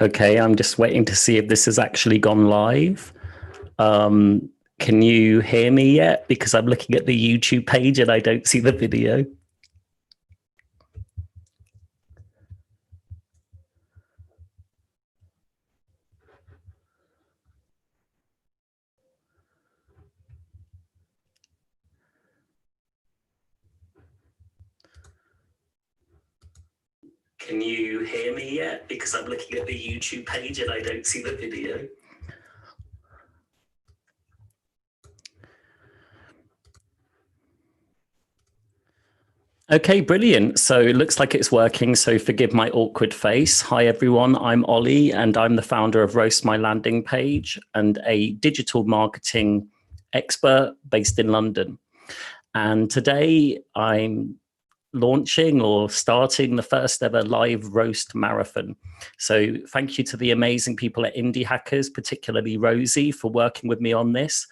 Okay, I'm just waiting to see if this has actually gone live. Can you hear me yet? Because I'm looking at the YouTube page and I don't see the video. Can you hear me yet? Because I'm looking at the YouTube page and I don't see the video. Okay, brilliant. So it looks like it's working, so forgive my awkward face. Hi everyone, I'm Olly and I'm the founder of Roast My Landing Page and a digital marketing expert based in London. And today I'm launching or starting the first ever live roast marathon. So thank you to the amazing people at Indie Hackers, particularly Rosie, for working with me on this.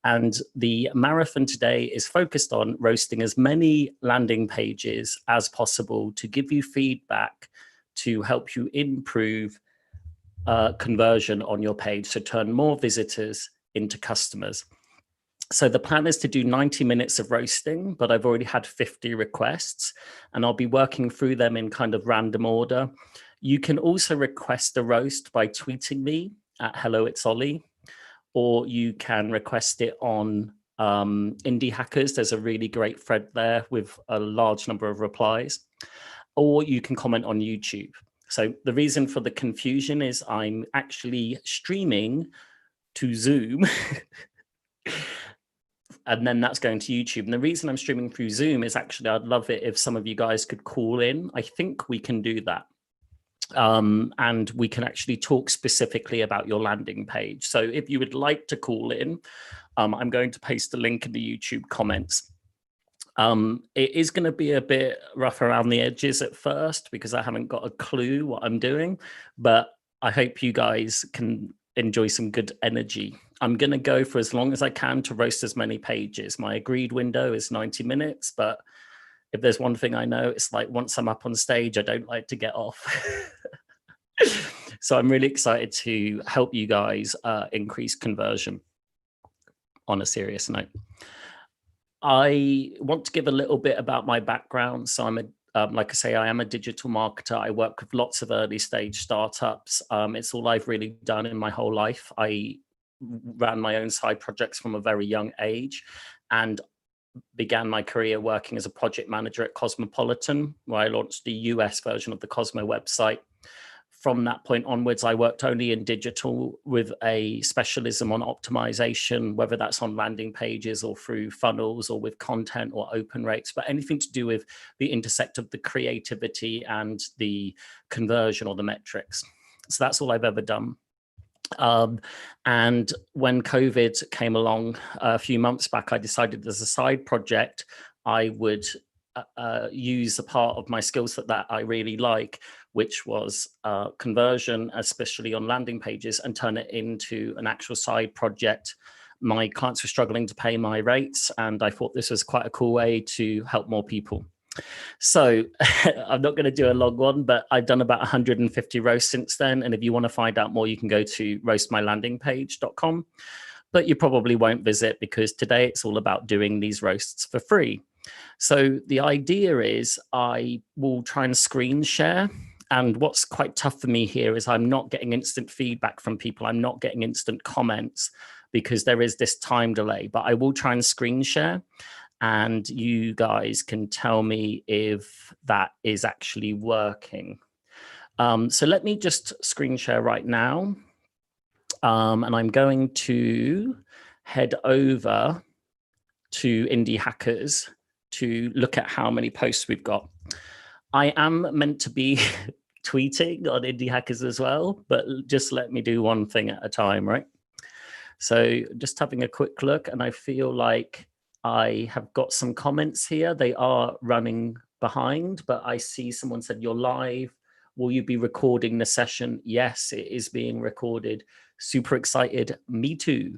And the marathon today is focused on roasting as many landing pages as possible to give you feedback to help you improve conversion on your page, so turn more visitors into customers. So the plan is to do 90 minutes of roasting, but I've already had 50 requests and I'll be working through them in kind of random order. You can also request a roast by tweeting me at Hello It's Olly, or you can request it on Indie Hackers. There's a really great thread there with a large number of replies, or you can comment on YouTube. So the reason for the confusion is I'm actually streaming to Zoom and then that's going to YouTube. And the reason I'm streaming through Zoom is actually I'd love it if some of you guys could call in. I think we can do that. And we can actually talk specifically about your landing page. So if you would like to call in, I'm going to paste a link in the YouTube comments. It is going to be a bit rough around the edges at first because I haven't got a clue what I'm doing, but I hope you guys can enjoy some good energy. I'm going to go for as long as I can to roast as many pages. My agreed window is 90 minutes, but if there's one thing I know, it's like once I'm up on stage, I don't like to get off. So I'm really excited to help you guys increase conversion on a serious note. I want to give a little bit about my background. So I'm like I say, I am a digital marketer. I work with lots of early stage startups. It's all I've really done in my whole life. I ran my own side projects from a very young age and began my career working as a project manager at Cosmopolitan, where I launched the US version of the Cosmo website. From that point onwards, I worked only in digital with a specialism on optimization, whether that's on landing pages or through funnels or with content or open rates, but anything to do with the intersect of the creativity and the conversion or the metrics. So that's all I've ever done. And when COVID came along a few months back, I decided as a side project, I would use a part of my skill set that I really like, which was conversion, especially on landing pages, and turn it into an actual side project. My clients were struggling to pay my rates, and I thought this was quite a cool way to help more people. So I'm not going to do a long one, but I've done about 150 roasts since then. And if you want to find out more, you can go to roastmylandingpage.com. But you probably won't visit because today it's all about doing these roasts for free. So the idea is I will try and screen share. And what's quite tough for me here is I'm not getting instant feedback from people. I'm not getting instant comments because there is this time delay, but I will try and screen share. And you guys can tell me if that is actually working. So let me just screen share right now. And I'm going to head over to Indie Hackers to look at how many posts we've got. I am meant to be tweeting on Indie Hackers as well, but just let me do one thing at a time, right? So just having a quick look, and I feel like I have got some comments here. They are running behind, but I see someone said, you're live. Will you be recording the session? Yes, it is being recorded. Super excited. Me too.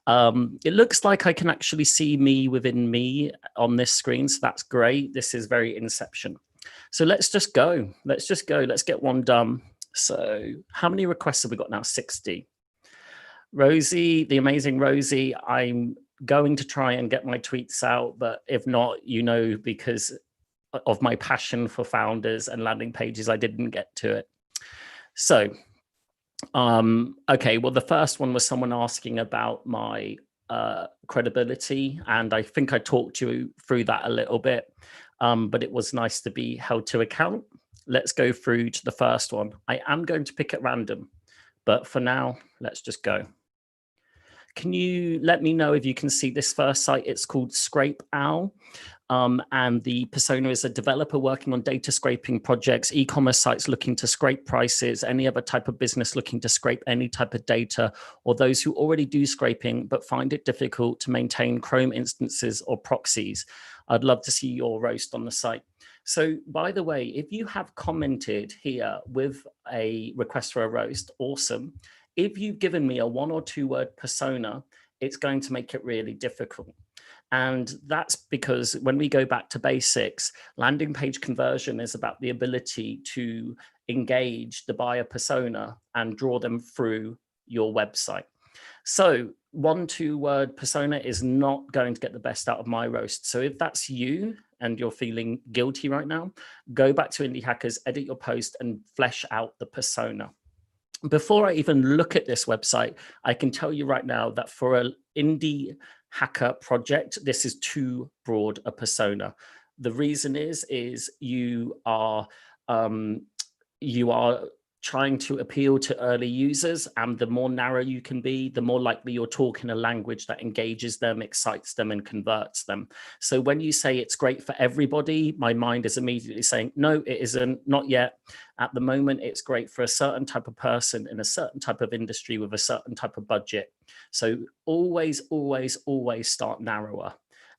It looks like I can actually see me within me on this screen. So that's great. This is very Inception. So let's just go. Let's just go. Let's get one done. So how many requests have we got now? 60. Rosie, the amazing Rosie, I'm going to try and get my tweets out, but if not, because of my passion for founders and landing pages, I didn't get to it. So, okay, well, the first one was someone asking about my credibility, and I think I talked you through that a little bit, but it was nice to be held to account. Let's go through to the first one. I am going to pick at random, but for now, let's just go. Can you let me know if you can see this first site? It's called Scrape Owl. And the persona is a developer working on data scraping projects, e-commerce sites looking to scrape prices, any other type of business looking to scrape any type of data, or those who already do scraping but find it difficult to maintain Chrome instances or proxies. I'd love to see your roast on the site. So by the way, if you have commented here with a request for a roast, awesome. If you've given me a 1 or 2 word persona, it's going to make it really difficult. And that's because when we go back to basics, landing page conversion is about the ability to engage the buyer persona and draw them through your website. So 1, 2 word persona is not going to get the best out of my roast. So if that's you and you're feeling guilty right now, go back to Indie Hackers, edit your post and flesh out the persona. Before I even look at this website, I can tell you right now that for an indie hacker project, this is too broad a persona. The reason is you are trying to appeal to early users, and the more narrow you can be, the more likely you're talking a language that engages them, excites them, and converts them. So when you say it's great for everybody, my mind is immediately saying, no, it isn't, not yet. At the moment, it's great for a certain type of person in a certain type of industry with a certain type of budget. So always, always, always start narrower.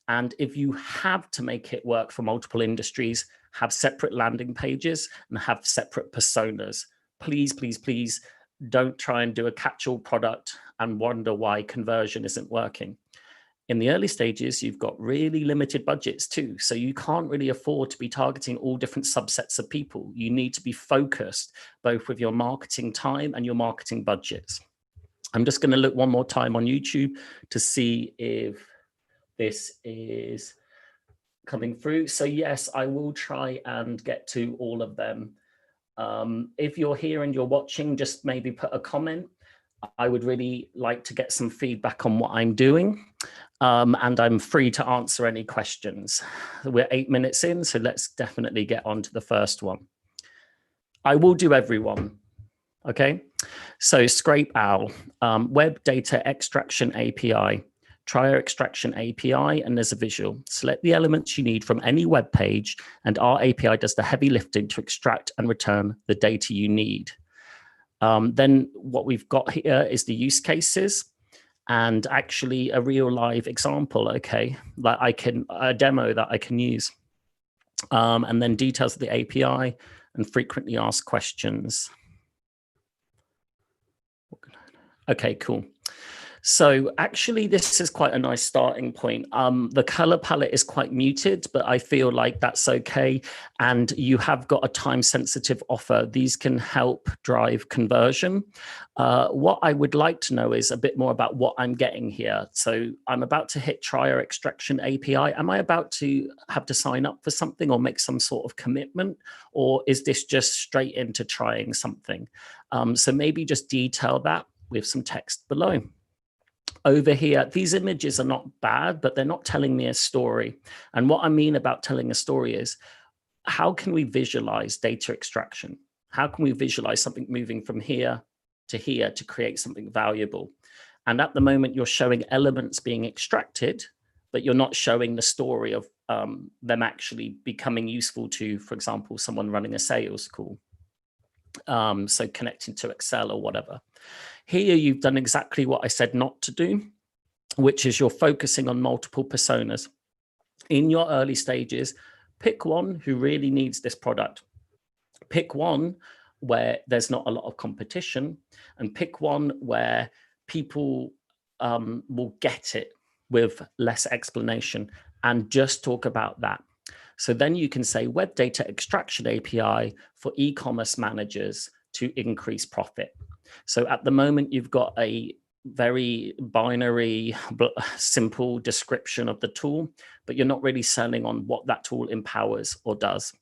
And if you have to make it work for multiple industries, have separate landing pages and have separate personas. Please, please, please don't try and do a catch-all product and wonder why conversion isn't working. In the early stages, you've got really limited budgets too. So you can't really afford to be targeting all different subsets of people. You need to be focused both with your marketing time and your marketing budgets. I'm just going to look one more time on YouTube to see if this is coming through. So yes, I will try and get to all of them. If you're here and you're watching, just maybe put a comment. I would really like to get some feedback on what I'm doing. And I'm free to answer any questions. We're 8 minutes in, so let's definitely get on to the first one. I will do everyone. Okay, so Scrape Owl, web data extraction API. Try our extraction API, and there's a visual. Select the elements you need from any web page, and our API does the heavy lifting to extract and return the data you need. Then what we've got here is the use cases and actually a real live example, okay, that a demo that I can use. And then details of the API and frequently asked questions. Okay, cool. So actually, this is quite a nice starting point. The color palette is quite muted, but I feel like that's okay. And you have got a time-sensitive offer. These can help drive conversion. What I would like to know is a bit more about what I'm getting here. So I'm about to hit try our extraction API. Am I about to have to sign up for something or make some sort of commitment? Or is this just straight into trying something? So maybe just detail that with some text below. Over here, these images are not bad, but they're not telling me a story. And what I mean about telling a story is, how can we visualize data extraction? How can we visualize something moving from here to create something valuable? And at the moment, you're showing elements being extracted, but you're not showing the story of them actually becoming useful to, for example, someone running a sales call. So connecting to Excel or whatever. Here, you've done exactly what I said not to do, which is you're focusing on multiple personas. In your early stages, pick one who really needs this product. Pick one where there's not a lot of competition, and pick one where people will get it with less explanation, and just talk about that. So then you can say web data extraction API for e-commerce managers to increase profit. So at the moment, you've got a very binary, simple description of the tool, but you're not really selling on what that tool empowers or does.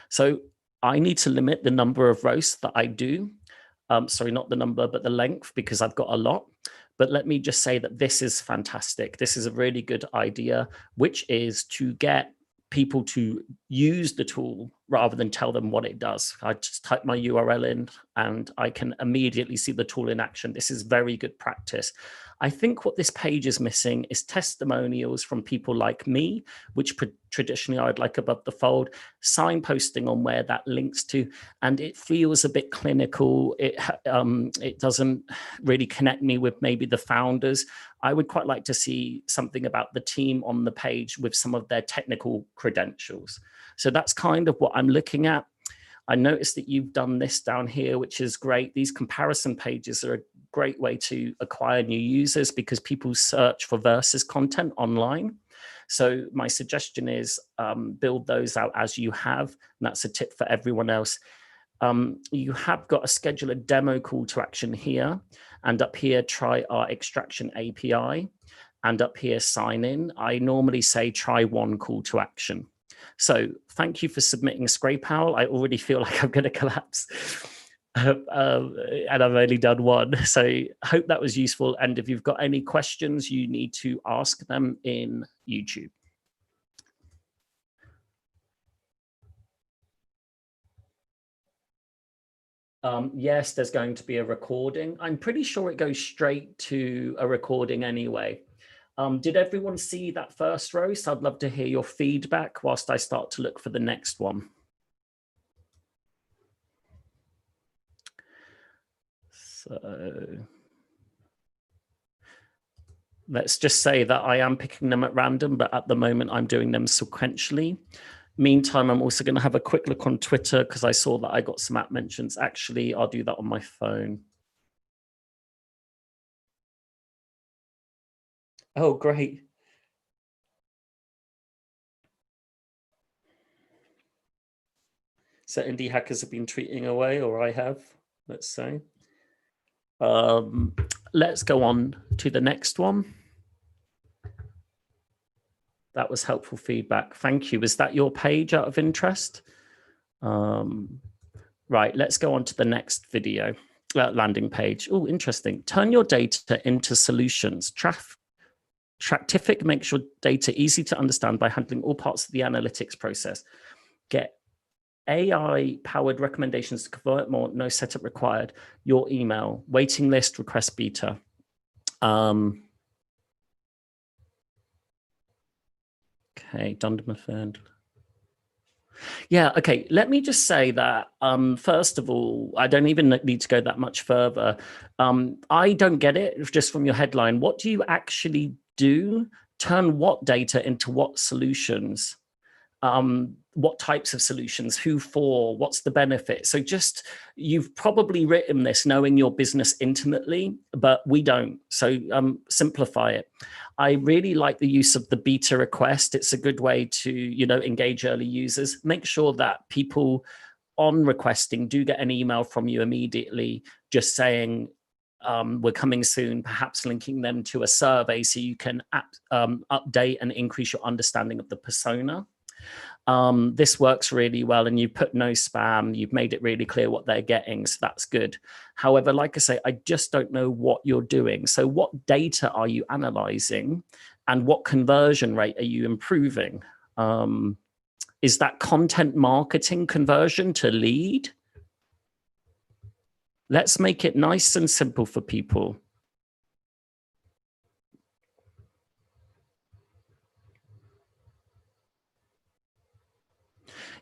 So I need to limit the number of roasts that I do. Sorry, not the number, but the length, because I've got a lot. But let me just say that this is fantastic. This is a really good idea, which is to get people to use the tool rather than tell them what it does. I just type my URL in and I can immediately see the tool in action. This is very good practice. I think what this page is missing is testimonials from people like me, which traditionally I'd like above the fold, signposting on where that links to, and it feels a bit clinical. It doesn't really connect me with maybe the founders. I would quite like to see something about the team on the page with some of their technical credentials. So that's kind of what I'm looking at. I noticed that you've done this down here, which is great. These comparison pages are a great way to acquire new users because people search for versus content online. So my suggestion is build those out as you have. And that's a tip for everyone else. You have got to schedule a demo call to action here, and up here, try our extraction API, and up here, sign in. I normally say try one call to action. So thank you for submitting Scrape Owl. I already feel like I'm going to collapse. And I've only done one. So I hope that was useful. And if you've got any questions, you need to ask them in YouTube. Yes, there's going to be a recording. I'm pretty sure it goes straight to a recording anyway. Did everyone see that first roast? I'd love to hear your feedback whilst I start to look for the next one. So let's just say that I am picking them at random, but at the moment I'm doing them sequentially. Meantime, I'm also going to have a quick look on Twitter because I saw that I got some app mentions. Actually, I'll do that on my phone. Oh, great. So indie hackers have been tweeting away, or I have, let's say. Let's go on to the next one. That was helpful feedback. Thank you. Is that your page out of interest? Right, let's go on to the next video, landing page. Oh, interesting. Turn your data into solutions. Tractific makes your data easy to understand by handling all parts of the analytics process. Get AI-powered recommendations to convert more, no setup required. Your email, waiting list, request beta. Okay, Dundermafend. Yeah, okay, let me just say that, first of all, I don't even need to go that much further. I don't get it just from your headline. What do you actually do? Turn what data into what solutions? What types of solutions, who for, what's the benefit? So just, you've probably written this knowing your business intimately, but we don't. So simplify it. I really like the use of the beta request. It's a good way to, engage early users. Make sure that people on requesting do get an email from you immediately, just saying, we're coming soon, perhaps linking them to a survey so you can update and increase your understanding of the persona. This works really well, and you put no spam, you've made it really clear what they're getting, so that's good. However, like I say, I just don't know what you're doing. So what data are you analyzing, and what conversion rate are you improving? Is that content marketing conversion to lead? Let's make it nice and simple for people.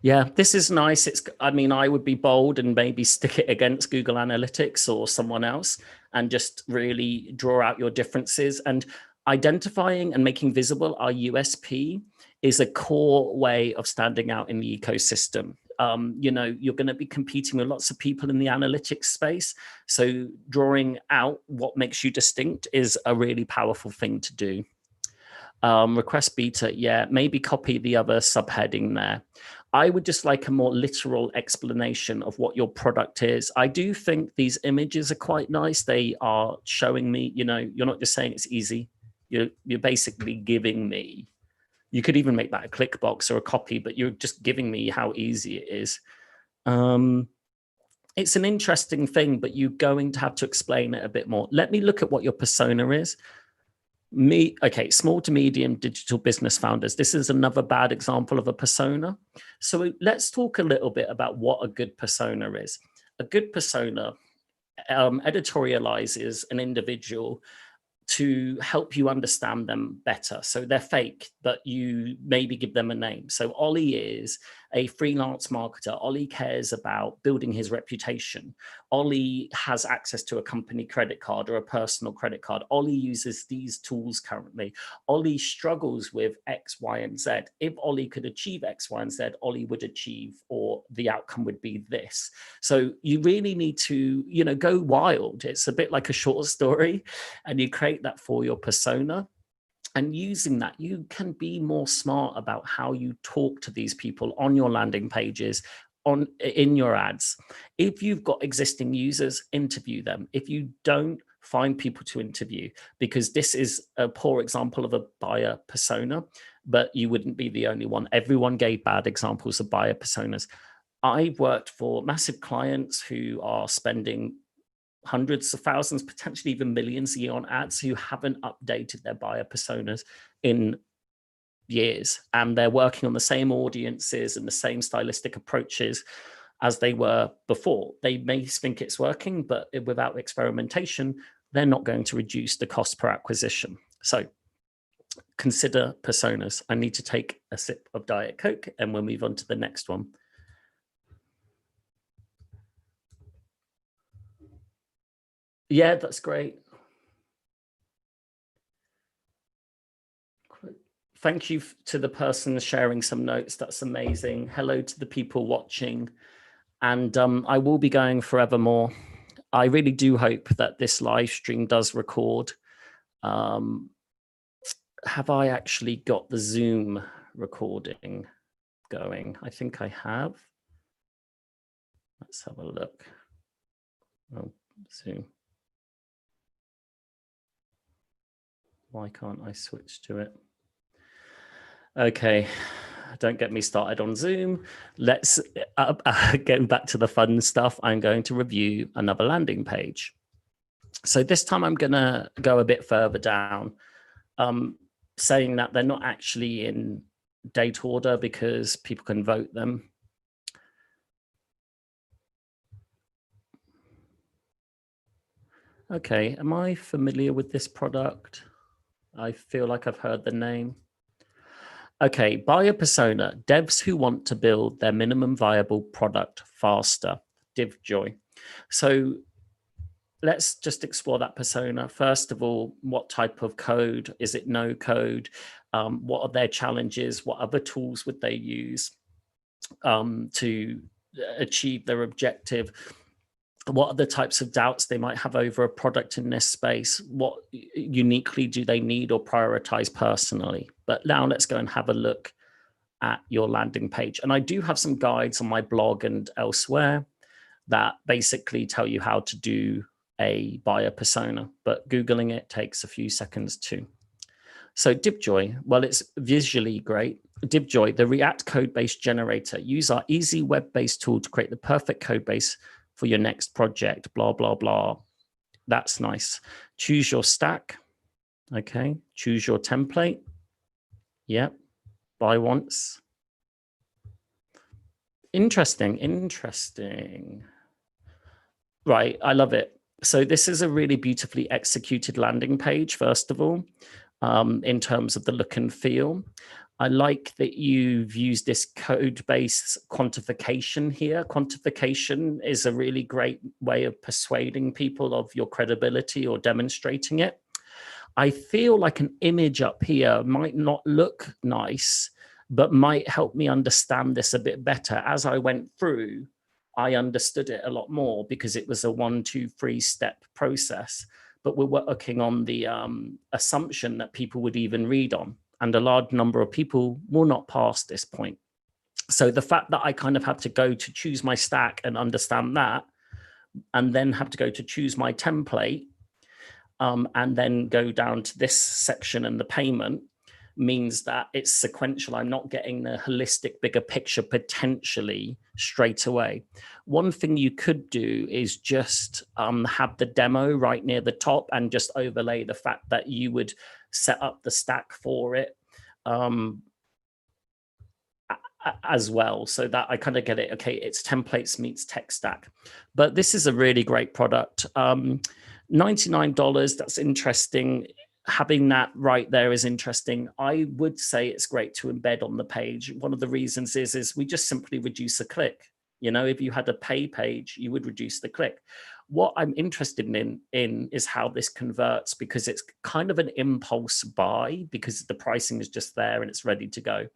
Yeah, this is nice. I would be bold and maybe stick it against Google Analytics or someone else and just really draw out your differences. And identifying and making visible our USP is a core way of standing out in the ecosystem. You're going to be competing with lots of people in the analytics space. So drawing out what makes you distinct is a really powerful thing to do. Request beta, yeah, maybe copy the other subheading there. I would just like a more literal explanation of what your product is. I do think these images are quite nice. They are showing me, you know, you're not just saying it's easy. You're basically giving me, you could even make that a click box or a copy, but you're just giving me how easy it is. It's an interesting thing, but you're going to have to explain it a bit more. Let me look at what your persona is. Okay, small to medium digital business founders. This is another bad example of a persona. So let's talk a little bit about what a good persona is. A good persona editorializes an individual to help you understand them better. So they're fake, but you maybe give them a name. So Olly is a freelance marketer. Olly cares about building his reputation. Olly has access to a company credit card or a personal credit card. Olly uses these tools currently. Olly struggles with X, Y, and Z. If Olly could achieve X, Y, and Z, Olly would achieve, or the outcome would be this. So you really need to, you know, go wild. It's a bit like a short story, and you create that for your persona. And using that, you can be more smart about how you talk to these people on your landing pages, in your ads. If you've got existing users, interview them. If you don't, find people to interview, because this is a poor example of a buyer persona, but you wouldn't be the only one. Everyone gave bad examples of buyer personas. I've worked for massive clients who are spending hundreds of thousands, potentially even millions a year on ads, who haven't updated their buyer personas in years. And they're working on the same audiences and the same stylistic approaches as they were before. They may think it's working, but without experimentation, they're not going to reduce the cost per acquisition. So consider personas. I need to take a sip of Diet Coke and we'll move on to the next one. Yeah, that's great. Thank you to the person sharing some notes. That's amazing. Hello to the people watching. And I will be going forevermore. I really do hope that this live stream does record. Have I actually got the Zoom recording going? I think I have. Let's have a look. Oh, Zoom. Why can't I switch to it? Okay, don't get me started on Zoom. Let's get back to the fun stuff. I'm going to review another landing page. So this time I'm going to go a bit further down, saying that they're not actually in date order because people can vote them. Okay, am I familiar with this product? I feel like I've heard the name. Okay, buyer persona, devs who want to build their minimum viable product faster, DivJoy. So let's just explore that persona. First of all, what type of code? Is it no code? What are their challenges? What other tools would they use to achieve their objective? What are the types of doubts they might have over a product in this space? What uniquely do they need or prioritize personally? But now let's go and have a look at your landing page. And I do have some guides on my blog and elsewhere that basically tell you how to do a buyer persona, but Googling it takes a few seconds too. So DivJoy, well, it's visually great. DivJoy, the React code base generator. Use our easy web-based tool to create the perfect code base for your next project, blah, blah, blah. That's nice. Choose your stack. Okay. Choose your template. Yep. Buy once. Interesting. Interesting. Right. I love it. So this is a really beautifully executed landing page, first of all, in terms of the look and feel. I like that you've used this code base quantification here. Quantification is a really great way of persuading people of your credibility or demonstrating it. I feel like an image up here might not look nice, but might help me understand this a bit better. As I went through, I understood it a lot more because it was a 1, 2, 3 step process. But we're working on the assumption that people would even read on. And a large number of people will not pass this point. So the fact that I kind of had to go to choose my stack and understand that, and then have to go to choose my template, and then go down to this section and the payment, means that it's sequential. I'm not getting the holistic bigger picture potentially straight away. One thing you could do is just have the demo right near the top and just overlay the fact that you would set up the stack for it as well, so that I kind of get it. Okay, it's templates meets tech stack. But this is a really great product. $99, that's interesting. Having that right there is interesting. I would say it's great to embed on the page. One of the reasons is we just simply reduce a click. You know, if you had a pay page, you would reduce the click. What I'm interested in is how this converts, because it's kind of an impulse buy, because the pricing is just there and it's ready to go.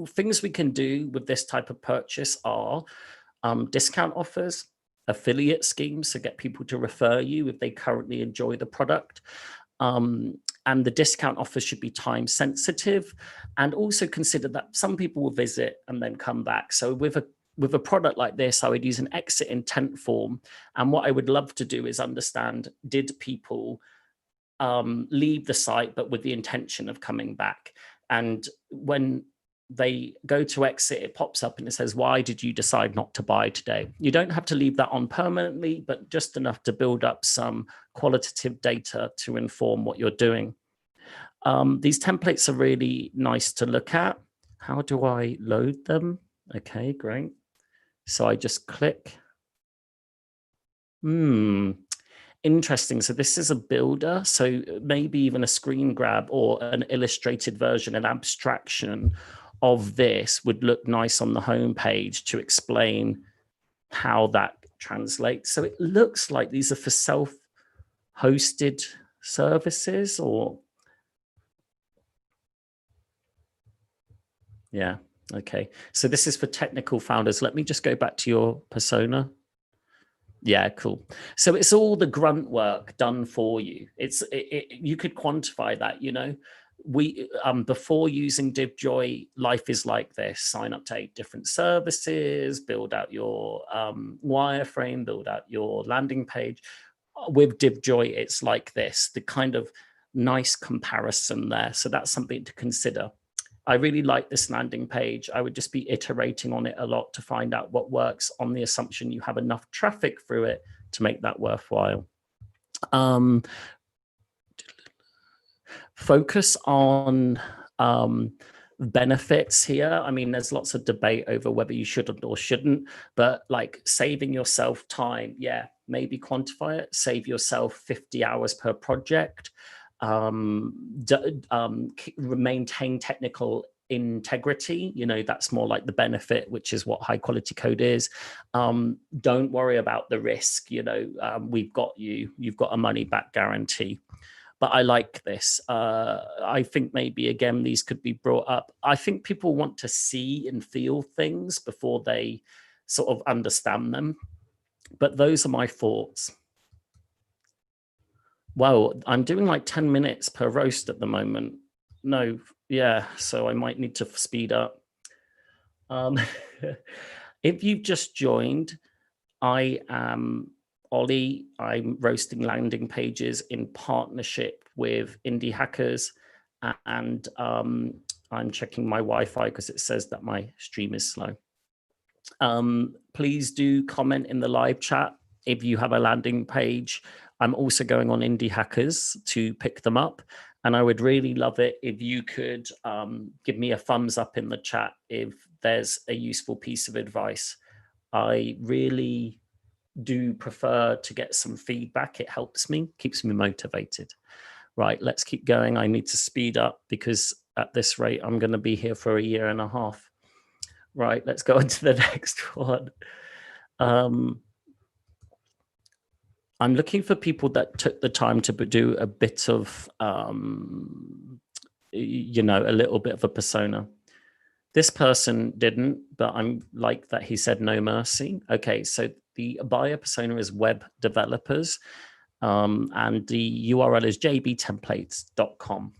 Things we can do with this type of purchase are discount offers, affiliate schemes to get people to refer you if they currently enjoy the product. And the discount offer should be time sensitive, and also consider that some people will visit and then come back. So with a product like this, I would use an exit intent form. And what I would love to do is understand, did people leave the site but with the intention of coming back? And when they go to exit, it pops up and it says, why did you decide not to buy today? You don't have to leave that on permanently, but just enough to build up some qualitative data to inform what you're doing. These templates are really nice to look at. How do I load them? Okay, great. So I just click. Interesting. So this is a builder. So maybe even a screen grab or an illustrated version, an abstraction of this would look nice on the homepage to explain how that translates. So it looks like these are for self-hosted services, or yeah, okay. So this is for technical founders. Let me just go back to your persona. Yeah, cool. So it's all the grunt work done for you. You could quantify that, you know. We before using DivJoy, life is like this: sign up to 8 different services, build out your wireframe, build out your landing page. With DivJoy, it's like this, the kind of nice comparison there. So that's something to consider. I really like this landing page. I would just be iterating on it a lot to find out what works, on the assumption you have enough traffic through it to make that worthwhile. Focus on benefits here. I mean, there's lots of debate over whether you should or shouldn't, but like saving yourself time, yeah, maybe quantify it. Save yourself 50 hours per project. Maintain technical integrity, you know, that's more like the benefit, which is what high quality code is. Don't worry about the risk, you know, we've got you've got a money back guarantee. But I like this. I think maybe, again, these could be brought up. I think people want to see and feel things before they sort of understand them. But those are my thoughts. Wow, I'm doing like 10 minutes per roast at the moment. No, yeah, so I might need to speed up. If you've just joined, I am Olly. I'm roasting landing pages in partnership with Indie Hackers, and I'm checking my Wi-Fi because it says that my stream is slow. Please do comment in the live chat if you have a landing page. I'm also going on Indie Hackers to pick them up, and I would really love it if you could give me a thumbs up in the chat if there's a useful piece of advice. I really do prefer to get some feedback. It helps me, keeps me motivated. Right, let's keep going. I need to speed up because at this rate, I'm going to be here for 1.5 years. Right, let's go on to the next one. I'm looking for people that took the time to do a bit of, you know, a little bit of a persona. This person didn't, but I'm like that he said no mercy. Okay, so the buyer persona is web developers, and the URL is jbtemplates.com.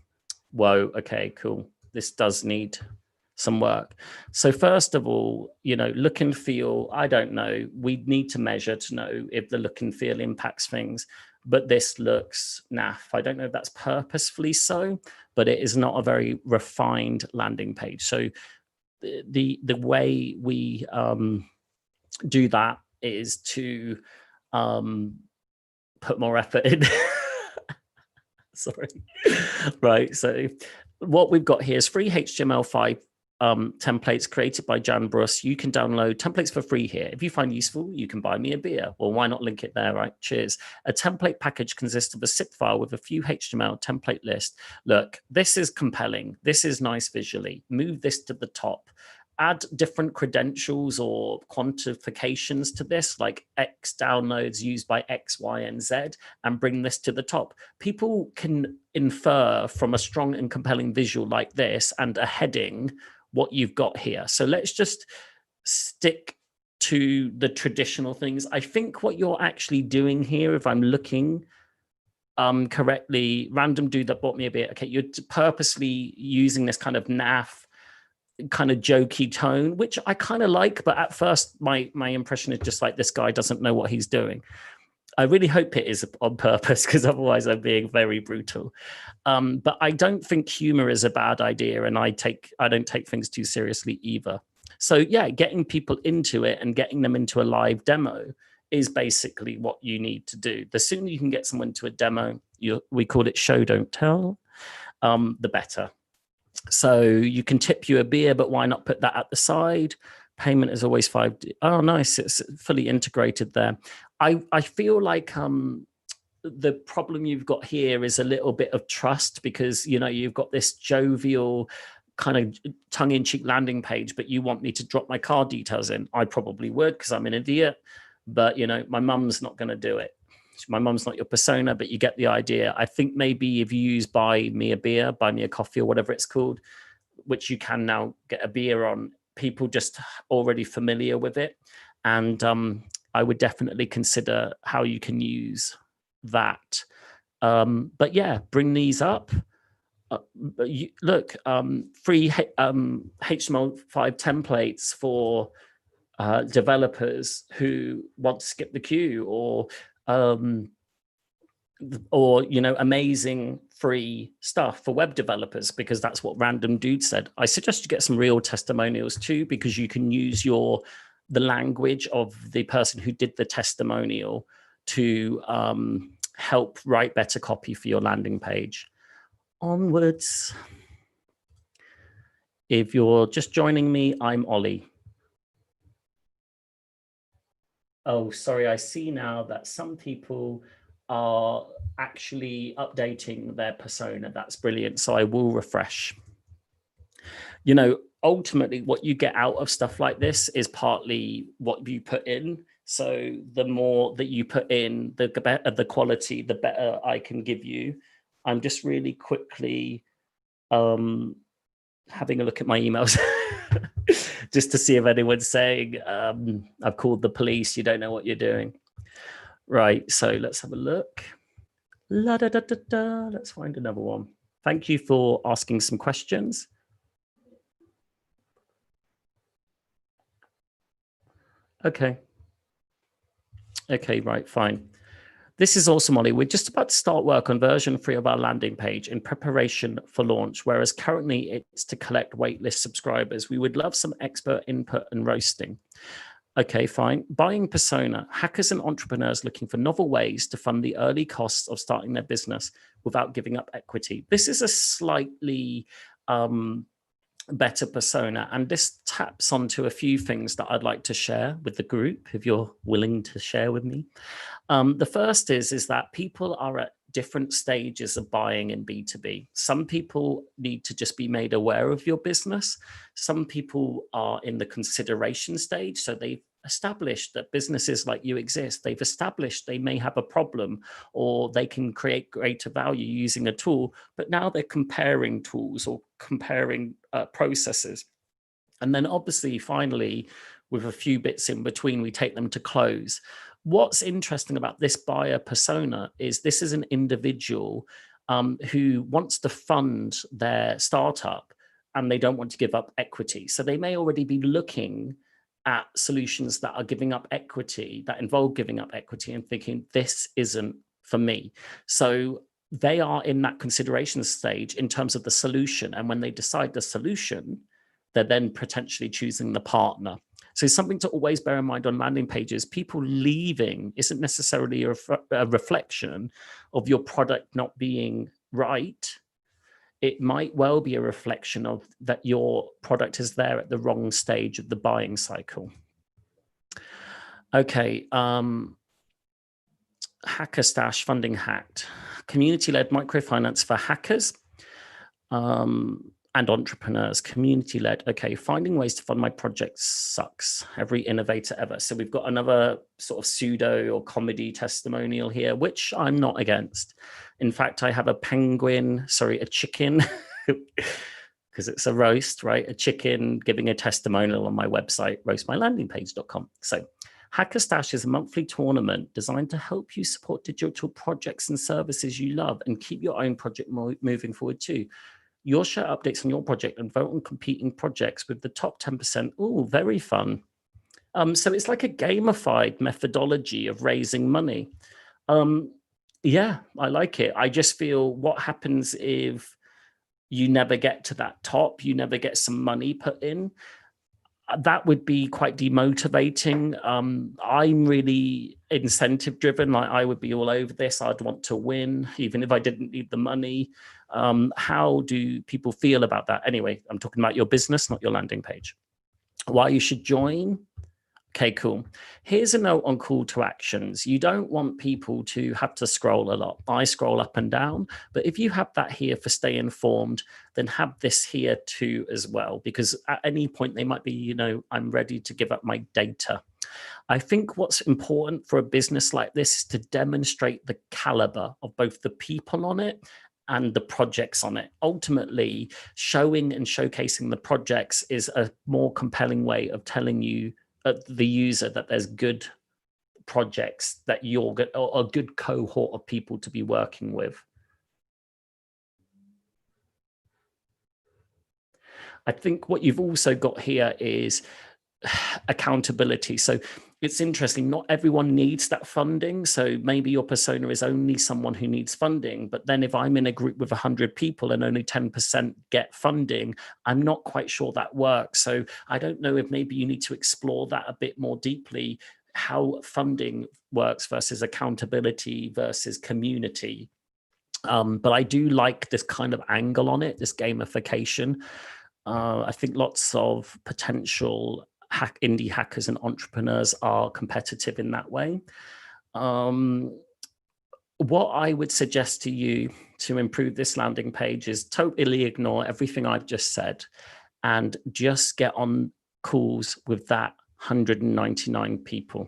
Whoa, okay, cool. This does need some work. So first of all, look and feel, I don't know, we need to measure to know if the look and feel impacts things, but this looks naff. I don't know if that's purposefully so, but it is not a very refined landing page. So the way we do that is to put more effort in. Sorry. Right. So what we've got here is free HTML5 templates created by Jan Bruss. You can download templates for free here. If you find useful, you can buy me a beer. Well, why not link it there, right? Cheers. A template package consists of a zip file with a few HTML template list. Look, this is compelling. This is nice visually. Move this to the top. Add different credentials or quantifications to this, like X downloads used by X, Y, and Z, and bring this to the top. People can infer from a strong and compelling visual like this and a heading what you've got here. So let's just stick to the traditional things. I think what you're actually doing here, if I'm looking correctly, random dude that bought me a beer. Okay, you're purposely using this kind of naff, kind of jokey tone, which I kind of like, but at first my impression is just like, this guy doesn't know what he's doing. I really hope it is on purpose, because otherwise I'm being very brutal. But I don't think humor is a bad idea, and I don't take things too seriously either. So yeah, getting people into it and getting them into a live demo is basically what you need to do. The sooner you can get someone to a demo, we call it show, don't tell, the better. So you can tip you a beer, but why not put that at the side? Payment is always $5. Oh, nice. It's fully integrated there. I feel like the problem you've got here is a little bit of trust, because, you've got this jovial kind of tongue-in-cheek landing page, but you want me to drop my card details in. I probably would, because I'm an idiot, but, my mum's not going to do it. My mum's not your persona, but you get the idea. I think maybe if you use buy me a beer, buy me a coffee, or whatever it's called, which you can now get a beer on, people just already familiar with it. And I would definitely consider how you can use that. But yeah, bring these up. Look, free HTML5 templates for developers who want to skip the queue, or amazing free stuff for web developers, because that's what random dude said. I suggest you get some real testimonials too, because you can use the language of the person who did the testimonial to help write better copy for your landing page. Onwards. If you're just joining me, I'm Olly. Oh, sorry, I see now that some people are actually updating their persona. That's brilliant. So I will refresh. Ultimately, what you get out of stuff like this is partly what you put in. So the more that you put in, the better the quality, the better I can give you. I'm just really quickly having a look at my emails just to see if anyone's saying, I've called the police, you don't know what you're doing. Right, so let's have a look. Let's find another one. Thank you for asking some questions. Okay, right, fine. This is awesome, Olly. We're just about to start work on version 3 of our landing page in preparation for launch, whereas currently it's to collect waitlist subscribers. We would love some expert input and roasting. Okay, fine. Buying persona. Hackers and entrepreneurs looking for novel ways to fund the early costs of starting their business without giving up equity. This is a slightly better persona, and this taps onto a few things that I'd like to share with the group, if you're willing to share with me. The first is that people are at different stages of buying in B2B. Some people need to just be made aware of your business. Some people are in the consideration stage, so they've established that businesses like you exist. They've established they may have a problem, or they can create greater value using a tool, but now they're comparing tools or comparing processes. And then obviously, finally, with a few bits in between, we take them to close. What's interesting about this buyer persona is this is an individual who wants to fund their startup, and they don't want to give up equity. So they may already be looking at solutions that are giving up equity, that involve giving up equity, and thinking, this isn't for me. So they are in that consideration stage in terms of the solution. And when they decide the solution, they're then potentially choosing the partner. So something to always bear in mind on landing pages, people leaving isn't necessarily a reflection of your product not being right. It might well be a reflection of that your product is there at the wrong stage of the buying cycle. Okay, Hacker Stash funding hacked. Community-led microfinance for hackers and entrepreneurs. Community-led. Okay, finding ways to fund my project sucks. Every innovator ever. So we've got another sort of pseudo or comedy testimonial here, which I'm not against. In fact, I have a chicken, because it's a roast, right? A chicken giving a testimonial on my website, roastmylandingpage.com. So Hacker Stash is a monthly tournament designed to help you support digital projects and services you love and keep your own project moving forward too. You'll share updates on your project and vote on competing projects with the top 10%. Oh, very fun. So it's like a gamified methodology of raising money. Yeah, I like it. I just feel, what happens if you never get to that top, you never get some money put in? That would be quite demotivating. I'm really incentive driven. Like, I would be all over this. I'd want to win, even if I didn't need the money. How do people feel about that? Anyway, I'm talking about your business, not your landing page. Why you should join? Okay, cool. Here's a note on call to actions. You don't want people to have to scroll a lot. I scroll up and down, but if you have that here for stay informed, then have this here too as well, because at any point they might be, I'm ready to give up my data. I think what's important for a business like this is to demonstrate the caliber of both the people on it and the projects on it. Ultimately, showing and showcasing the projects is a more compelling way of telling you, the user, that there's good projects that you're good, or a good cohort of people to be working with. I think what you've also got here is accountability. So it's interesting, not everyone needs that funding. So maybe your persona is only someone who needs funding, but then if I'm in a group with 100 people and only 10% get funding, I'm not quite sure that works. So I don't know if maybe you need to explore that a bit more deeply, how funding works versus accountability versus community. But I do like this kind of angle on it, this gamification. I think lots of potential indie hackers and entrepreneurs are competitive in that way. What I would suggest to you to improve this landing page is totally ignore everything I've just said and just get on calls with that 199 people,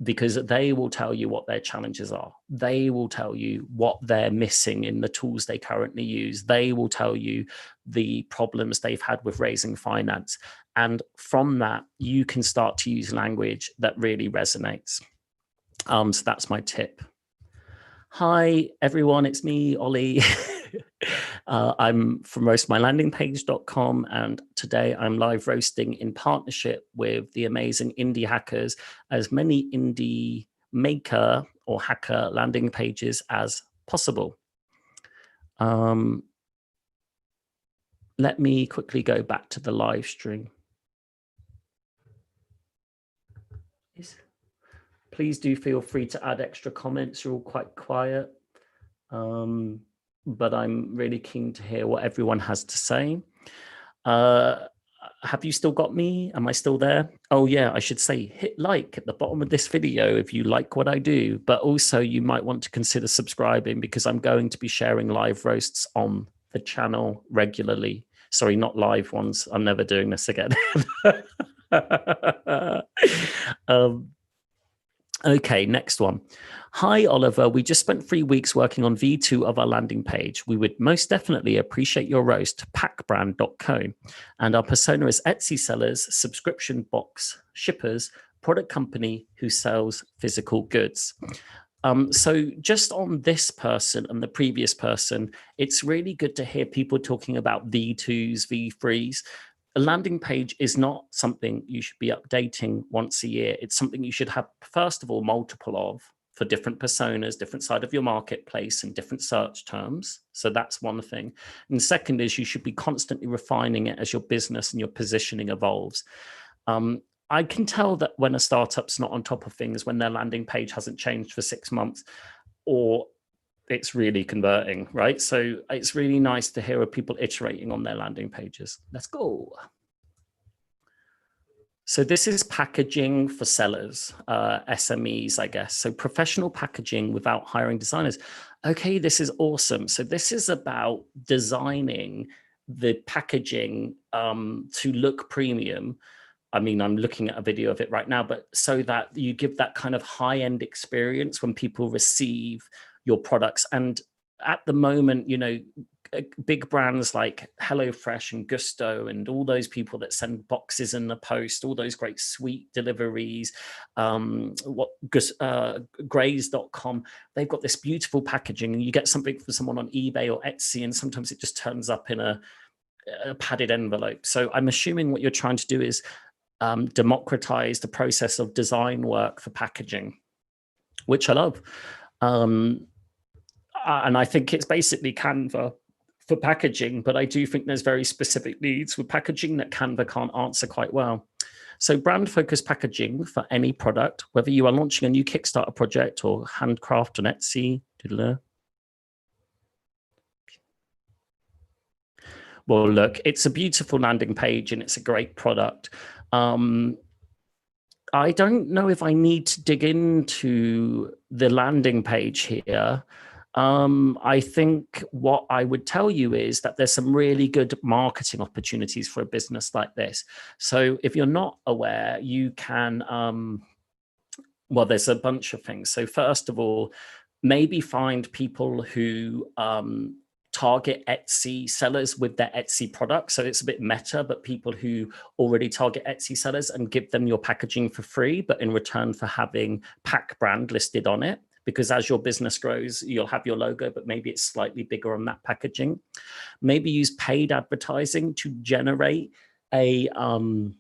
because they will tell you what their challenges are. They will tell you what they're missing in the tools they currently use. They will tell you the problems they've had with raising finance. And from that, you can start to use language that really resonates. So that's my tip. Hi, everyone. It's me, Olly. I'm from roastmylandingpage.com, and today I'm live roasting in partnership with the amazing indie hackers as many indie maker or hacker landing pages as possible. Let me quickly go back to the live stream. Please do feel free to add extra comments. You're all quite quiet. But I'm really keen to hear what everyone has to say. Have you still got me? Am I still there? Oh yeah, I should say hit like at the bottom of this video if you like what I do, but also you might want to consider subscribing, because I'm going to be sharing live roasts on the channel regularly. Sorry, not live ones. I'm never doing this again. Okay, next one. Hi, Oliver. We just spent 3 weeks working on V2 of our landing page. We would most definitely appreciate your roast, packbrand.co. And our persona is Etsy sellers, subscription box shippers, product company who sells physical goods. So just on this person and the previous person, it's really good to hear people talking about V2s, V3s. A landing page is not something you should be updating once a year. It's something you should have, first of all, multiple of for different personas, different side of your marketplace and different search terms. So that's one thing. And second is you should be constantly refining it as your business and your positioning evolves. I can tell that when a startup's not on top of things, when their landing page hasn't changed for 6 months, or it's really converting, right? So it's really nice to hear of people iterating on their landing pages. Let's go. So this is packaging for sellers, SMEs, I guess. So professional packaging without hiring designers. Okay, this is awesome. So this is about designing the packaging to look premium. I mean, I'm looking at a video of it right now, but so that you give that kind of high-end experience when people receive your products. And at the moment, you know, big brands like HelloFresh and Gusto and all those people that send boxes in the post, all those great sweet deliveries, Graze.com, they've got this beautiful packaging, and you get something from someone on eBay or Etsy, and sometimes it just turns up in a padded envelope. So I'm assuming what you're trying to do is democratize the process of design work for packaging, which I love. And I think it's basically Canva for packaging, but I do think there's very specific needs with packaging that Canva can't answer quite well. So brand focused packaging for any product, whether you are launching a new Kickstarter project or handcraft on Etsy. Well, look, it's a beautiful landing page and it's a great product. I don't know if I need to dig into the landing page here. I think what I would tell you is that there's some really good marketing opportunities for a business like this. So if you're not aware, you can, well, there's a bunch of things. So first of all, maybe find people who target Etsy sellers with their Etsy products. So it's a bit meta, but people who already target Etsy sellers, and give them your packaging for free, but in return for having Pack brand listed on it. Because as your business grows, you'll have your logo, but maybe it's slightly bigger on that packaging. Maybe use paid advertising to generate an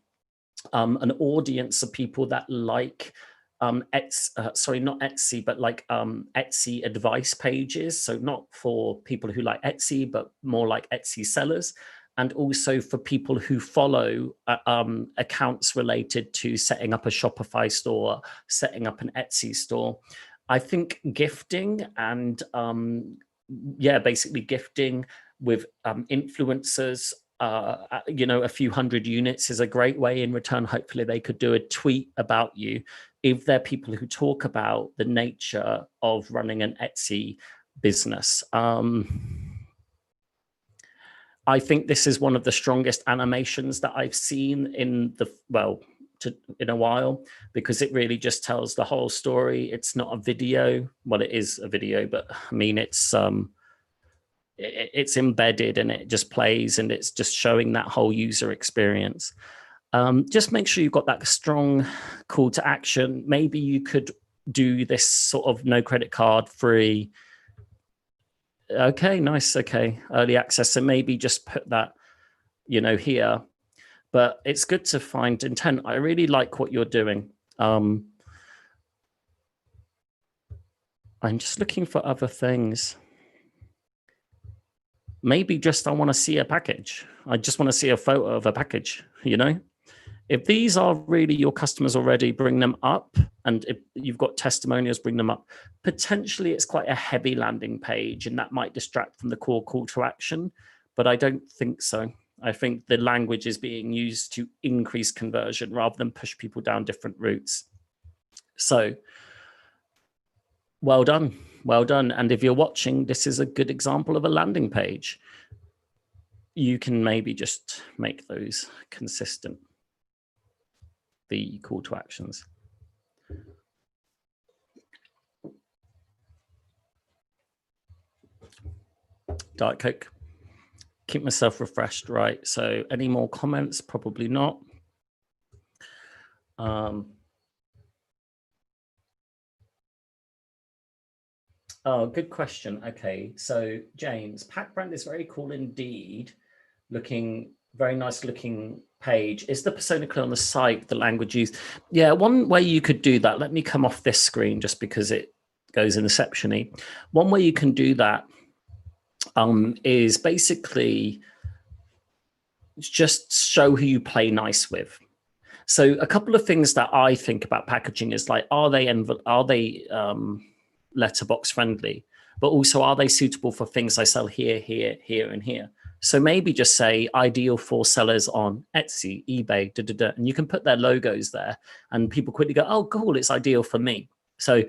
audience of people that like sorry, not Etsy, but like Etsy advice pages. So not for people who like Etsy, but more like Etsy sellers. And also for people who follow accounts related to setting up a Shopify store, setting up an Etsy store. I think gifting and yeah, basically gifting with influencers, you know, a few hundred units is a great way. In return, hopefully they could do a tweet about you if they're people who talk about the nature of running an Etsy business. I think this is one of the strongest animations that I've seen in the, well, in a while, because it really just tells the whole story. It's not a video. Well, it is a video, but I mean, it's embedded and it just plays, and it's just showing that whole user experience. Just make sure you've got that strong call to action. Maybe you could do this sort of no credit card free. Okay, nice. Okay, early access. So maybe just put that, you know, here. But it's good to find intent. I really like what you're doing. I'm just looking for other things. Maybe just I want to see a package. I just want to see a photo of a package, you know? If these are really your customers already, bring them up. And if you've got testimonials, bring them up. Potentially it's quite a heavy landing page, and that might distract from the core call to action, but I don't think so. I think the language is being used to increase conversion rather than push people down different routes. So well done. Well done. And if you're watching, this is a good example of a landing page. You can maybe just make those consistent, the call to actions. Diet Coke. Keep myself refreshed, right? So any more comments? Probably not. Oh, good question. Okay, so James, pack brand is very cool indeed. Looking very nice looking page. Is the persona clear on the site, the language used? Yeah, one way you could do that, let me come off this screen just because it goes in Inception-y. One way you can do that is basically just show who you play nice with. So a couple of things that I think about packaging is like, are they letterbox friendly, but also are they suitable for things I sell here, here, here, and here? So maybe just say ideal for sellers on Etsy, eBay, and you can put their logos there, and people quickly go, "Oh, cool, it's ideal for me." So,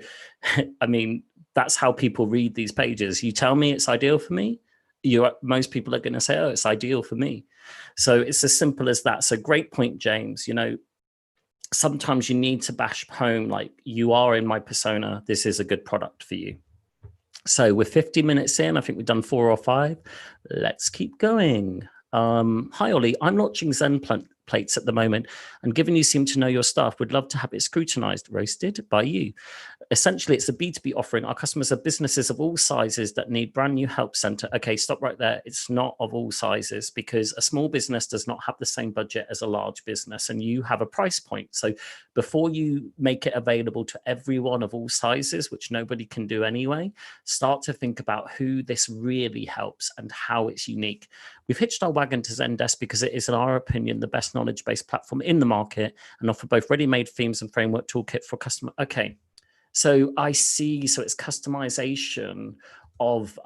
I mean, that's how people read these pages. You tell me it's ideal for me, most people are going to say, "Oh, it's ideal for me." So it's as simple as that. So great point, James. You know, sometimes you need to bash home like, you are in my persona, this is a good product for you. So we're 50 minutes in. I think we've done 4 or 5. Let's keep going. Hi, Olly. I'm launching Zen plates at the moment, and given you seem to know your stuff, would love to have it scrutinized, roasted by you. Essentially, it's a B2B offering. Our customers are businesses of all sizes that need brand new help center. Okay, stop right there. It's not of all sizes, because a small business does not have the same budget as a large business, and you have a price point. So before you make it available to everyone of all sizes, which nobody can do anyway, start to think about who this really helps and how it's unique. We've hitched our wagon to Zendesk because it is, in our opinion, the best knowledge-based platform in the market and offer both ready-made themes and framework toolkit for customer. Okay, so I see. So it's customization of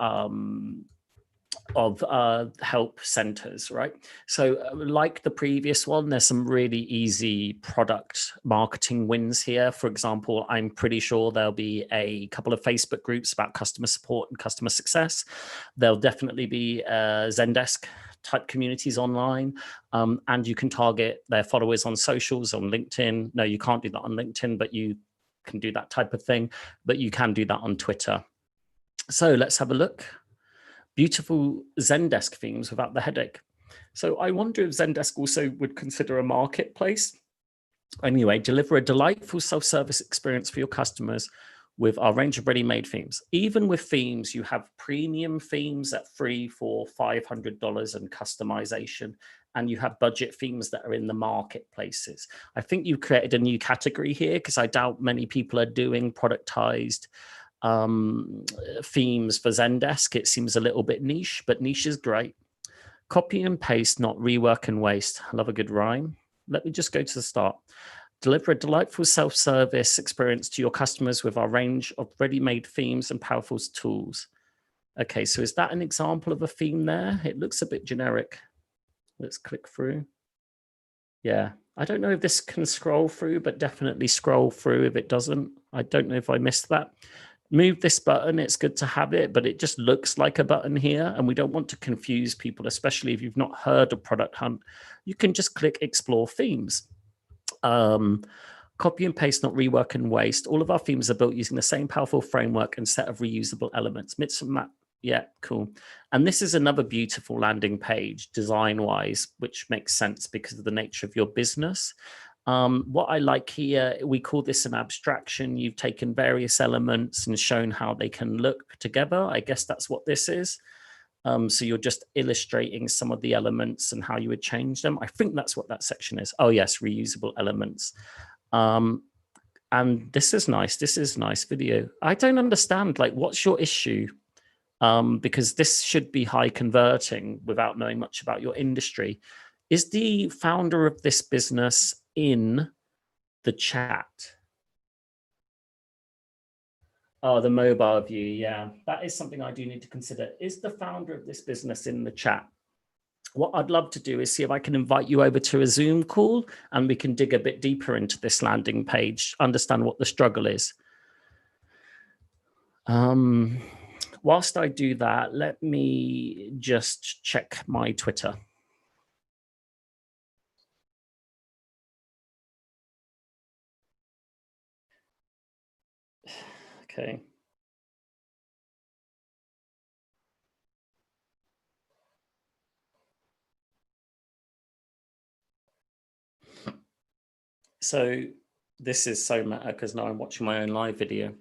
help centers, right? So like the previous one, there's some really easy product marketing wins here. For example, I'm pretty sure there'll be a couple of Facebook groups about customer support and customer success. There'll definitely be Zendesk type communities online, and you can target their followers on socials, on LinkedIn. No, you can't do that on LinkedIn, but you can do that type of thing, but you can do that on Twitter. So let's have a look. Beautiful Zendesk themes without the headache. So I wonder if Zendesk also would consider a marketplace. Anyway, deliver a delightful self-service experience for your customers with our range of ready-made themes. Even with themes, you have premium themes at $300, $400, $500 and customization, and you have budget themes that are in the marketplaces. I think you've created a new category here, because I doubt many people are doing productized themes for Zendesk. It seems a little bit niche, but niche is great. Copy and paste, not rework and waste. I love a good rhyme. Let me just go to the start. Deliver a delightful self-service experience to your customers with our range of ready-made themes and powerful tools. Okay, so is that an example of a theme there? It looks a bit generic. Let's click through. Yeah, I don't know if this can scroll through, but definitely scroll through if it doesn't. I don't know if I missed that. Move this button, it's good to have it, but it just looks like a button here, and we don't want to confuse people, especially if you've not heard of Product Hunt. You can just click Explore Themes. Copy and paste, not rework and waste. All of our themes are built using the same powerful framework and set of reusable elements. Mix and match. Yeah, cool. And this is another beautiful landing page design-wise, which makes sense because of the nature of your business. What I like here, we call this an abstraction. You've taken various elements and shown how they can look together. I guess that's what this is. So you're just illustrating some of the elements and how you would change them. I think that's what that section is. Oh yes, reusable elements. And this is nice. This is nice video. I don't understand, like, what's your issue? Because this should be high converting without knowing much about your industry. Is the founder of this business in the chat? Oh, the mobile view. Yeah, that is something I do need to consider. Is the founder of this business in the chat? What I'd love to do is see if I can invite you over to a Zoom call and we can dig a bit deeper into this landing page, understand what the struggle is. Whilst I do that, let me just check my Twitter. Okay. So this is so meta because now I'm watching my own live video.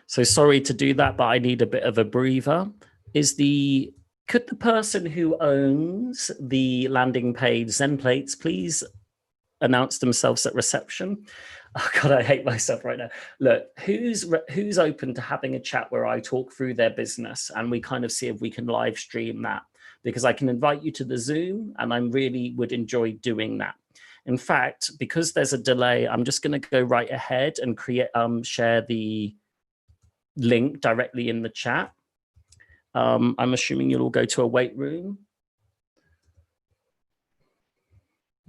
So sorry to do that, but I need a bit of a breather. Could the person who owns the landing page Zen Plates please announce themselves at reception? Oh God, I hate myself right now. Look, who's open to having a chat where I talk through their business and we kind of see if we can live stream that? Because I can invite you to the Zoom and I really would enjoy doing that. In fact, because there's a delay, I'm just going to go right ahead and share the link directly in the chat. I'm assuming you'll all go to a wait room.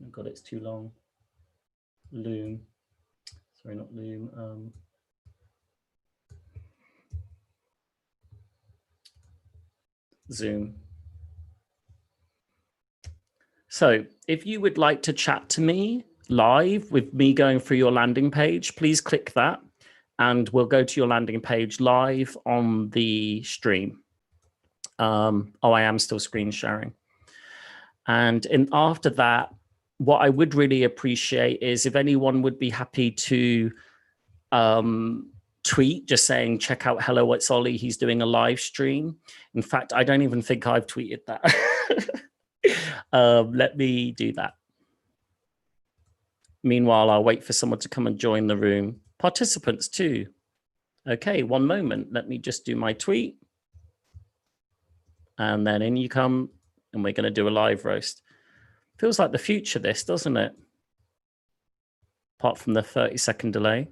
Oh God, it's too long. Loom. Sorry, not Loom. Zoom. So if you would like to chat to me live with me going through your landing page, please click that and we'll go to your landing page live on the stream. Oh, I am still screen sharing. And after that, what I would really appreciate is if anyone would be happy to tweet just saying, check out Hello, it's Olly. He's doing a live stream. In fact, I don't even think I've tweeted that. Let me do that. Meanwhile, I'll wait for someone to come and join the room. Participants too. Okay, one moment. Let me just do my tweet. And then in you come, and we're going to do a live roast. Feels like the future, this, doesn't it? Apart from the 30-second delay.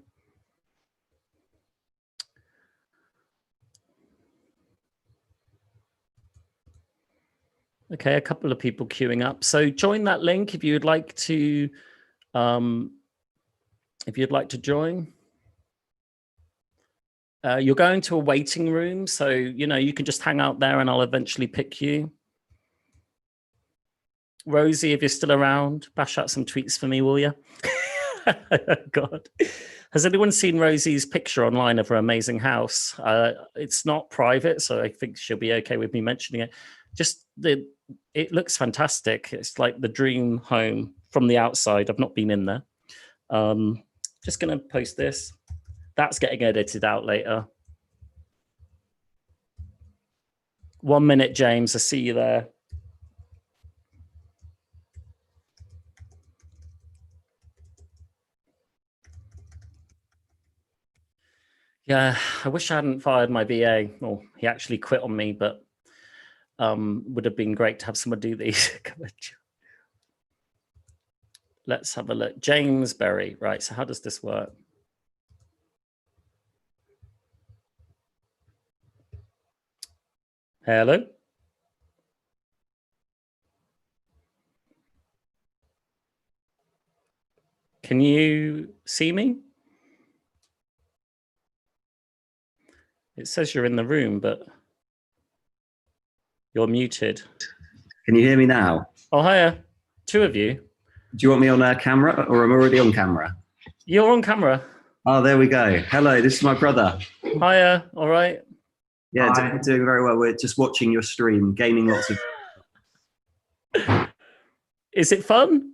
Okay, a couple of people queuing up. So join that link if you'd like to. If you'd like to join. You're going to a waiting room, so you can just hang out there, and I'll eventually pick you. Rosie, if you're still around, bash out some tweets for me, will you? God. Has anyone seen Rosie's picture online of her amazing house? It's not private, so I think she'll be okay with me mentioning it. Just it looks fantastic. It's like the dream home from the outside. I've not been in there. Just going to post this. That's getting edited out later. 1 minute, James. I see you there. Yeah, I wish I hadn't fired my VA. Well, he actually quit on me, but would have been great to have someone do these. Let's have a look. James Berry. Right, so how does this work? Hello? Can you see me? It says you're in the room, but you're muted. Can you hear me now? Oh, hiya. Two of you. Do you want me on camera, or I'm already on camera? You're on camera. Oh, there we go. Hello, this is my brother. Hiya, all right? Yeah, doing very well. We're just watching your stream, gaining lots of... Is it fun?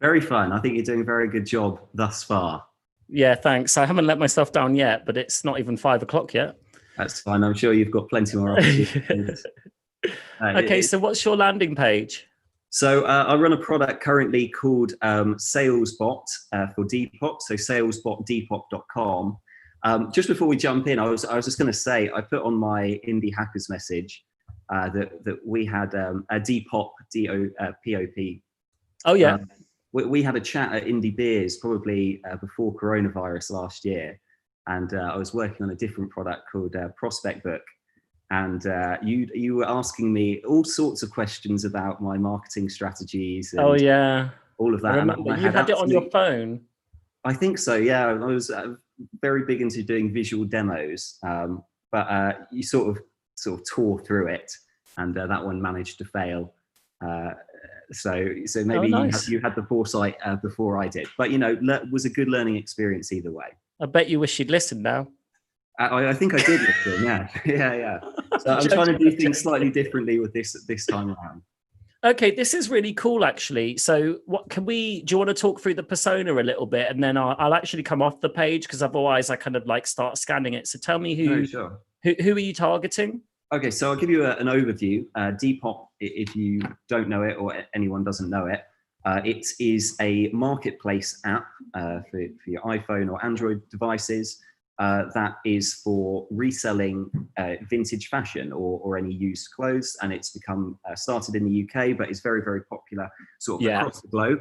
Very fun. I think you're doing a very good job thus far. Yeah, thanks. I haven't let myself down yet, but it's not even 5 o'clock yet. That's fine. I'm sure you've got plenty more opportunities. Okay, so what's your landing page? So I run a product currently called SalesBot for Depop, so salesbotdepop.com. Just before we jump in, I was just going to say, I put on my Indie Hackers message that we had a Depop, D-O-P-O-P. Oh, yeah. We had a chat at Indie Beers probably before coronavirus last year. And I was working on a different product called Prospect Book. And you were asking me all sorts of questions about my marketing strategies. And oh, yeah. All of that. I remember. You had it on your phone. I think so, yeah. I was very big into doing visual demos, but you sort of tore through it, and that one managed to fail. So maybe nice. you had the foresight before I did, but it was a good learning experience either way. I bet you wish you'd listened now. I think I did listen, yeah. So I'm trying to do things slightly differently with this time around. Okay, this is really cool, actually. So, do you want to talk through the persona a little bit, and then I'll actually come off the page because otherwise I kind of like start scanning it. So, tell me No, sure. who are you targeting? Okay, so I'll give you an overview. Depop, if you don't know it or anyone doesn't know it, it is a marketplace app for your iPhone or Android devices that is for reselling vintage fashion or any used clothes. And it's become started in the UK, but it's very, very popular sort of across the globe.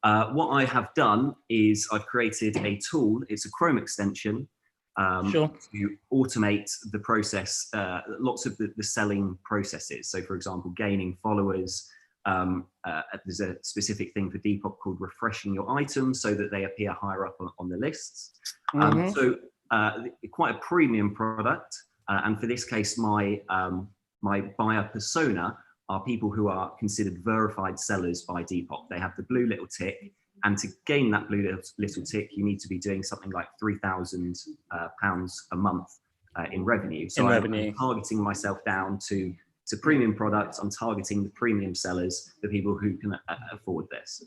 What I have done is I've created a tool. It's a Chrome extension to automate the process, lots of the selling processes. So for example, gaining followers, there's a specific thing for Depop called refreshing your items so that they appear higher up on the lists. So quite a premium product. And for this case, my buyer persona are people who are considered verified sellers by Depop. They have the blue little tick. And to gain that blue little tick, you need to be doing something like £3,000 a month in revenue. So I'm targeting myself down to premium products. I'm targeting the premium sellers, the people who can afford this.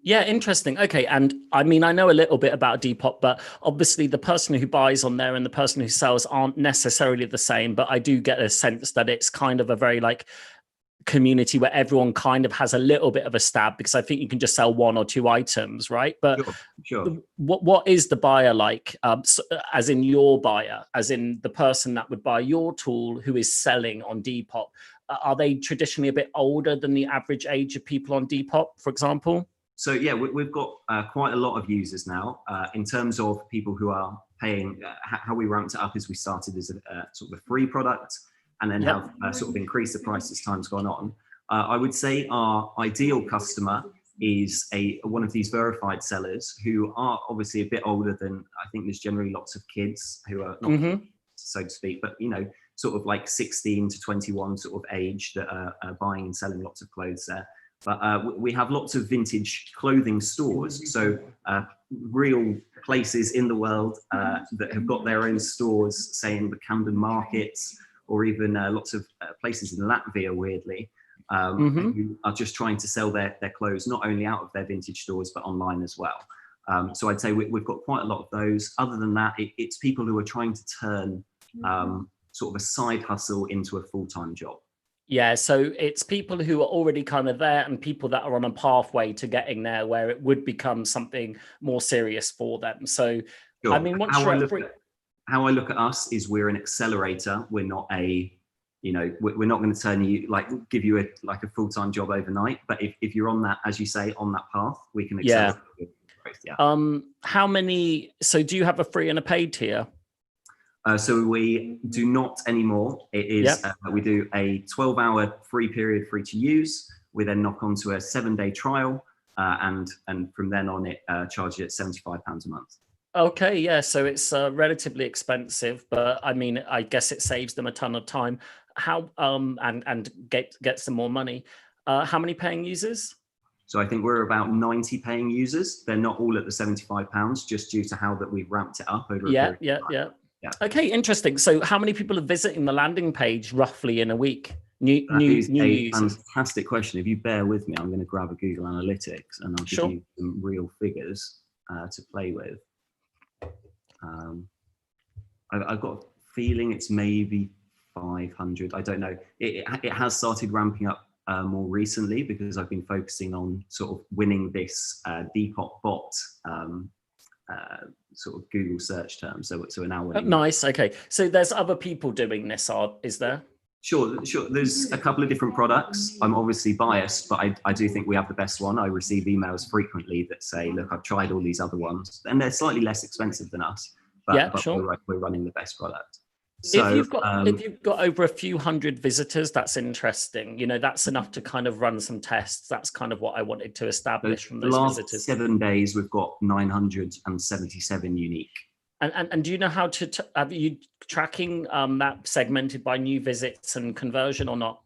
Yeah, interesting. Okay, and I mean, I know a little bit about Depop, but obviously the person who buys on there and the person who sells aren't necessarily the same, but I do get a sense that it's kind of a very like community where everyone kind of has a little bit of a stab, because I think you can just sell one or two items, right? But sure. What is the buyer like? So, as in your buyer, as in the person that would buy your tool who is selling on Depop? Are they traditionally a bit older than the average age of people on Depop, for example? So yeah, we've got quite a lot of users now. In terms of people who are paying, how we ramped it up is we started as a sort of a free product, and then have sort of increased the price as time's gone on. I would say our ideal customer is one of these verified sellers who are obviously a bit older than, I think there's generally lots of kids who are not, so to speak, but you know, sort of like 16 to 21 sort of age that are buying and selling lots of clothes there. But we have lots of vintage clothing stores, so real places in the world that have got their own stores, say in the Camden markets, or even lots of places in Latvia, weirdly, who are just trying to sell their clothes, not only out of their vintage stores, but online as well. So I'd say we've got quite a lot of those. Other than that, it's people who are trying to turn sort of a side hustle into a full-time job. Yeah, so it's people who are already kind of there and people that are on a pathway to getting there where it would become something more serious for them. So, sure. I mean, how I look at us is we're an accelerator. We're not we're not going to turn you, like, give you a full-time job overnight. But if you're on that, as you say, on that path, we can accelerate growth. Yeah. So do you have a free and a paid tier? So we do not anymore. It is we do a 12-hour free period free to use. We then knock onto a 7-day trial, and from then on it charges at £75 a month. Okay, yeah. So it's relatively expensive, but I mean, I guess it saves them a ton of time. How and gets them more money. How many paying users? So I think we're about 90 paying users. They're not all at the £75, just due to how that we've ramped it up over a period of time. Yeah. Okay, interesting. So how many people are visiting the landing page roughly in a week? New users. Fantastic question. If you bear with me, I'm going to grab a Google Analytics and I'll give you some real figures to play with. I've got a feeling it's maybe 500. I don't know. It has started ramping up more recently because I've been focusing on sort of winning this Depop bot sort of Google search term. So we're now winning. Nice. Okay. So there's other people doing this, is there? Sure. There's a couple of different products. I'm obviously biased, but I do think we have the best one. I receive emails frequently that say, look, I've tried all these other ones, and they're slightly less expensive than us, but we're running the best product. So, if you've got over a few hundred visitors, that's interesting. You know, that's enough to kind of run some tests. That's kind of what I wanted to establish from those visitors. The last 7 days, we've got 977 unique. And do you know how to, are you tracking that segmented by new visits and conversion or not?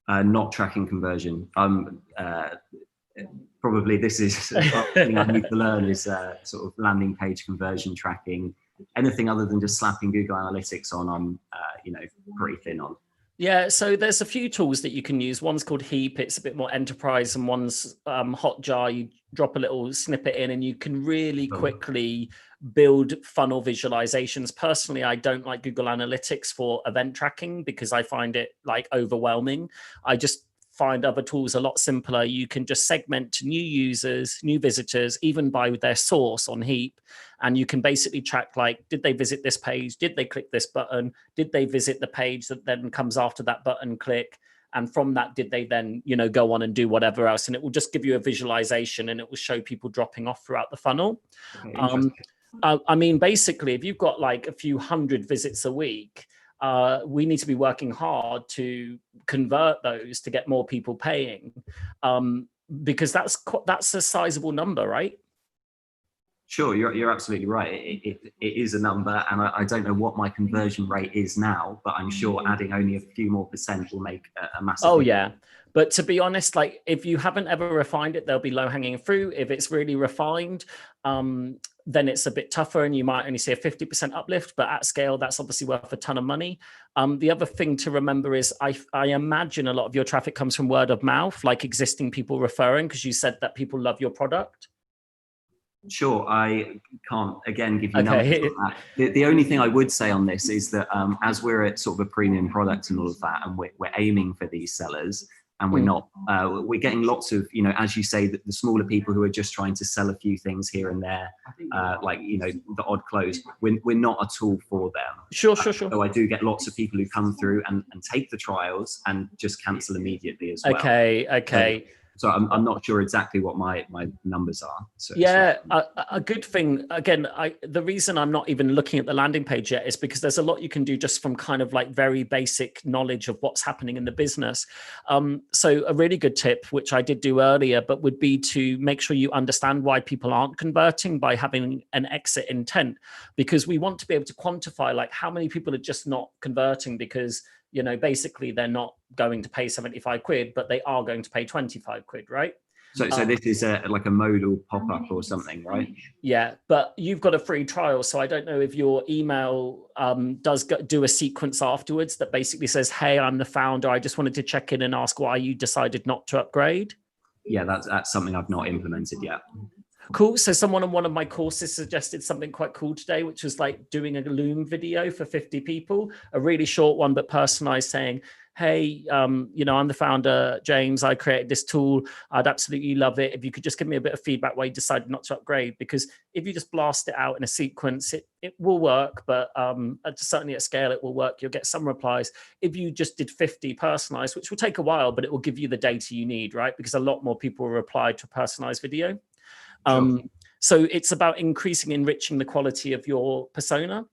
Not tracking conversion. Probably this is something I need to learn is sort of landing page conversion tracking. Anything other than just slapping Google Analytics on, I'm pretty thin on. Yeah, so there's a few tools that you can use. One's called Heap. It's a bit more enterprise, and one's Hotjar. You drop a little snippet in and you can really quickly build funnel visualizations. Personally, I don't like Google Analytics for event tracking because I find it like overwhelming. I just find other tools a lot simpler. You can just segment new users, new visitors, even by their source on Heap. And you can basically track, like, did they visit this page? Did they click this button? Did they visit the page that then comes after that button click? And from that, did they then, you know, go on and do whatever else? And it will just give you a visualization and it will show people dropping off throughout the funnel. Okay, I mean, basically, if you've got like a few hundred visits a week, we need to be working hard to convert those to get more people paying, because that's a sizable number, right? Sure, you're absolutely right. It is a number, and I don't know what my conversion rate is now, but I'm sure adding only a few more percent will make a massive. Oh yeah, but to be honest, like if you haven't ever refined it, there'll be low hanging fruit. If it's really refined, then it's a bit tougher, and you might only see a 50% uplift. But at scale, that's obviously worth a ton of money. The other thing to remember is I imagine a lot of your traffic comes from word of mouth, like existing people referring, because you said that people love your product. Sure, I can't again give you numbers on that. The only thing I would say on this is that as we're at sort of a premium product and all of that, and we're aiming for these sellers, and we're not, we're getting lots of, you know, as you say, the smaller people who are just trying to sell a few things here and there, like, you know, the odd close. We're not a tool for them. Sure. So I do get lots of people who come through and take the trials and just cancel immediately as well. Okay. So I'm not sure exactly what my numbers are. So, yeah, a good thing, again, the reason I'm not even looking at the landing page yet is because there's a lot you can do just from kind of like very basic knowledge of what's happening in the business. So a really good tip, which I did do earlier, but would be to make sure you understand why people aren't converting by having an exit intent, because we want to be able to quantify like how many people are just not converting because, you know, basically they're not going to pay 75 quid, but they are going to pay 25 quid, right? So this is like a modal pop-up or something, right? Yeah, but you've got a free trial. So I don't know if your email does do a sequence afterwards that basically says, hey, I'm the founder. I just wanted to check in and ask why you decided not to upgrade. Yeah, that's something I've not implemented yet. Cool. So someone on one of my courses suggested something quite cool today, which was like doing a Loom video for 50 people, a really short one, but personalized, saying, hey, you know, I'm the founder, James, I created this tool. I'd absolutely love it if you could just give me a bit of feedback why you decided not to upgrade. Because if you just blast it out in a sequence, it will work, but certainly at scale, it will work. You'll get some replies. If you just did 50 personalized, which will take a while, but it will give you the data you need, right? Because a lot more people will reply to a personalized video. Sure. So it's about enriching the quality of your persona.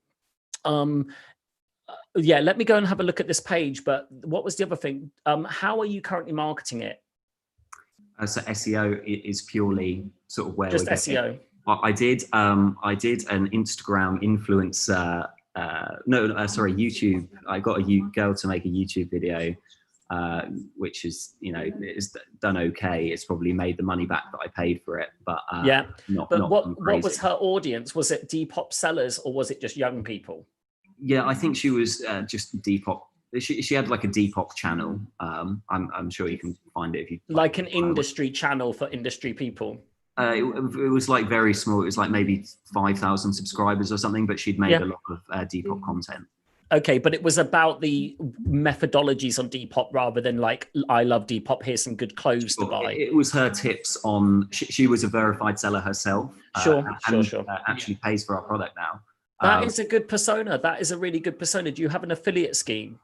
Yeah, let me go and have a look at this page. But what was the other thing? How are you currently marketing it? So SEO is purely sort of where just we're SEO. I did an Instagram influencer. Sorry, YouTube. I got a girl to make a YouTube video, which is, you know, it's done okay. It's probably made the money back that I paid for it, but yeah. Not what was her audience? Was it Depop sellers or was it just young people? Yeah, I think she was just Depop. She had like a Depop channel. I'm sure you can find it if you like an industry channel for industry people. It was like very small. It was like maybe 5,000 subscribers or something, but she'd made a lot of Depop content. Okay, but it was about the methodologies on Depop rather than like, I love Depop, here's some good clothes to buy. It was her tips on, she was a verified seller herself. Sure. Actually pays for our product now. That is a good persona. That is a really good persona. Do you have an affiliate scheme?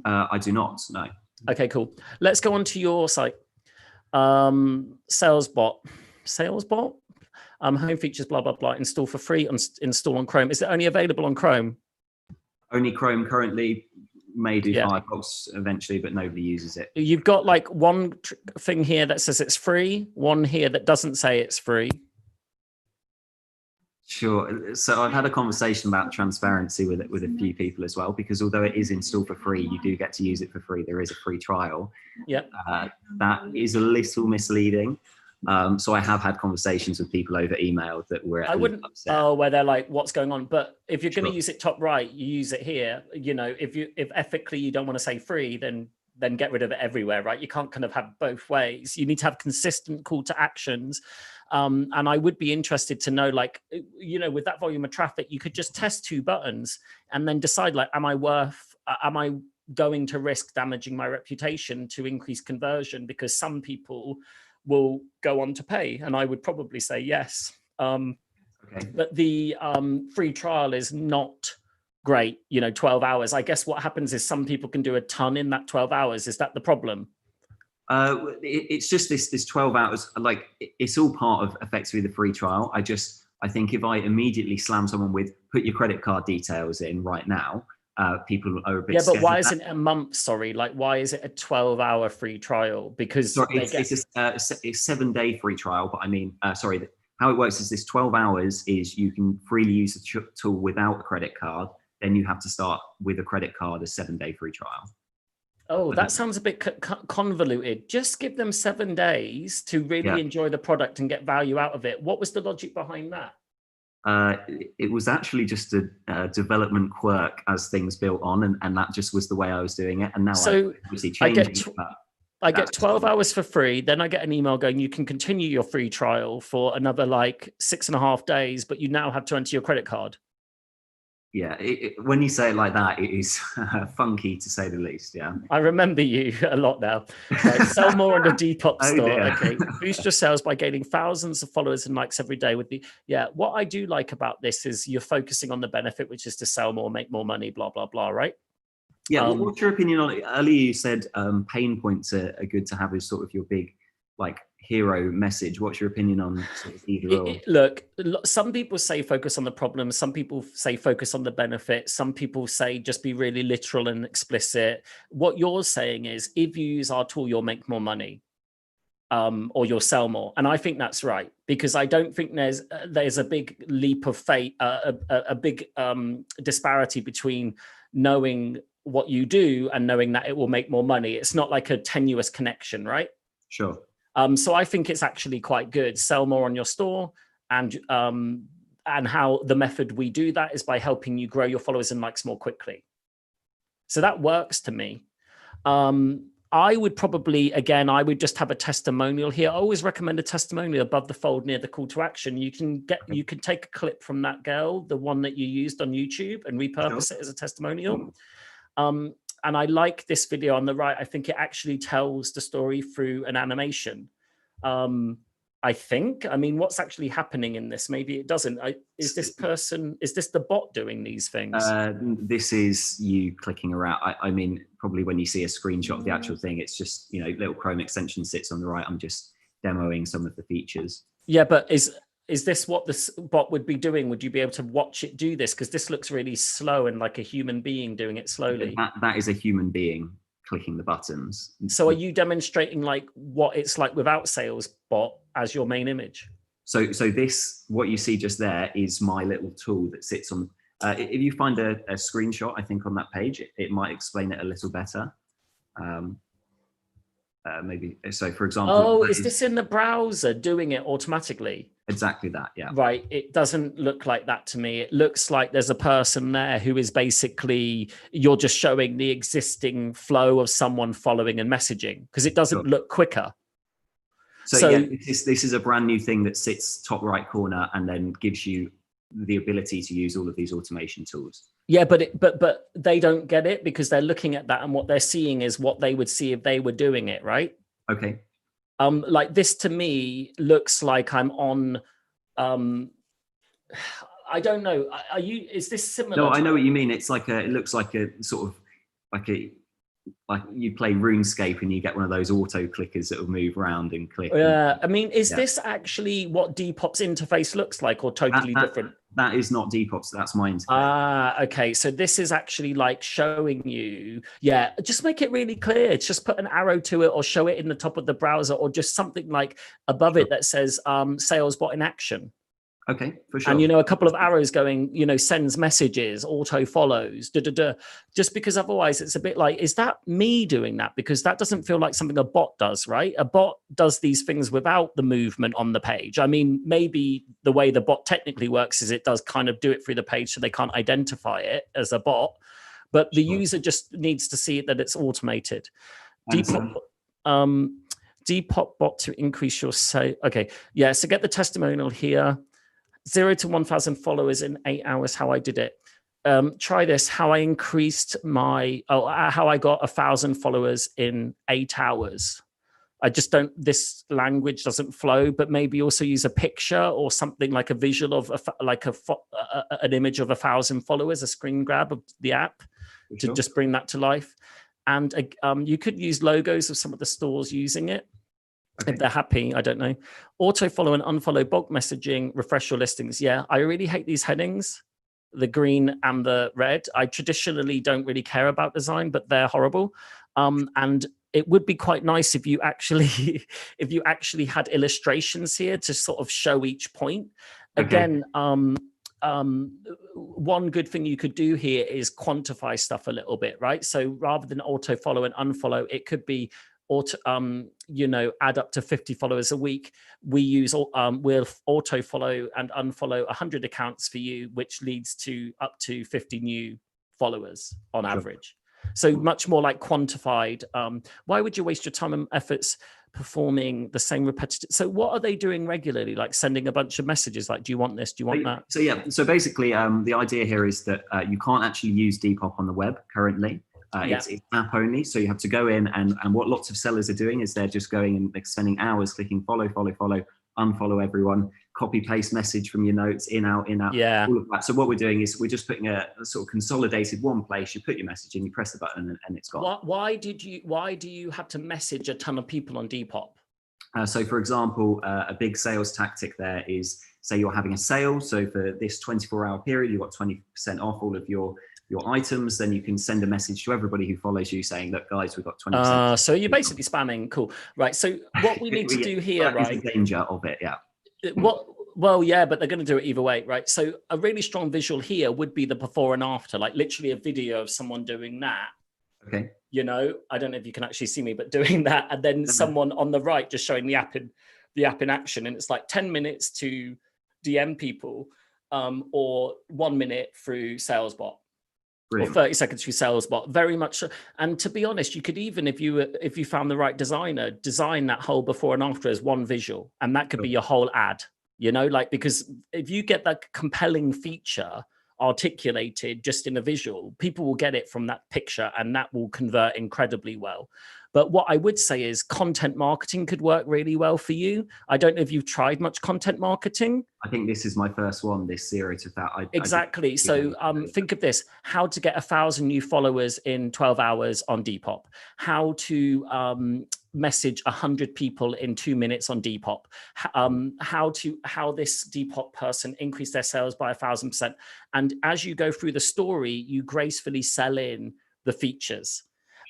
I do not, no. Okay, cool. Let's go on to your site. SalesBot. Home features, blah, blah, blah. Install for free, install on Chrome. Is it only available on Chrome? Only Chrome currently, may do Firefox eventually, but nobody uses it. You've got like one thing here that says it's free, one here that doesn't say it's free. Sure. So I've had a conversation about transparency with a few people as well, because although it is installed for free, you do get to use it for free. There is a free trial. Yep. That is a little misleading. So I have had conversations with people over email that were I wouldn't, upset. where they're like, what's going on? But if you're going to Sure. use it top right, you use it here. You know, if ethically you don't want to say free, then get rid of it everywhere, right? You can't kind of have both ways. You need to have consistent call to actions. And I would be interested to know, like, you know, with that volume of traffic, you could just test 2 buttons and then decide, like, am I going to risk damaging my reputation to increase conversion? Because some people will go on to pay, and I would probably say yes. Okay. But the free trial is not great, you know, 12 hours. I guess what happens is some people can do a ton in that 12 hours. Is that the problem? It's just this 12 hours, like it's all part of effectively the free trial. I think if I immediately slam someone with put your credit card details in right now, people are a bit but scared why of isn't it a month? Sorry, like why is it a 12-hour free trial? Because it's a 7-day free trial, but I mean, how it works is this 12 hours is you can freely use the tool without a credit card. Then you have to start with a credit card, a 7-day free trial. Oh, that sounds a bit convoluted. Just give them 7 days to really enjoy the product and get value out of it. What was the logic behind that? It was actually just a development quirk as things built on, and that just was the way I was doing it. And now so I get 12 hours for free. Then I get an email going, you can continue your free trial for another like 6.5 days, but you now have to enter your credit card. Yeah, when you say it like that, it is funky to say the least. Yeah, I remember you a lot now. Right, sell more on the Depop store. Dear. Okay, boost your sales by gaining thousands of followers and likes every day. What I do like about this is you're focusing on the benefit, which is to sell more, make more money, blah blah blah. Right? Yeah. What's your opinion on it? Earlier you said pain points are good to have as sort of your big like hero message. What's your opinion on sort of either or? Look, some people say focus on the problem. Some people say focus on the benefit. Some people say just be really literal and explicit. What you're saying is if you use our tool, you'll make more money. Or you'll sell more. And I think that's right, because I don't think there's a big leap of faith, a big disparity between knowing what you do and knowing that it will make more money. It's not like a tenuous connection, right? Sure. So I think it's actually quite good. Sell more on your store, and how the method we do that is by helping you grow your followers and likes more quickly. So that works to me. I would probably, again, I would just have a testimonial here. I always recommend a testimonial above the fold near the call to action. You can take a clip from that girl, the one that you used on YouTube, and repurpose it as a testimonial. And I like this video on the right. I think it actually tells the story through an animation. I mean, what's actually happening in this? Maybe it doesn't. Is this the bot doing these things? This is you clicking around. I mean, probably when you see a screenshot of the actual thing, it's just, little Chrome extension sits on the right. I'm just demoing some of the features. Yeah, but is this what this bot would be doing? Would you be able to watch it do this? Because this looks really slow and like a human being doing it slowly. That is a human being clicking the buttons. So are you demonstrating like what it's like without Sales Bot as your main image? So this, what you see just there is my little tool that sits on, if you find a screenshot, I think on that page, it might explain it a little better. Maybe, so for example. Is this in the browser doing it automatically? Exactly that, yeah. Right, it doesn't look like that to me. It looks like there's a person there who is basically, you're just showing the existing flow of someone following and messaging, because it doesn't look quicker. So yeah, this is a brand new thing that sits top right corner and then gives you the ability to use all of these automation tools. Yeah, but they don't get it because they're looking at that and what they're seeing is what they would see if they were doing it, right? Okay. Like this to me looks like I'm on, I don't know. Is this similar? No, I know what you mean. It's like it looks like a sort of like you play RuneScape and you get one of those auto clickers that will move around and click. Yeah, I mean, is this actually what Depop's interface looks like, or totally different? That is not Depop's. That's my interface. Okay. So this is actually like showing you. Yeah, just make it really clear. Just put an arrow to it, or show it in the top of the browser, or just something like above it that says "Sales Bot in action." Okay, for sure. And, you know, a couple of arrows going, you know, sends messages, auto follows, just because otherwise it's a bit like, is that me doing that? Because that doesn't feel like something a bot does, right? A bot does these things without the movement on the page. I mean, maybe the way the bot technically works is it does kind of do it through the page so they can't identify it as a bot, but the user just needs to see that it's automated. Depop bot to increase your say. Okay, yeah, so get the testimonial here. 0 to 1,000 followers in 8 hours, how I did it. Try this, how I increased how I got 1,000 followers in 8 hours. I just don't, this language doesn't flow, but maybe also use a picture or something like a visual of an image of 1,000 followers, a screen grab of the app to just bring that to life. And you could use logos of some of the stores using it. Okay. If they're happy, I don't know. Auto follow and unfollow, bulk messaging, refresh your listings. Yeah, I really hate these headings, the green and the red. I traditionally don't really care about design, but they're horrible. And it would be quite nice if you actually had illustrations here to sort of show each point. Okay. Again, one good thing you could do here is quantify stuff a little bit, right? So rather than auto follow and unfollow, it could be you know, add up to 50 followers a week. We'll auto follow and unfollow 100 accounts for you, which leads to up to 50 new followers on average. So much more like quantified. Why would you waste your time and efforts performing the same repetitive? So what are they doing regularly? Like sending a bunch of messages like, do you want this? Do you want that? So yeah, so basically the idea here is that you can't actually use Depop on the web currently. It's app only, so you have to go in and what lots of sellers are doing is they're just going and like spending hours clicking follow, unfollow everyone, copy paste message from your notes, in out, all of that. So what we're doing is we're just putting a sort of consolidated one place. You put your message in, you press the button, and it's gone. Why do you have to message a ton of people on Depop? So for example, a big sales tactic there is, say you're having a sale. So for this 24-hour period, you've got 20% off all of your items, then you can send a message to everybody who follows you saying, look guys, we've got 20%. So you're basically spamming. Cool. Right. So what we need to do here, right? The danger of it, yeah. Well, yeah, but they're going to do it either way, right? So a really strong visual here would be the before and after, like literally a video of someone doing that. Okay. You know, I don't know if you can actually see me, but doing that, and then someone on the right just showing the app in action, and it's like 10 minutes to DM people, or 1 minute through SalesBot. Brilliant. Or 30 seconds through SalesBot, very much. And to be honest, you could even, if you found the right designer, design that whole before and after as one visual, and that could be your whole ad. You know, like, because if you get that compelling feature articulated just in a visual, people will get it from that picture, and that will convert incredibly well. But what I would say is content marketing could work really well for you. I don't know if you've tried much content marketing. I think this is my first one, this series of that. Exactly. So think of this, how to get 1,000 new followers in 12 hours on Depop, how to message 100 people in 2 minutes on Depop, how this Depop person increased their sales by 1,000%. And as you go through the story, you gracefully sell in the features.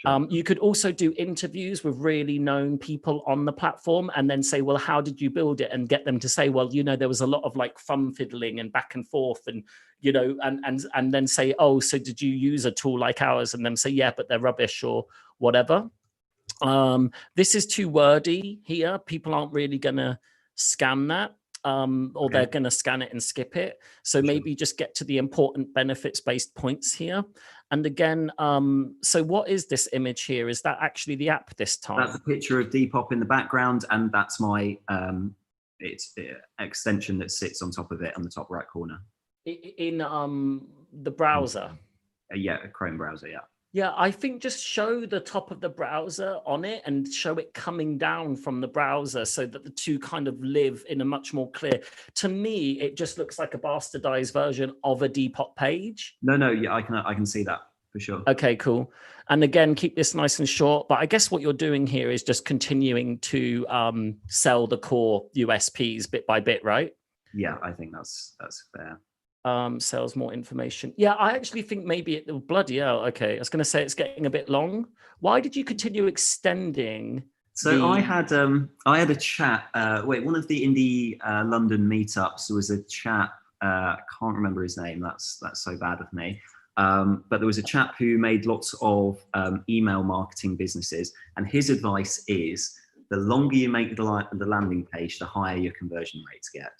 Sure. You could also do interviews with really known people on the platform and then say, well, how did you build it? And get them to say, well, you know, there was a lot of like thumb fiddling and back and forth, and, you know, and then say, oh, so did you use a tool like ours? And then say, yeah, but they're rubbish or whatever. This is too wordy here. People aren't really going to scan that. Or they're going to scan it and skip it. So maybe just get to the important benefits-based points here. And again, so what is this image here? Is that actually the app this time? That's a picture of Depop in the background, and that's my extension that sits on top of it on the top right corner. In the browser? Yeah, a Chrome browser, yeah. Yeah, I think just show the top of the browser on it and show it coming down from the browser so that the two kind of live in a much more clear. To me, it just looks like a bastardized version of a Depop page. No, yeah, I can see that for sure. Okay, cool. And again, keep this nice and short. But I guess what you're doing here is just continuing to sell the core USPs bit by bit, right? Yeah, I think that's fair. Sells more information. Yeah, I actually think maybe bloody hell. Okay, I was going to say it's getting a bit long. Why did you continue extending So I had a chat. One of the indie London meetups was a chap. I can't remember his name. That's so bad of me. But there was a chap who made lots of email marketing businesses, and his advice is the longer you make the landing page, the higher your conversion rates get.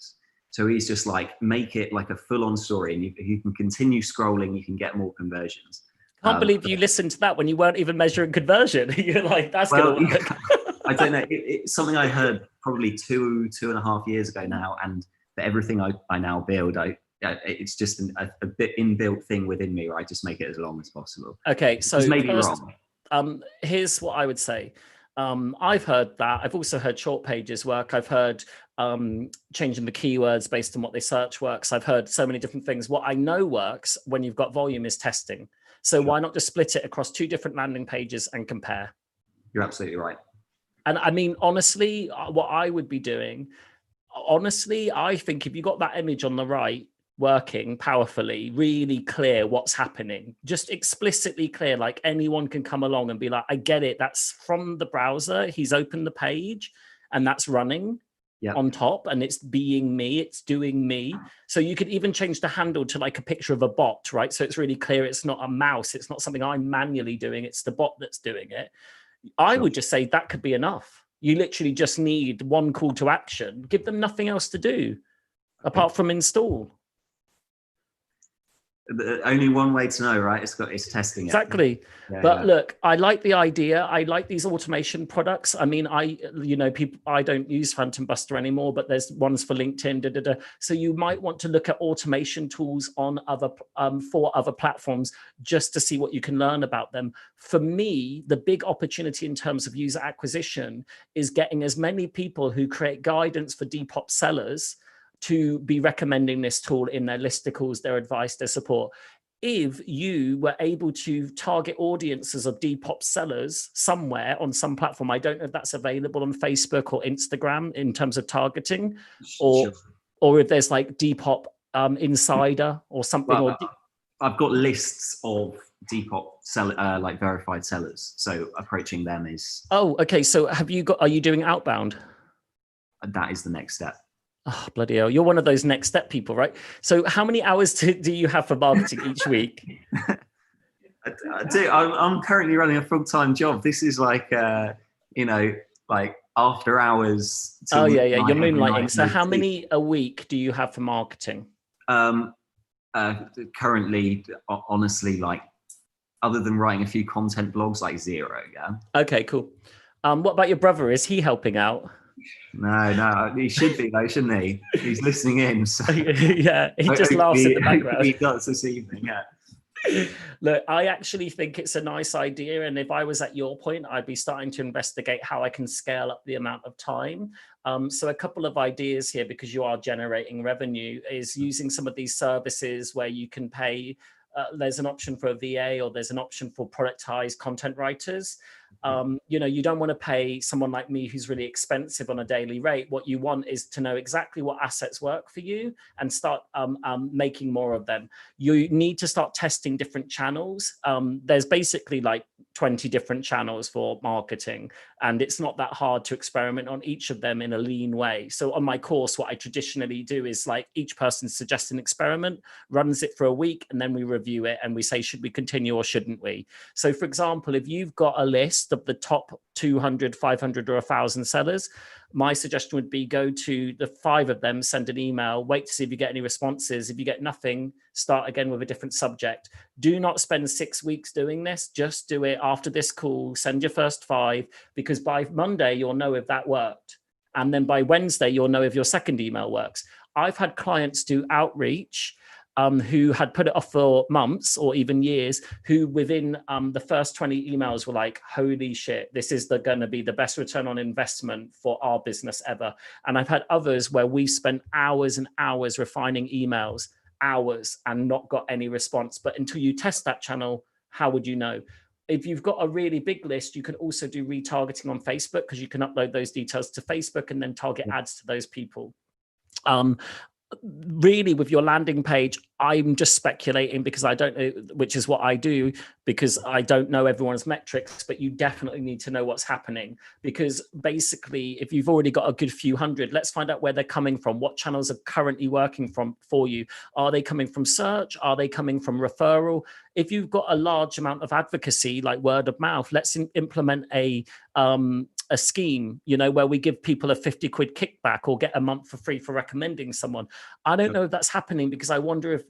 So he's just like, make it like a full-on story, and you can continue scrolling, you can get more conversions. Can't believe you listened to that when you weren't even measuring conversion. You're like, that's going to work. I don't know. It's something I heard probably 2.5 years ago now, and for everything I now build, it's just a bit inbuilt thing within me where I just make it as long as possible. Okay, so it's maybe wrong. Here's what I would say. I've heard that. I've also heard short pages work. I've heard changing the keywords based on what they search works. I've heard so many different things. What I know works when you've got volume is testing. So why not just split it across 2 different landing pages and compare? You're absolutely right. And I mean, honestly, what I would be doing, I think if you got that image on the right, working powerfully, really clear what's happening, just explicitly clear, like anyone can come along and be like, I get it. That's from the browser. He's opened the page and that's running on top, and it's being me, it's doing me. So you could even change the handle to like a picture of a bot, right? So it's really clear it's not a mouse. It's not something I'm manually doing. It's the bot that's doing it. I would just say that could be enough. You literally just need one call to action. Give them nothing else to do apart from install. Only one way to know, right? It's testing. Exactly. But look, I like the idea. I like these automation products. I mean, I don't use Phantom Buster anymore, but there's ones for LinkedIn. So you might want to look at automation tools on for other platforms just to see what you can learn about them. For me, the big opportunity in terms of user acquisition is getting as many people who create guidance for Depop sellers to be recommending this tool in their listicles, their advice, their support. If you were able to target audiences of Depop sellers somewhere on some platform, I don't know if that's available on Facebook or Instagram in terms of targeting, or if there's like Depop Insider or something. Well, I've got lists of Depop like verified sellers, so approaching them is. Oh, okay. So are you doing outbound? That is the next step. Oh, bloody hell. You're one of those next step people, right? So how many hours do you have for marketing each week? I do. I'm currently running a full-time job. This is like, like after hours. Oh, yeah. You're moonlighting. So how many a week do you have for marketing? Currently, honestly, like other than writing a few content blogs, like 0. Yeah. Okay, cool. What about your brother? Is he helping out? No, he should be though, shouldn't he? He's listening in. So. Yeah, he just laughs in the background. He does this evening, yeah. Look, I actually think it's a nice idea. And if I was at your point, I'd be starting to investigate how I can scale up the amount of time. So a couple of ideas here, because you are generating revenue, is using some of these services where you can pay. There's an option for a VA, or there's an option for productized content writers. You don't want to pay someone like me who's really expensive on a daily rate. What you want is to know exactly what assets work for you and start making more of them. You need to start testing different channels. There's basically like 20 different channels for marketing, and it's not that hard to experiment on each of them in a lean way. So on my course, what I traditionally do is like each person suggests an experiment, runs it for a week, and then we review it and we say, should we continue or shouldn't we? So for example, if you've got a list of the top 200, 500 or 1,000 sellers, my suggestion would be go to the 5 of them, send an email, wait to see if you get any responses. If you get nothing, start again with a different subject. Do not spend 6 weeks doing this. Just do it after this call. Send your first 5, because by Monday, you'll know if that worked. And then by Wednesday, you'll know if your second email works. I've had clients do outreach who had put it off for months or even years, who within the first 20 emails were like, holy shit, this is going to be the best return on investment for our business ever. And I've had others where we spent hours and hours refining emails, hours, and not got any response. But until you test that channel, how would you know? If you've got a really big list, you can also do retargeting on Facebook, because you can upload those details to Facebook and then target ads to those people. really with your landing page, I'm just speculating because I don't know, which is what I do, because I don't know everyone's metrics, but you definitely need to know what's happening, because basically if you've already got a good few hundred, let's find out where they're coming from. What channels are currently working for you? Are they coming from search? Are they coming from referral? If you've got a large amount of advocacy, like word of mouth, let's implement a scheme, where we give people a 50 quid kickback or get a month for free for recommending someone. I don't know if that's happening, because I wonder if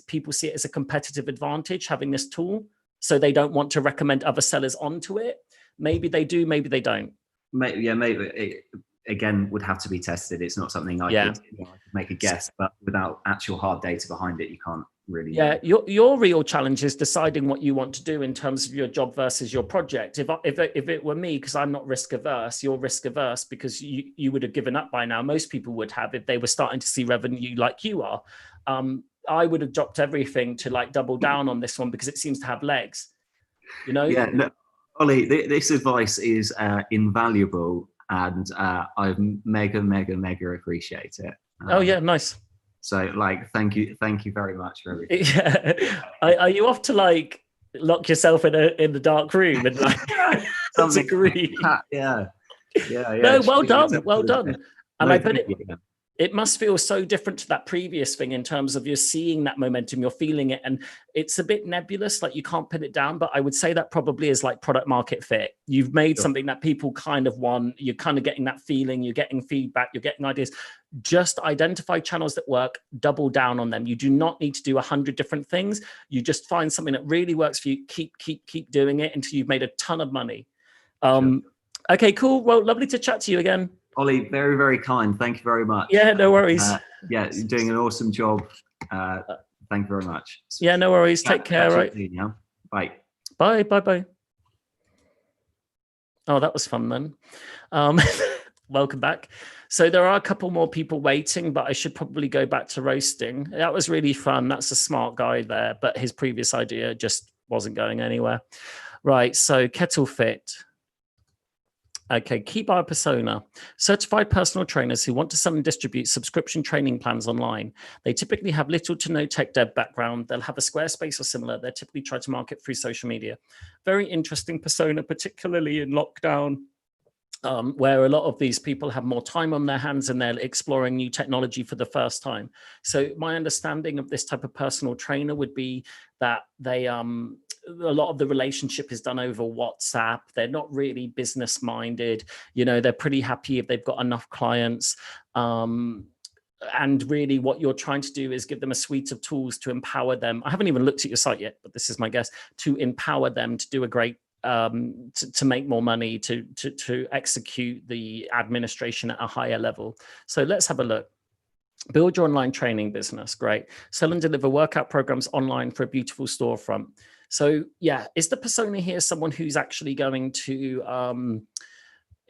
people see it as a competitive advantage having this tool, so they don't want to recommend other sellers onto it. Maybe they do, maybe they don't. Maybe it, again, would have to be tested. It's not something I could make a guess, but without actual hard data behind it, you can't really know. Your real challenge is deciding what you want to do in terms of your job versus your project. If it were me, because I'm not risk averse, you're risk averse because you would have given up by now. Most people would have if they were starting to see revenue like you are. I would have dropped everything to like double down on this one because it seems to have legs. Yeah, no, Olly, this advice is invaluable, and I mega appreciate it. Oh yeah, nice. So thank you very much for everything. Yeah. Are you off to like lock yourself in the dark room and like disagree? Yeah. No, well done. And I bet it must feel so different to that previous thing in terms of you're seeing that momentum, you're feeling it, and it's a bit nebulous, like you can't pin it down. But I would say that probably is like product market fit. You've made something that people kind of want. You're kind of getting that feeling, you're getting feedback, you're getting ideas. Just identify channels that work, double down on them. You do not need to do 100 different things. You just find something that really works for you. Keep doing it until you've made a ton of money. Okay, cool. Well, lovely to chat to you again. Olly, very, very kind. Thank you very much. Yeah, no worries. You're doing an awesome job. Thank you very much. Yeah, no worries. Take care, right? Soon, yeah? Bye. Bye. Oh, that was fun then. Welcome back. So there are a couple more people waiting, but I should probably go back to roasting. That was really fun. That's a smart guy there, but his previous idea just wasn't going anywhere. Right, so Kettle Fit. Okay, key buyer persona. Certified personal trainers who want to sell and distribute subscription training plans online. They typically have little to no tech dev background. They'll have a Squarespace or similar. They typically try to market through social media. Very interesting persona, particularly in lockdown, where a lot of these people have more time on their hands and they're exploring new technology for the first time. So my understanding of this type of personal trainer would be that they a lot of the relationship is done over WhatsApp. They're not really business minded. They're pretty happy if they've got enough clients. And really what you're trying to do is give them a suite of tools to empower them. I haven't even looked at your site yet, but this is my guess, to empower them to do a great to make more money, to execute the administration at a higher level. So let's have a look. Build your online training business. Great. Sell and deliver workout programs online for a beautiful storefront. So yeah, is the persona here someone who's actually going to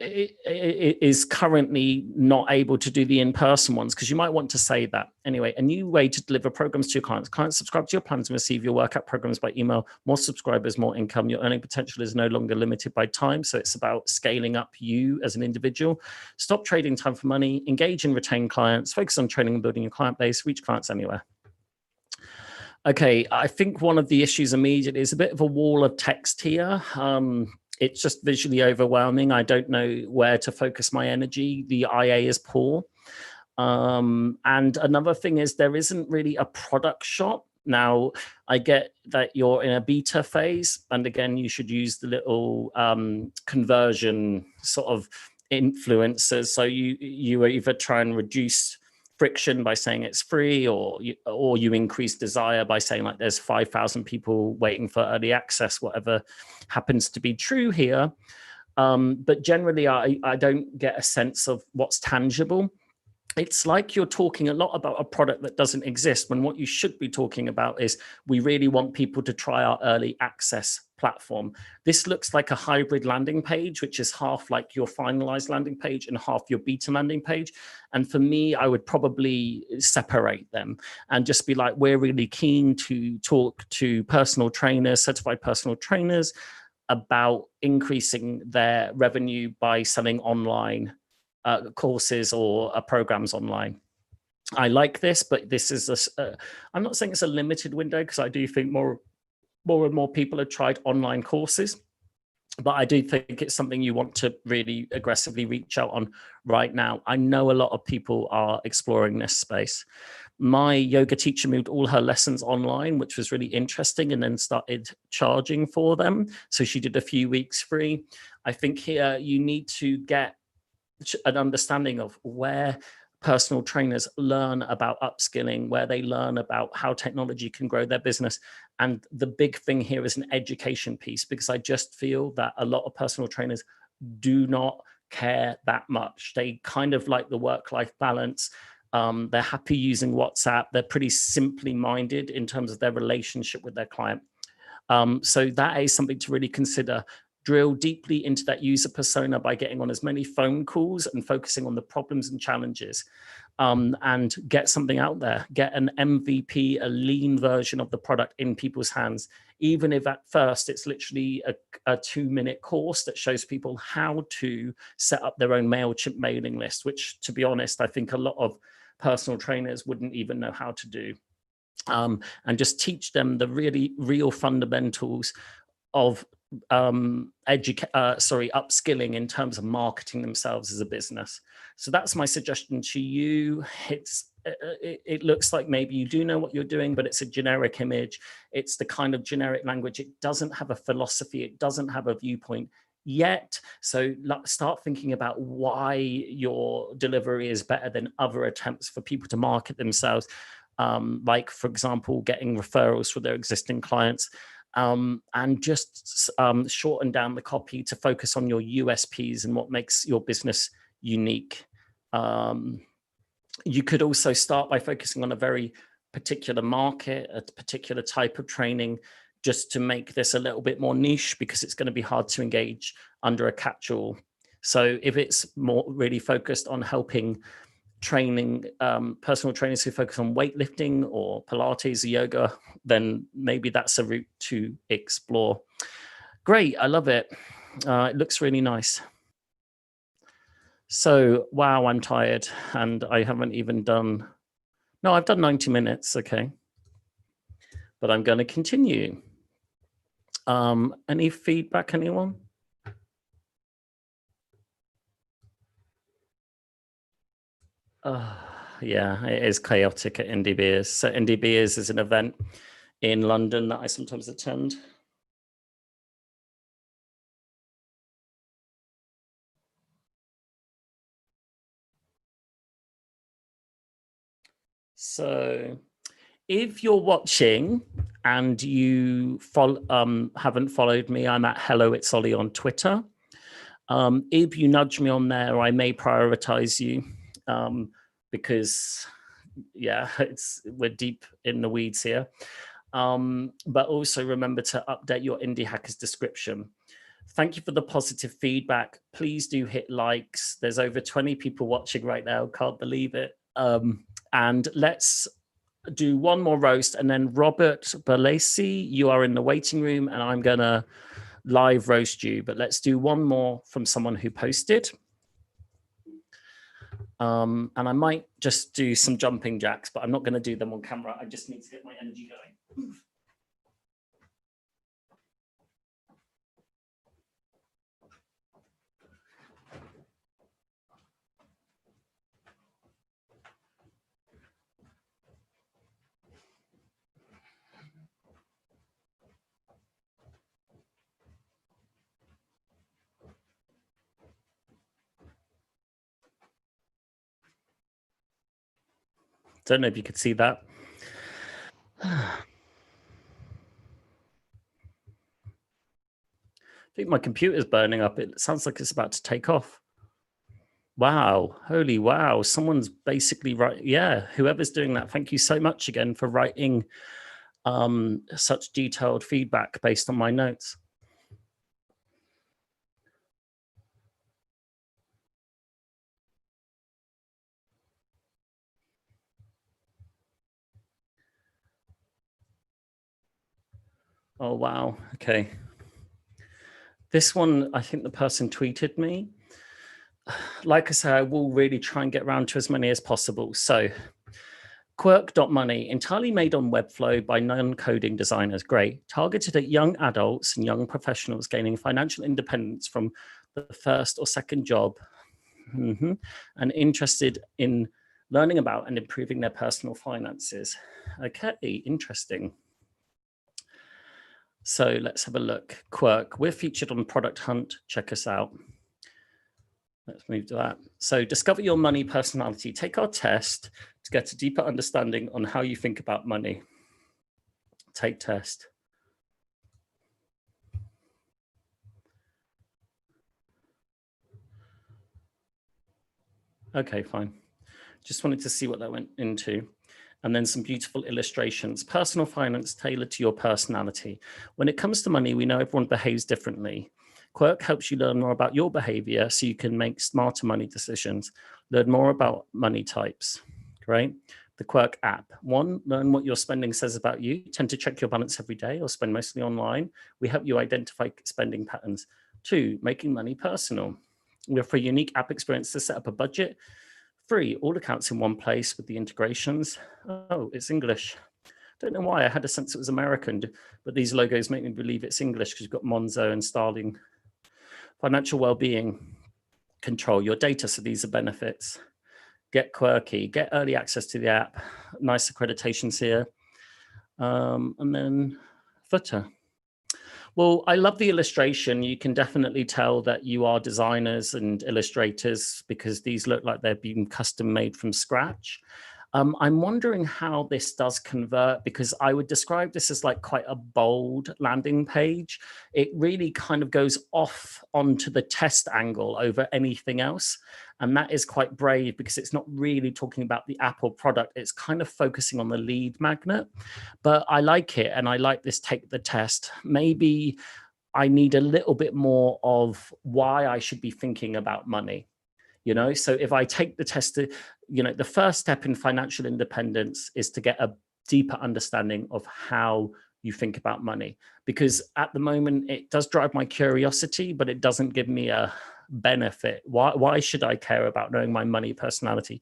is currently not able to do the in-person ones? Because you might want to say that. Anyway, a new way to deliver programs to your clients. Clients subscribe to your plans and receive your workout programs by email. More subscribers, more income. Your earning potential is no longer limited by time. So it's about scaling up you as an individual. Stop trading time for money. Engage and retain clients. Focus on training and building your client base. Reach clients anywhere. Okay, I think one of the issues immediately is a bit of a wall of text here. It's just visually overwhelming. I don't know where to focus my energy. The IA is poor. And another thing is there isn't really a product shop. Now, I get that you're in a beta phase. And again, you should use the little conversion sort of influencers. So you either try and reduce friction by saying it's free, or you increase desire by saying like there's 5,000 people waiting for early access, whatever happens to be true here. But generally, I don't get a sense of what's tangible. It's like you're talking a lot about a product that doesn't exist, when what you should be talking about is we really want people to try our early access platform. This looks like a hybrid landing page, which is half like your finalized landing page and half your beta landing page. And for me, I would probably separate them and just be like, we're really keen to talk to personal trainers, certified personal trainers, about increasing their revenue by selling online courses or programs online. I like this, but this is I'm not saying it's a limited window, because I do think more and more people have tried online courses. But I do think it's something you want to really aggressively reach out on right now. I know a lot of people are exploring this space. My yoga teacher moved all her lessons online, which was really interesting, and then started charging for them. So she did a few weeks free. I think here you need to get an understanding of where personal trainers learn about upskilling, where they learn about how technology can grow their business. And the big thing here is an education piece, because I just feel that a lot of personal trainers do not care that much. They kind of like the work-life balance. They're happy using WhatsApp. They're pretty simply minded in terms of their relationship with their client. So that is something to really consider. Drill deeply into that user persona by getting on as many phone calls and focusing on the problems and challenges, and get something out there. Get an MVP, a lean version of the product in people's hands, even if at first it's literally a 2-minute course that shows people how to set up their own MailChimp mailing list, which, to be honest, I think a lot of personal trainers wouldn't even know how to do. And just teach them the really real fundamentals of upskilling in terms of marketing themselves as a business. So that's my suggestion to you. It looks like maybe you do know what you're doing, but it's a generic image. It's the kind of generic language. It doesn't have a philosophy. It doesn't have a viewpoint yet. So start thinking about why your delivery is better than other attempts for people to market themselves. Like, for example, getting referrals for their existing clients. And just shorten down the copy to focus on your USPs and what makes your business unique. You could also start by focusing on a very particular market, a particular type of training, just to make this a little bit more niche, because it's going to be hard to engage under a catch-all. So if it's more really focused on helping training, personal trainers who focus on weightlifting or Pilates or yoga, then maybe that's a route to explore. Great, I love it. It looks really nice. So, wow, I'm tired, and I haven't even done, no, I've done 90 minutes, okay. But I'm going to continue. Any feedback, anyone? Yeah, it is chaotic at Indie Beers. So Indie Beers is an event in London that I sometimes attend. So if you're watching and you haven't followed me, I'm at Hello It's Olly on Twitter. If you nudge me on there, I may prioritize you, because yeah, we're deep in the weeds here. But also remember to update your Indie Hackers description. Thank you for the positive feedback. Please do hit likes. There's over 20 people watching right now. Can't believe it. And let's do one more roast, and then Robert Balesi, you are in the waiting room, and I'm gonna live roast you. But let's do one more from someone who posted. And I might just do some jumping jacks, but I'm not going to do them on camera. I just need to get my energy going. Don't know if you could see that. I think my computer's burning up. It sounds like it's about to take off. Wow. Holy wow. Someone's basically right. Yeah. Whoever's doing that, thank you so much again for writing such detailed feedback based on my notes. Oh, wow. Okay. This one, I think the person tweeted me. Like I said, I will really try and get around to as many as possible. So Quirk.money, entirely made on Webflow by non-coding designers. Great. Targeted at young adults and young professionals gaining financial independence from the first or second job, and interested in learning about and improving their personal finances. Okay, interesting. So let's have a look. Quirk, we're featured on Product Hunt. Check us out. Let's move to that. So discover your money personality. Take our test to get a deeper understanding on how you think about money. Take test. Okay, fine. Just wanted to see what that went into. And then some beautiful illustrations. Personal finance tailored to your personality. When it comes to money, we know everyone behaves differently. Quirk helps you learn more about your behavior so you can make smarter money decisions. Learn more about money types. Great. The Quirk app. 1, learn what your spending says about you. Tend to check your balance every day or spend mostly online. We help you identify spending patterns. 2, making money personal. We offer a unique app experience to set up a budget. 3, all accounts in one place with the integrations. Oh, it's English. Don't know why. I had a sense it was American, but these logos make me believe it's English because you've got Monzo and Starling. Financial well-being. Control your data. So these are benefits. Get quirky. Get early access to the app. Nice accreditations here. And then footer. Well, I love the illustration. You can definitely tell that you are designers and illustrators because these look like they've been custom made from scratch. I'm wondering how this does convert, because I would describe this as like quite a bold landing page. It really kind of goes off onto the test angle over anything else. And that is quite brave because it's not really talking about the Apple product. It's kind of focusing on the lead magnet. But I like it. And I like this take the test. Maybe I need a little bit more of why I should be thinking about money. You know, so if I take the test, you know, the first step in financial independence is to get a deeper understanding of how you think about money, because at the moment it does drive my curiosity, but it doesn't give me a benefit. Why should I care about knowing my money personality?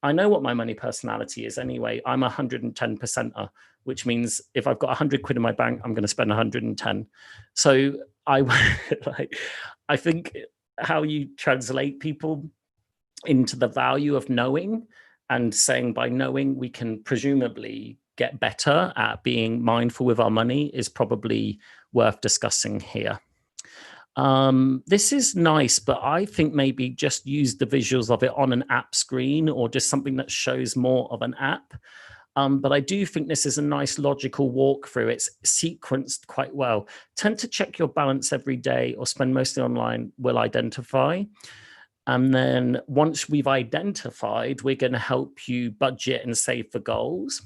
I know what my money personality is anyway. I'm a 110%er, which means if I've got 100 quid in my bank, I'm going to spend 110. So I think how you translate people into the value of knowing and saying by knowing we can presumably get better at being mindful with our money is probably worth discussing here. This is nice, but I think maybe just use the visuals of it on an app screen or just something that shows more of an app. But I do think this is a nice logical walkthrough. It's sequenced quite well. Tend to check your balance every day or spend mostly online will identify. And then once we've identified, we're going to help you budget and save for goals.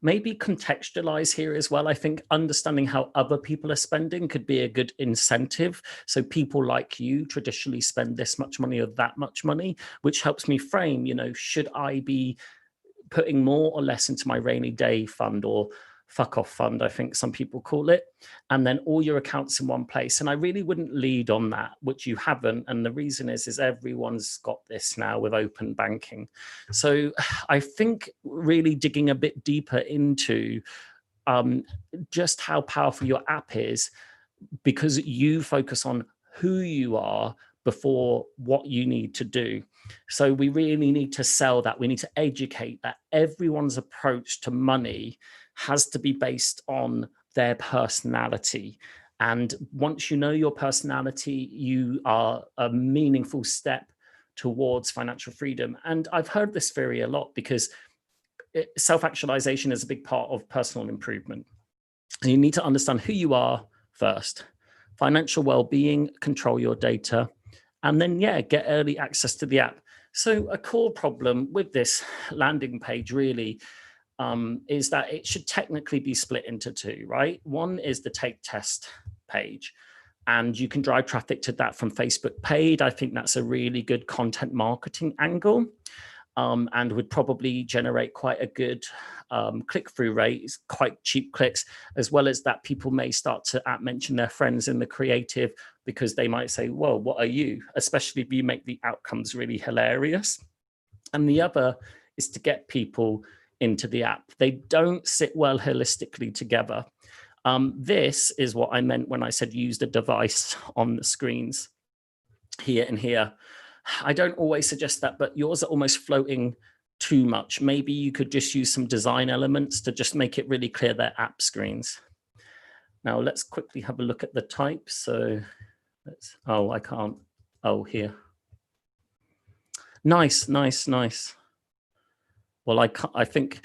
Maybe contextualize here as well. I think understanding how other people are spending could be a good incentive. So people like you traditionally spend this much money or that much money, which helps me frame, you know, should I be putting more or less into my rainy day fund or fuck off fund, I think some people call it, and then all your accounts in one place. And I really wouldn't lead on that, which you haven't. And the reason is everyone's got this now with open banking. So I think really digging a bit deeper into just how powerful your app is, because you focus on who you are before what you need to do. So we really need to sell that. We need to educate that everyone's approach to money has to be based on their personality. And once you know your personality, you are a meaningful step towards financial freedom. And I've heard this theory a lot because self-actualization is a big part of personal improvement. And you need to understand who you are first. Financial well-being, control your data, and then, yeah, get early access to the app. So a core problem with this landing page really is that it should technically be split into two, right? One is the take test page, and you can drive traffic to that from Facebook paid. I think that's a really good content marketing angle. And would probably generate quite a good click-through rate, quite cheap clicks, as well as that people may start to mention their friends in the creative because they might say, whoa, what are you? Especially if you make the outcomes really hilarious. And the other is to get people into the app. They don't sit well holistically together. This is what I meant when I said use the device on the screens here and here. I don't always suggest that, but yours are almost floating too much. Maybe you could just use some design elements to just make it really clear they're app screens. Now let's quickly have a look at the type. So let's, oh, I can't. Oh, here. Nice, nice, nice. Well, I think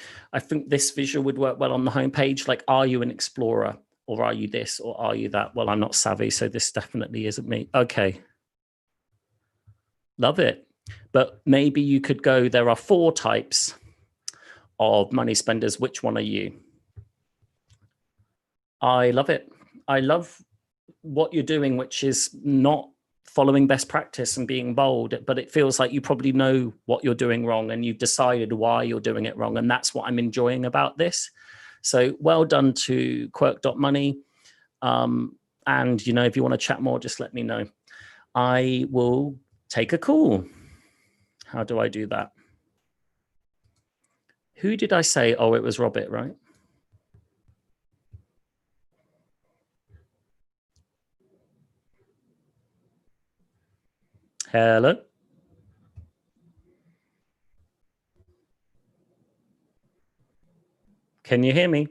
this visual would work well on the homepage. Like, are you an explorer, or are you this, or are you that? Well, I'm not savvy, so this definitely isn't me. Okay. Love it. But maybe you could go, there are 4 types of money spenders. Which one are you? I love it. I love what you're doing, which is not following best practice and being bold, but it feels like you probably know what you're doing wrong and you've decided why you're doing it wrong. And that's what I'm enjoying about this. So well done to quirk.money. And, you know, if you want to chat more, just let me know. I will take a call. How do I do that? Who did I say? Oh, it was Robert, right? Hello? Can you hear me?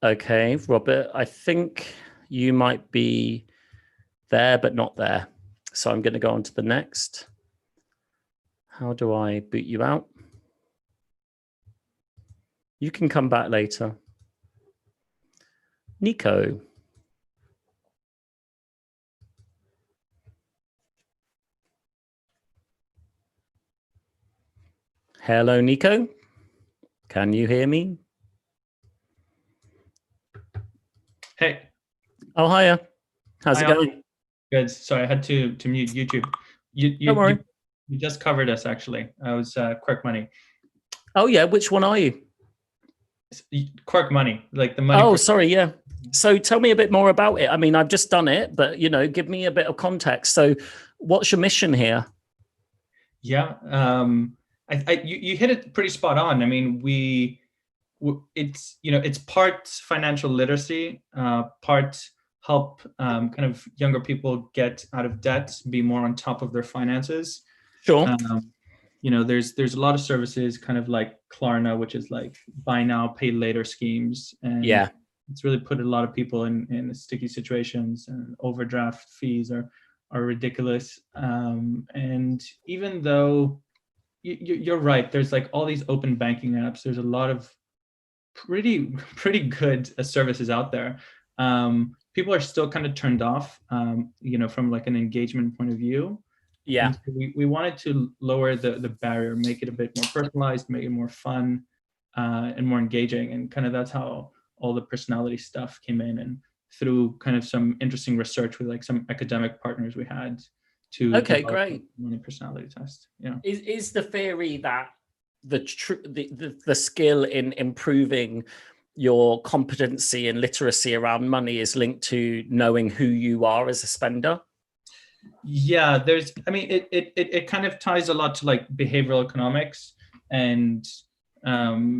Okay, Robert, I think you might be there, but not there. So I'm going to go on to the next. How do I boot you out? You can come back later. Nico. Hello, Nico. Can you hear me? Hey. Oh, hiya. How's it going? Good. Sorry, I had to mute YouTube. Don't worry. You just covered us, actually. I was Quirk Money. Oh, yeah. Which one are you? Quirk Money, like the money. Oh, sorry. Yeah. So tell me a bit more about it. I mean, I've just done it, but, you know, give me a bit of context. So what's your mission here? Yeah. You hit it pretty spot on. I mean, it's, you know, it's part financial literacy, part help kind of younger people get out of debt, be more on top of their finances. Sure. You know, there's a lot of services kind of like Klarna, which is like buy now, pay later schemes. And yeah, it's really put a lot of people in sticky situations, and overdraft fees are ridiculous. And even though you're right, there's like all these open banking apps, there's a lot of pretty good services out there. People are still kind of turned off, you know, from like an engagement point of view. Yeah. And so we wanted to lower the barrier, make it a bit more personalized, make it more fun, and more engaging. And kind of that's how all the personality stuff came in, and through kind of some interesting research with like some academic partners we had to great money personality test. Yeah. Is the theory that the skill in improving your competency and literacy around money is linked to knowing who you are as a spender? Yeah, I mean, it kind of ties a lot to like behavioral economics and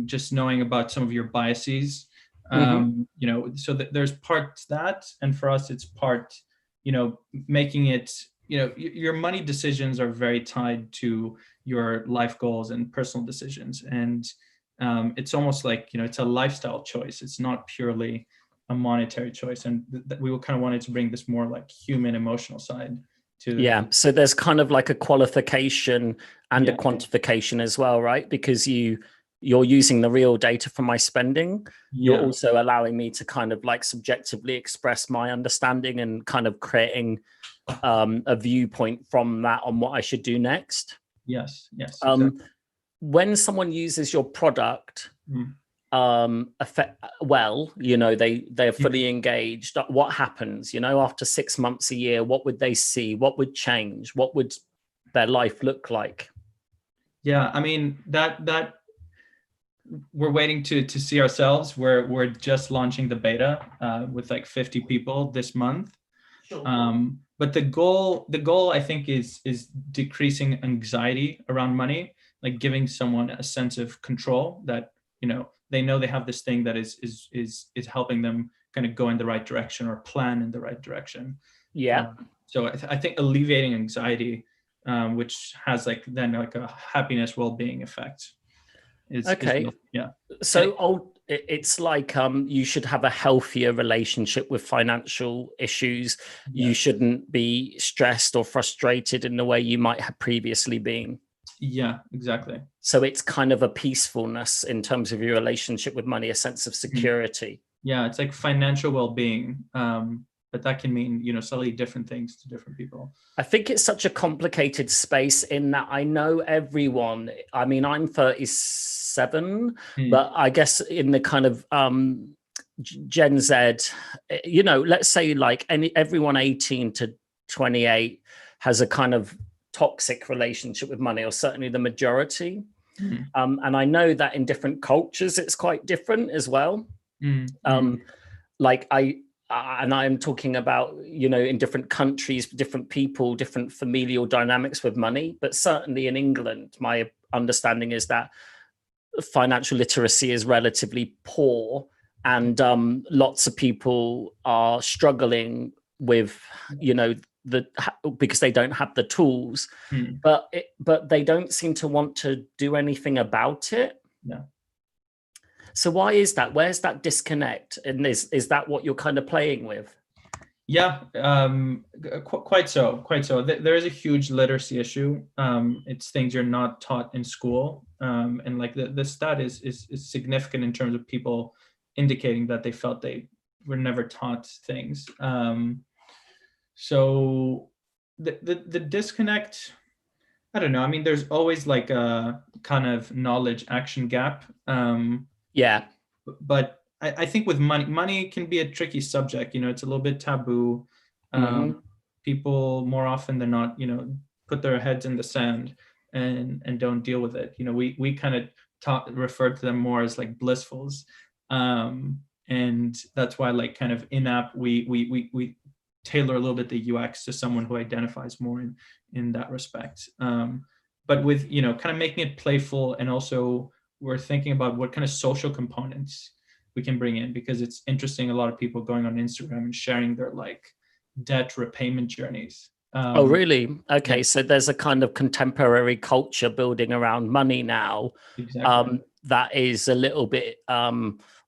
just knowing about some of your biases. You know, so there's part that, and for us, it's part, you know, making it, you know, your money decisions are very tied to your life goals and personal decisions. And it's almost like, you know, it's a lifestyle choice. It's not purely a monetary choice. And we kind of wanted to bring this more like human emotional side to. Yeah. So there's kind of like a qualification and a quantification as well, right? Because you're using the real data for my spending. You're also allowing me to kind of like subjectively express my understanding and kind of creating a viewpoint from that on what I should do next. Yes. Exactly. When someone uses your product, well, you know, they're fully engaged. What happens, you know, after 6 months, a year? What would they see? What would change? What would their life look like? Yeah, I mean, that we're waiting to see ourselves. We're just launching the beta with like 50 people this month. Sure. But the goal I think is decreasing anxiety around money, like giving someone a sense of control, that they know they have this thing that is helping them kind of go in the right direction or plan in the right direction. Yeah. So I think alleviating anxiety, which has like a happiness, well-being effect. Okay. Yeah. So it's like you should have a healthier relationship with financial issues. Yeah. You shouldn't be stressed or frustrated in the way you might have previously been. Yeah, exactly. So it's kind of a peacefulness in terms of your relationship with money, a sense of security. Yeah, it's like financial well-being. But that can mean, slightly different things to different people. I think it's such a complicated space in that I know everyone. I mean, I'm 37, but I guess in the kind of Gen Z, let's say like everyone 18 to 28 has a kind of toxic relationship with money, or certainly the majority. And I know that in different cultures, it's quite different as well. Like and I'm talking about, in different countries, different people, different familial dynamics with money. But certainly in England, my understanding is that financial literacy is relatively poor, and lots of people are struggling with, because they don't have the tools, but they don't seem to want to do anything about it. Yeah. So why is that? Where's that disconnect? And is that what you're kind of playing with? Yeah, quite so. There is a huge literacy issue. It's things you're not taught in school, and like the stat is significant in terms of people indicating that they felt they were never taught things. So the disconnect, I don't know. I mean, there's always like a kind of knowledge action gap. Yeah. But I think with money can be a tricky subject. It's a little bit taboo. People more often than not, put their heads in the sand and don't deal with it. We kind of refer to them more as like blissfuls. And that's why like kind of in-app, we tailor a little bit the UX to someone who identifies more in that respect. But with, kind of making it playful, and also we're thinking about what kind of social components we can bring in, because it's interesting. A lot of people going on Instagram and sharing their like debt repayment journeys. Oh, really? Okay. Yeah. So there's a kind of contemporary culture building around money now. Exactly. That is a little bit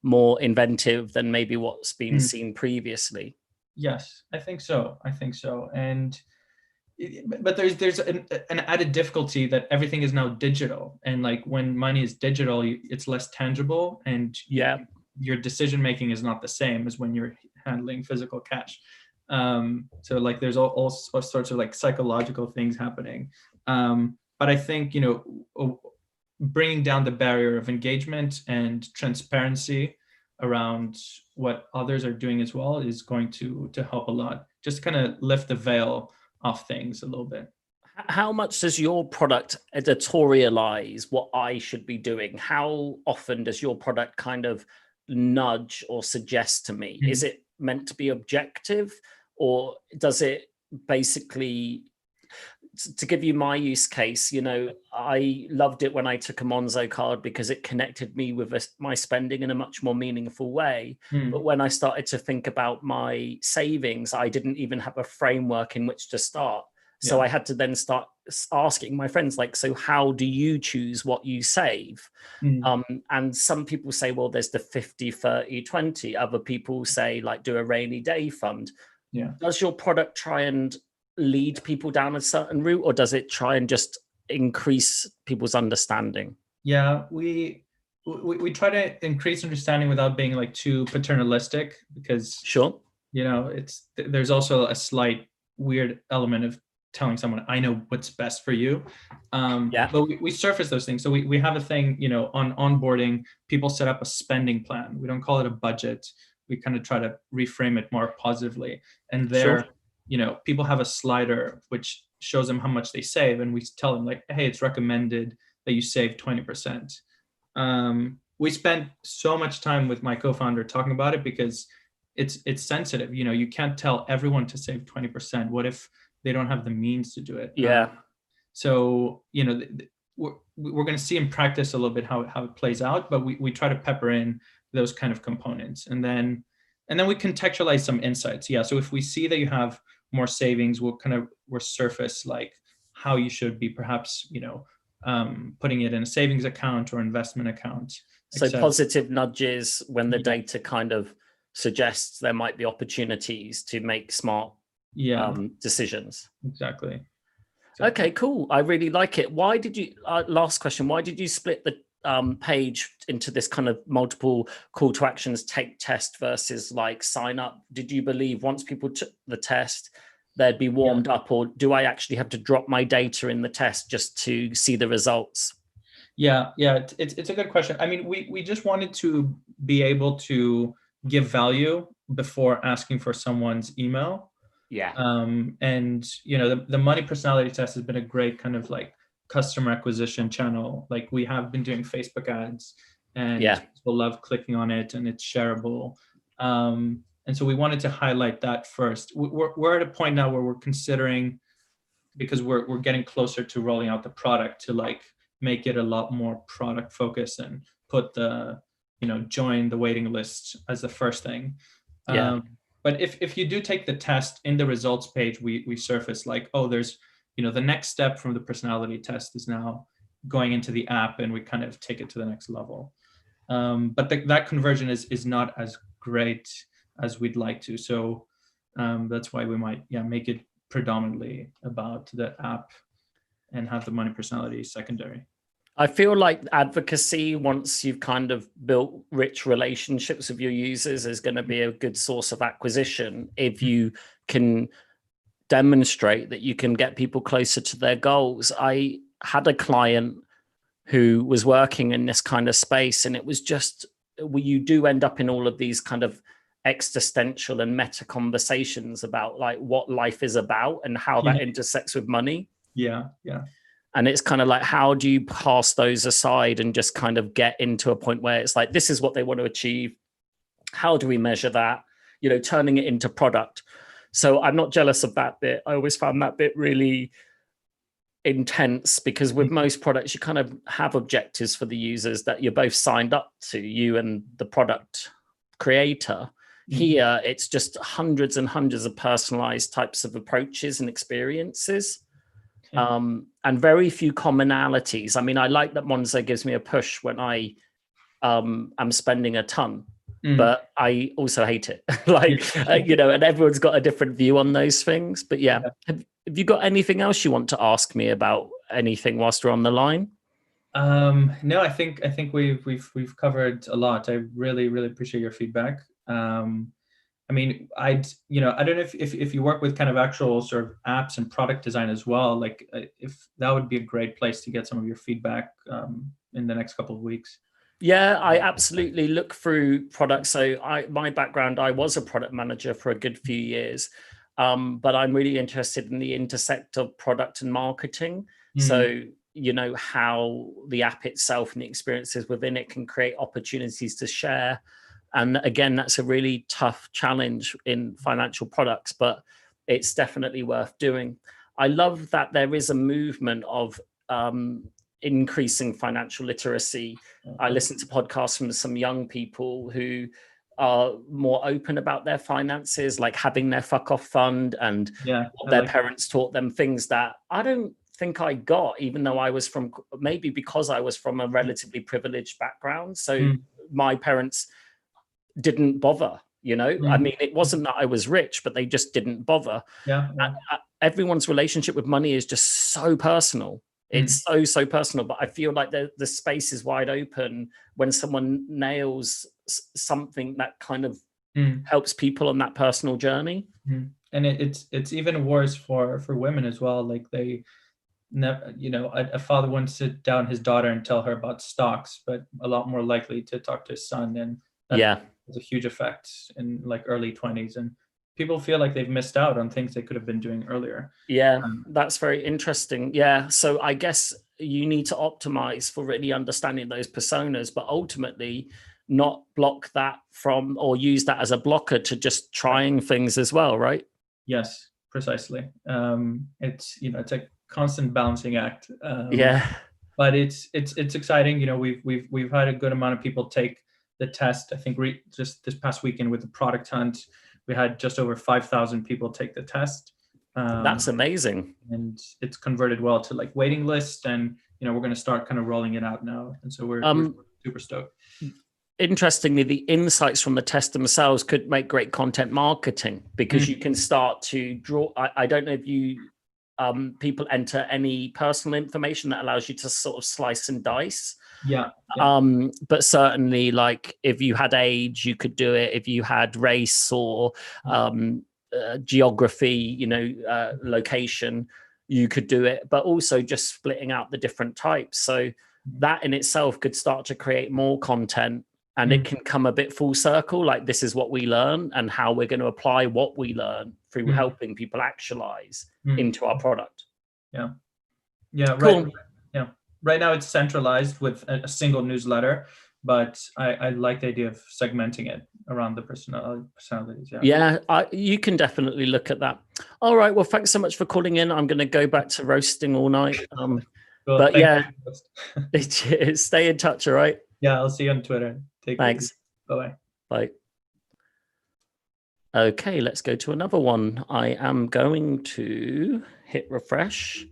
more inventive than maybe what's been seen previously. Yes, I think so. But there's an added difficulty that everything is now digital, and like when money is digital, it's less tangible, and your decision making is not the same as when you're handling physical cash. So like there's all sorts of like psychological things happening. But I think bringing down the barrier of engagement and transparency around what others are doing as well is going to help a lot. Just kind of lift the veil off things a little bit. How much does your product editorialize what I should be doing? How often does your product kind of nudge or suggest to me? Is it meant to be objective, or does it basically, to give you my use case, I loved it when I took a Monzo card because it connected me with my spending in a much more meaningful way. But when I started to think about my savings, I didn't even have a framework in which to start. So I had to then start asking my friends, like, so how do you choose what you save? And some people say, well, there's the 50, 30, 20. Other people say, like, do a rainy day fund. Yeah. Does your product try and lead people down a certain route, or does it try and just increase people's understanding? Yeah, we try to increase understanding without being like too paternalistic, because there's also a slight weird element of telling someone, I know what's best for you. But we surface those things. So we have a thing, on onboarding, people set up a spending plan. We don't call it a budget. We kind of try to reframe it more positively. And there, people have a slider which shows them how much they save. And we tell them like, hey, it's recommended that you save 20%. we spent so much time with my co-founder talking about it because it's sensitive. You know, you can't tell everyone to save 20%. What if they don't have the means to do it? Yeah. So, you know, we're going to see in practice a little bit how it plays out, but we try to pepper in those kind of components, and then we contextualize some insights. Yeah. So if we see that you have more savings, we'll surface like how you should be perhaps, you know, putting it in a savings account or investment account. So positive nudges when the data kind of suggests there might be opportunities to make smart decisions. Exactly. Okay, cool. I really like it. Why did you, last question, why did you split the page into this kind of multiple call to actions, take test versus like sign up? Did you believe once people took the test, they'd be warmed up, or do I actually have to drop my data in the test just to see the results? Yeah, it's a good question. I mean, we just wanted to be able to give value before asking for someone's email. Yeah. And you know, the money personality test has been a great kind of like customer acquisition channel. Like we have been doing Facebook ads, and people love clicking on it, and it's shareable. And so we wanted to highlight that first. We're at a point now where we're considering, because we're getting closer to rolling out the product, to like make it a lot more product focused and put the, you know, join the waiting list as the first thing. But if you do take the test, in the results page, we surface like, oh, there's, you know, the next step from the personality test is now going into the app, and we kind of take it to the next level. But that conversion is not as great as we'd like to. So that's why we might make it predominantly about the app and have the money personality secondary. I feel like advocacy, once you've kind of built rich relationships with your users, is going to be a good source of acquisition if you can demonstrate that you can get people closer to their goals. I had a client who was working in this kind of space, and it was just, you do end up in all of these kind of existential and meta conversations about like what life is about and how that intersects with money. Yeah. And it's kind of like, how do you pass those aside and just kind of get into a point where it's like, this is what they want to achieve. How do we measure that? You know, turning it into product. So I'm not jealous of that bit. I always found that bit really intense, because with most products, you kind of have objectives for the users that you're both signed up to, you and the product creator. Here, it's just hundreds and hundreds of personalized types of approaches and experiences. And very few commonalities. I mean, I like that Monzo gives me a push when I am spending a ton, but I also hate it. You know, and everyone's got a different view on those things. But have you got anything else you want to ask me about anything whilst we're on the line? No, I think we've covered a lot. I really appreciate your feedback. I mean, I don't know if you work with kind of actual sort of apps and product design as well, like if that would be a great place to get some of your feedback in the next couple of weeks. Yeah, I absolutely look through products. So my background, I was a product manager for a good few years, but I'm really interested in the intersect of product and marketing. So, you know, how the app itself and the experiences within it can create opportunities to share. And again, that's a really tough challenge in financial products, but it's definitely worth doing. I love that there is a movement of increasing financial literacy. I listen to podcasts from some young people who are more open about their finances, like having their fuck off fund, and their parents taught them things that I don't think I got, even though I was from, maybe because I was from a relatively privileged background. So my parents didn't bother, you know. I mean, it wasn't that I was rich, but they just didn't bother. Everyone's relationship with money is just so personal. It's so personal, but I feel like the space is wide open when someone nails something that kind of helps people on that personal journey. And it's even worse for women as well. Like they never, you know, a father wouldn't sit down his daughter and tell her about stocks, but a lot more likely to talk to his son. And that has a huge effect in like early 20s, and people feel like they've missed out on things they could have been doing earlier. That's very interesting. So I guess you need to optimize for really understanding those personas, but ultimately not block that from, or use that as a blocker to just trying things as well, right? Yes, precisely. It's, it's a constant balancing act. Yeah. But it's exciting. We've had a good amount of people take the test. I think just this past weekend with the product hunt, we had just over 5,000 people take the test. That's amazing. And it's converted well to like waiting list, and we're going to start kind of rolling it out now. And so we're super stoked. Interestingly, the insights from the test themselves could make great content marketing, because you can start to draw. I don't know if you people enter any personal information that allows you to sort of slice and dice. Yeah. But certainly, like if you had age, you could do it. If you had race or geography, location, you could do it. But also just splitting out the different types. So that in itself could start to create more content, and it can come a bit full circle. Like, this is what we learn and how we're going to apply what we learn through helping people actualize into our product. Yeah. Cool. Right. Yeah. Right now it's centralized with a single newsletter, but I like the idea of segmenting it around the personalities. Yeah, you can definitely look at that. All right. Well, thanks so much for calling in. I'm going to go back to roasting all night. But yeah, stay in touch. All right. Yeah, I'll see you on Twitter. Thanks. Bye-bye. Bye. Okay, let's go to another one. I am going to hit refresh.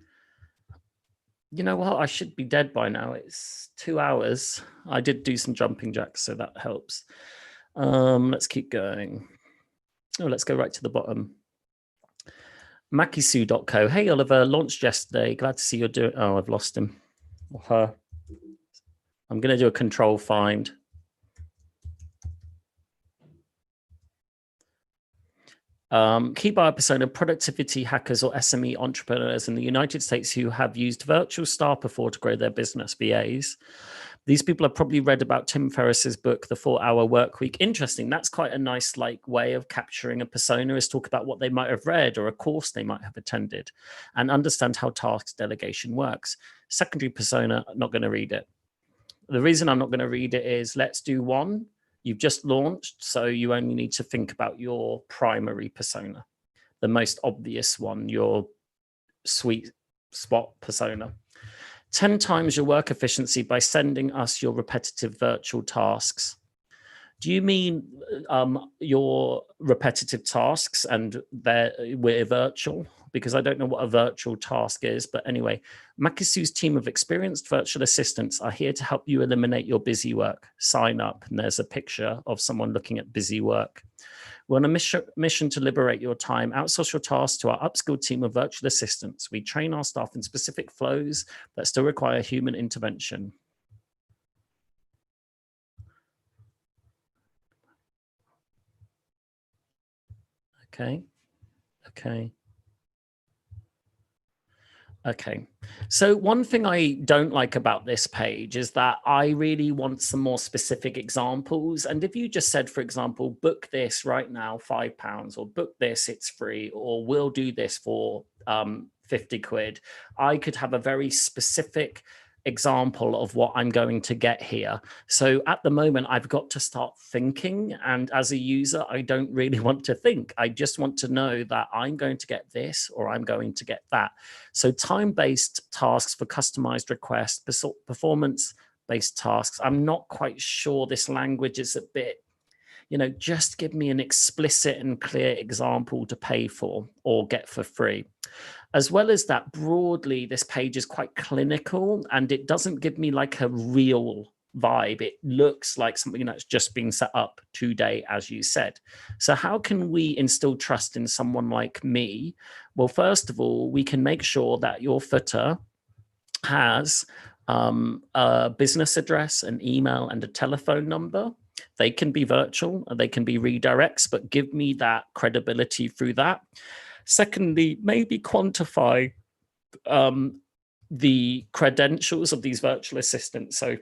You know what? I should be dead by now. It's 2 hours. I did do some jumping jacks, so that helps. Let's keep going. Oh, let's go right to the bottom. Makisu.co. Hey, Oliver, launched yesterday. Glad to see you're doing. Oh, I've lost him or her. I'm going to do a control find. Key buyer persona: productivity hackers or SME entrepreneurs in the United States who have used virtual staff before to grow their business, VAs. These people have probably read about Tim Ferriss's book, The 4-Hour Work Week. Interesting. That's quite a nice way of capturing a persona, is talk about what they might have read or a course they might have attended and understand how task delegation works. Secondary persona, not going to read it. The reason I'm not going to read it is, let's do one. You've just launched, so you only need to think about your primary persona, the most obvious one, your sweet spot persona. 10 times your work efficiency by sending us your repetitive virtual tasks. Do you mean your repetitive tasks and we're virtual? Because I don't know what a virtual task is. But anyway, Makisu's team of experienced virtual assistants are here to help you eliminate your busy work. Sign up. And there's a picture of someone looking at busy work. We're on a mission to liberate your time. Outsource your tasks to our upskilled team of virtual assistants. We train our staff in specific flows that still require human intervention. Okay. So one thing I don't like about this page is that I really want some more specific examples. And if you just said, for example, book this right now, £5, or book this, it's free, or we'll do this for 50 quid, I could have a very specific example of what I'm going to get here. So at the moment, I've got to start thinking. And as a user, I don't really want to think. I just want to know that I'm going to get this or I'm going to get that. So time-based tasks for customized requests, performance-based tasks. I'm not quite sure this language is a bit, just give me an explicit and clear example to pay for or get for free. As well as that, broadly, this page is quite clinical and it doesn't give me like a real vibe. It looks like something that's just been set up today, as you said. So how can we instill trust in someone like me? Well, first of all, we can make sure that your footer has a business address, an email, and a telephone number. They can be virtual, they can be redirects, but give me that credibility through that. Secondly, maybe quantify the credentials of these virtual assistants. So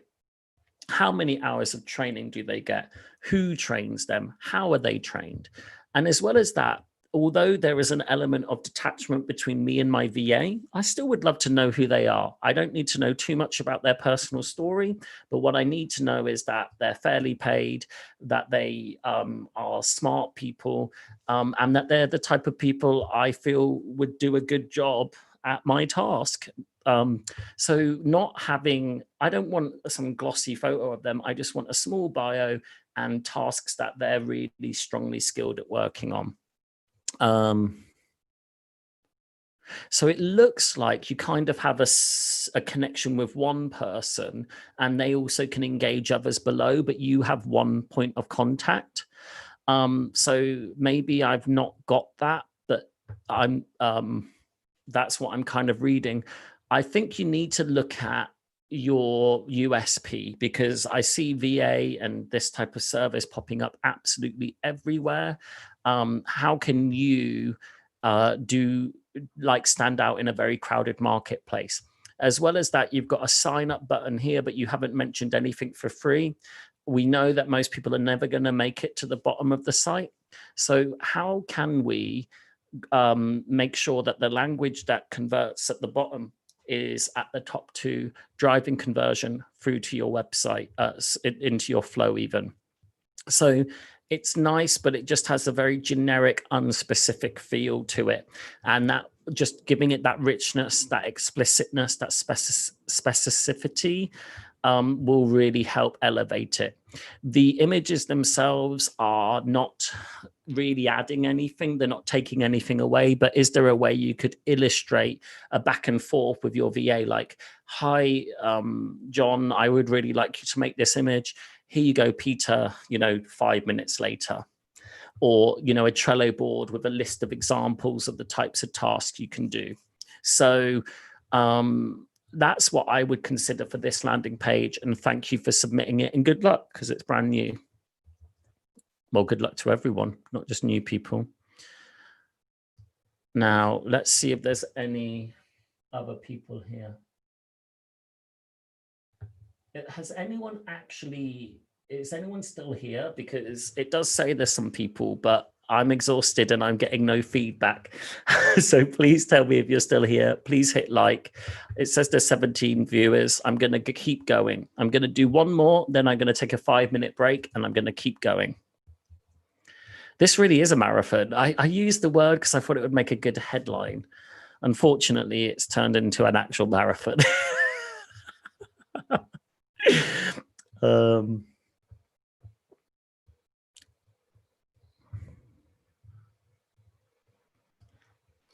how many hours of training do they get? Who trains them? How are they trained? And as well as that, although there is an element of detachment between me and my VA, I still would love to know who they are. I don't need to know too much about their personal story, but what I need to know is that they're fairly paid, that they are smart people, and that they're the type of people I feel would do a good job at my task. So not having, I don't want some glossy photo of them. I just want a small bio and tasks that they're really strongly skilled at working on. So it looks like you kind of have a connection with one person, and they also can engage others below, but you have one point of contact. So maybe I've not got that, but I'm that's what I'm kind of reading. I think you need to look at your USP, because I see VA and this type of service popping up absolutely everywhere. How can you stand out in a very crowded marketplace? As well as that, you've got a sign up button here, but you haven't mentioned anything for free. We know that most people are never going to make it to the bottom of the site. So how can we make sure that the language that converts at the bottom is at the top two, driving conversion through to your website, into your flow even? So it's nice, but it just has a very generic, unspecific feel to it. And that just giving it that richness, that explicitness, that specificity will really help elevate it. The images themselves are not really adding anything. They're not taking anything away, but is there a way you could illustrate a back and forth with your VA? Like, hi, John, I would really like you to make this image. Here you go, Peter, 5 minutes later. Or, a Trello board with a list of examples of the types of tasks you can do. So that's what I would consider for this landing page. And thank you for submitting it, and good luck, because it's brand new. Well, good luck to everyone, not just new people. Now, let's see if there's any other people here. Is anyone still here? Because it does say there's some people, but I'm exhausted and I'm getting no feedback. So please tell me if you're still here. Please hit like. It says there's 17 viewers. I'm going to keep going. I'm going to do one more, then I'm going to take a 5-minute break, and I'm going to keep going. This really is a marathon. I used the word because I thought it would make a good headline. Unfortunately, it's turned into an actual marathon.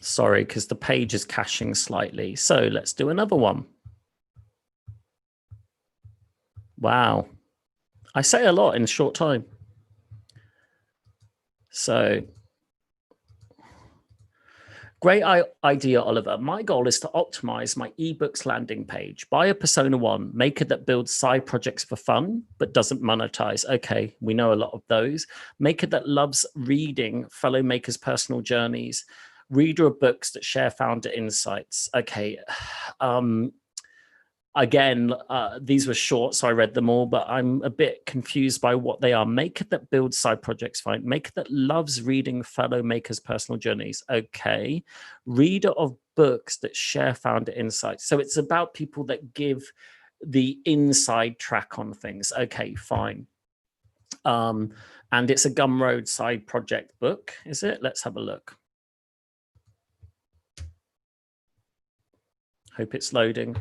Sorry, because the page is caching slightly. So let's do another one. Wow. I say a lot in a short time. So great idea, Oliver. My goal is to optimize my ebooks landing page. Buy a persona 1, maker that builds side projects for fun, but doesn't monetize. Okay, we know a lot of those. Maker that loves reading fellow makers' personal journeys. Reader of books that share founder insights. Okay. Again, these were short, so I read them all, but I'm a bit confused by what they are. Maker that builds side projects, fine. Maker that loves reading fellow makers' personal journeys. Okay. Reader of books that share founder insights. So it's about people that give the inside track on things. Okay, fine. And it's a Gumroad side project book, is it? Let's have a look. Hope it's loading.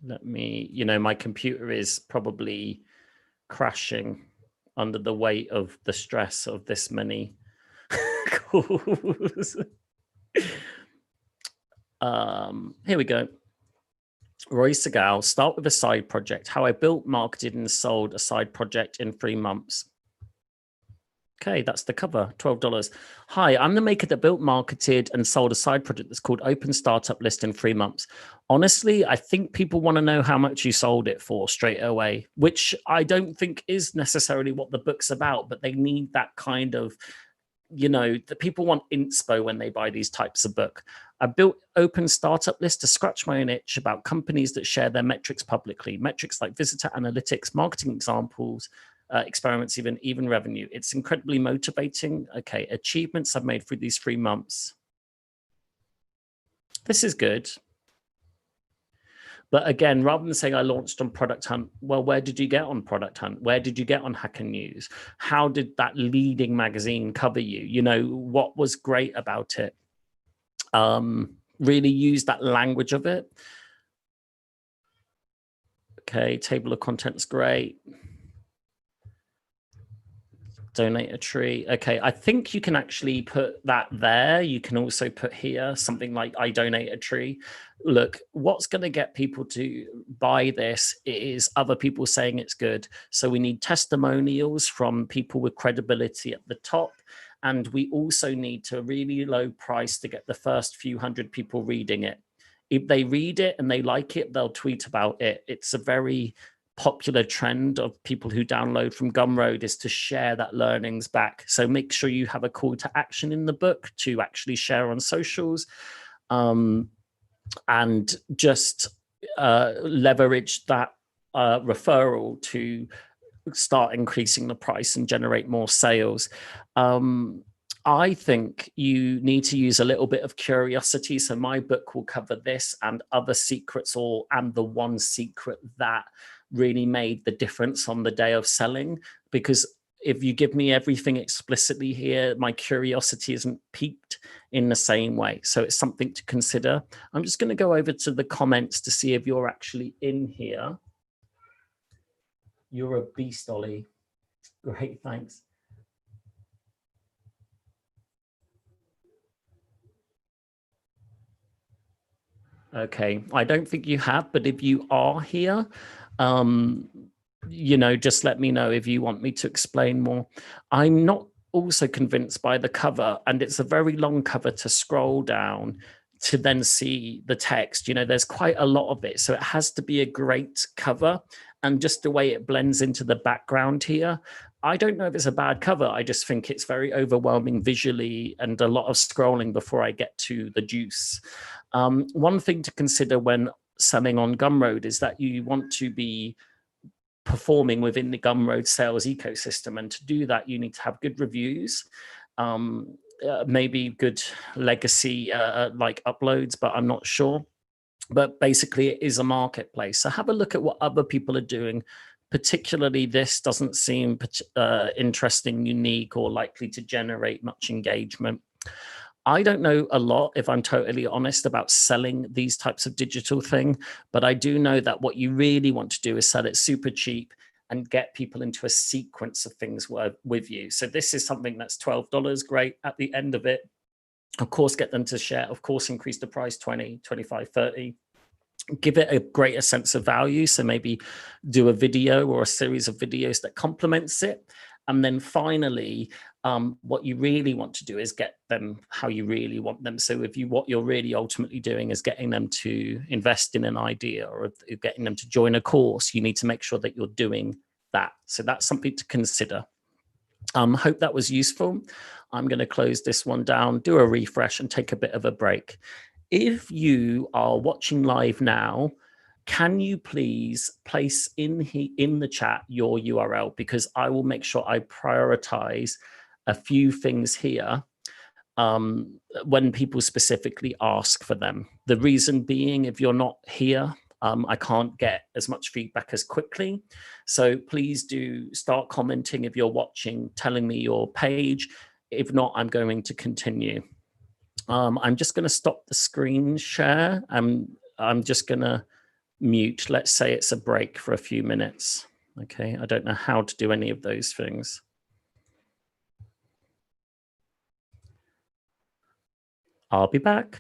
Let me, my computer is probably crashing under the weight of the stress of this many calls. Here we go. Roy Segal, start with a side project. How I built, marketed, and sold a side project in 3 months. Okay, that's the cover, $12. Hi, I'm the maker that built, marketed, and sold a side project that's called Open Startup List in 3 months. Honestly, I think people want to know how much you sold it for straight away, which I don't think is necessarily what the book's about, but they need that kind of, the people want inspo when they buy these types of book. I built Open Startup List to scratch my own itch about companies that share their metrics publicly, metrics like visitor analytics, marketing examples, experiments, even revenue. It's incredibly motivating. Okay, achievements I've made through these 3 months. This is good. But again, rather than saying I launched on Product Hunt, well, where did you get on Product Hunt? Where did you get on Hacker News? How did that leading magazine cover you? You know, what was great about it? Really use that language of it. Okay, table of contents, great. Donate a tree. Okay, I think you can actually put that there. You can also put here something like I donate a tree. Look, what's going to get people to buy this is other people saying it's good. So we need testimonials from people with credibility at the top. And we also need to really low price to get the first few hundred people reading it. If they read it and they like it, they'll tweet about it. It's a very popular trend of people who download from Gumroad is to share that learnings back. So make sure you have a call to action in the book to actually share on socials, and just leverage that referral to start increasing the price and generate more sales. I think you need to use a little bit of curiosity. So my book will cover this and other secrets, and the one secret that really made the difference on the day of selling. Because if you give me everything explicitly here, my curiosity isn't piqued in the same way. So it's something to consider. I'm just going to go over to the comments to see if you're actually in here. You're a beast, Olly. Great, thanks. Okay, I don't think you have, but if you are here, you know, just let me know if you want me to explain more. I'm not also convinced by the cover, and it's a very long cover to scroll down to then see the text. You know, there's quite a lot of it, so it has to be a great cover, and just the way it blends into the background here. I don't know if it's a bad cover. I just think it's very overwhelming visually and a lot of scrolling before I get to the juice. One thing to consider when selling on Gumroad is that you want to be performing within the Gumroad sales ecosystem. And to do that, you need to have good reviews, maybe good legacy like uploads, but I'm not sure. But basically, it is a marketplace. So have a look at what other people are doing. Particularly, this doesn't seem interesting, unique, or likely to generate much engagement. I don't know a lot, if I'm totally honest, about selling these types of digital thing, but I do know that what you really want to do is sell it super cheap and get people into a sequence of things with you. So this is something that's $12, great. At the end of it, of course, get them to share, of course, increase the price 20, 25, 30. Give it a greater sense of value. So maybe do a video or a series of videos that complements it. And then finally, what you really want to do is get them how you really want them. So if what you're really ultimately doing is getting them to invest in an idea or getting them to join a course, you need to make sure that you're doing that. So that's something to consider. Hope that was useful. I'm going to close this one down, do a refresh, and take a bit of a break. If you are watching live now, can you please place in the chat your URL, because I will make sure I prioritize a few things here when people specifically ask for them. The reason being, if you're not here, I can't get as much feedback as quickly. So please do start commenting if you're watching, telling me your page. If not, I'm going to continue. I'm just going to stop the screen share. I'm just going to mute. Let's say it's a break for a few minutes. Okay, I don't know how to do any of those things. I'll be back.